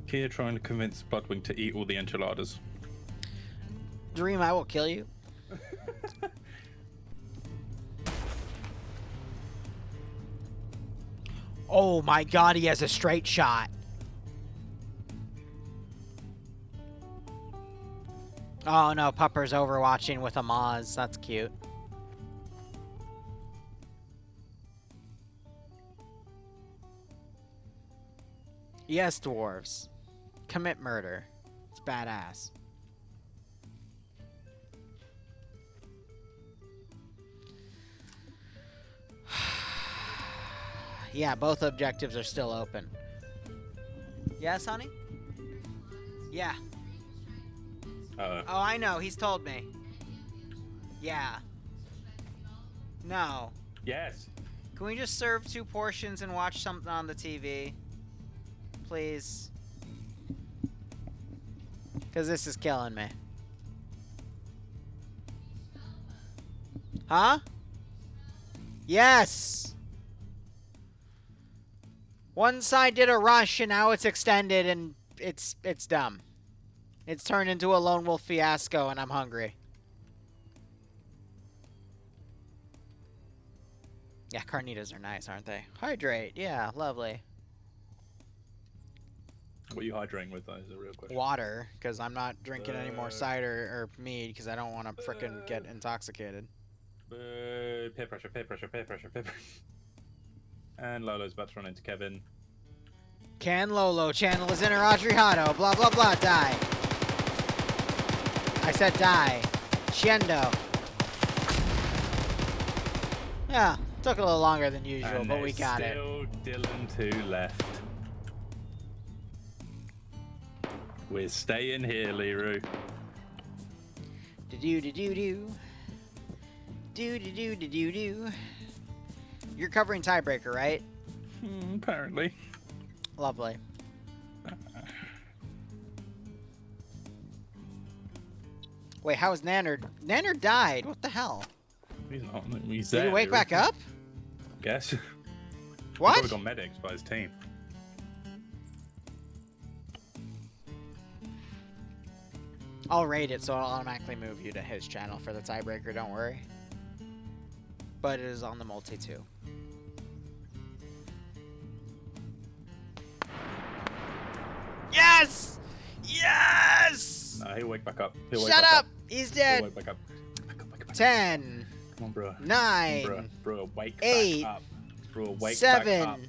Here trying to convince Bloodwing to eat all the enchiladas. Dream, I will kill you. Oh my god, he has a straight shot. Oh no, Pupper's overwatching with a Moz. That's cute. Yes, dwarves. Commit murder. It's badass. Yeah, both objectives are still open. Yes, honey? Yeah. Oh, I know. He's told me. Yeah. No. Yes. Can we just serve 2 portions and watch something on the TV? Please. Because this is killing me. Huh? Yes! One side did a rush and now it's extended and it's dumb. It's turned into a lone wolf fiasco and I'm hungry. Yeah, carnitas are nice, aren't they? Hydrate, yeah, lovely. What are you hydrating with, though, is a real question. Water, because I'm not drinking any more cider or mead because I don't want to frickin' get intoxicated. Peer pressure, peer pressure, peer pressure, peer pressure. And Lolo's about to run into Kevin. Can Lolo channel his inner Audrey Hotto? Blah, blah, blah, die. I said die. Shiendo. Yeah, took a little longer than usual, And but we got it. Still Dylan 2 left. We're staying here, Liru. Do-do-do-do-do. Do-do-do-do-do-do. You're covering tiebreaker, right? Apparently. Lovely. Wait, how is Nannard? Nannard died. What the hell? He's not. He's Did there, he wake Liru. back up? Guess. What? He probably got medics by his team. I'll rate it, so I'll automatically move you to his channel for the tiebreaker, don't worry. But it is on the multi too. Yes! Yes! Nah, he'll wake back up. He'll wake Shut back up! He's He'll dead. wake back up. Back up, back up, back up. 10, Come on, bro. 9, Bro, bro, wake 8, back up. Bro, wake 7, back up.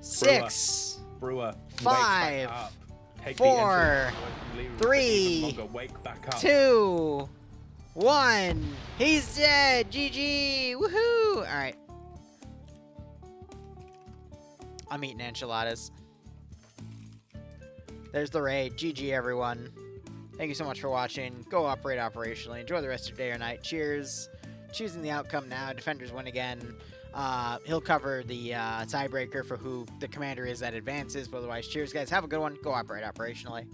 6, Brewer, 5, wake back up. Take 4, the engine away from Liru for 3, even longer. Wake back up. 2, 1. He's dead. GG. Woohoo. All right. I'm eating enchiladas. There's the raid. GG, everyone. Thank you so much for watching. Go operate operationally. Enjoy the rest of your day or night. Cheers. Choosing the outcome now. Defenders win again. He'll cover the tiebreaker for who the commander is that advances. But otherwise, cheers, guys. Have a good one. Go operate operationally.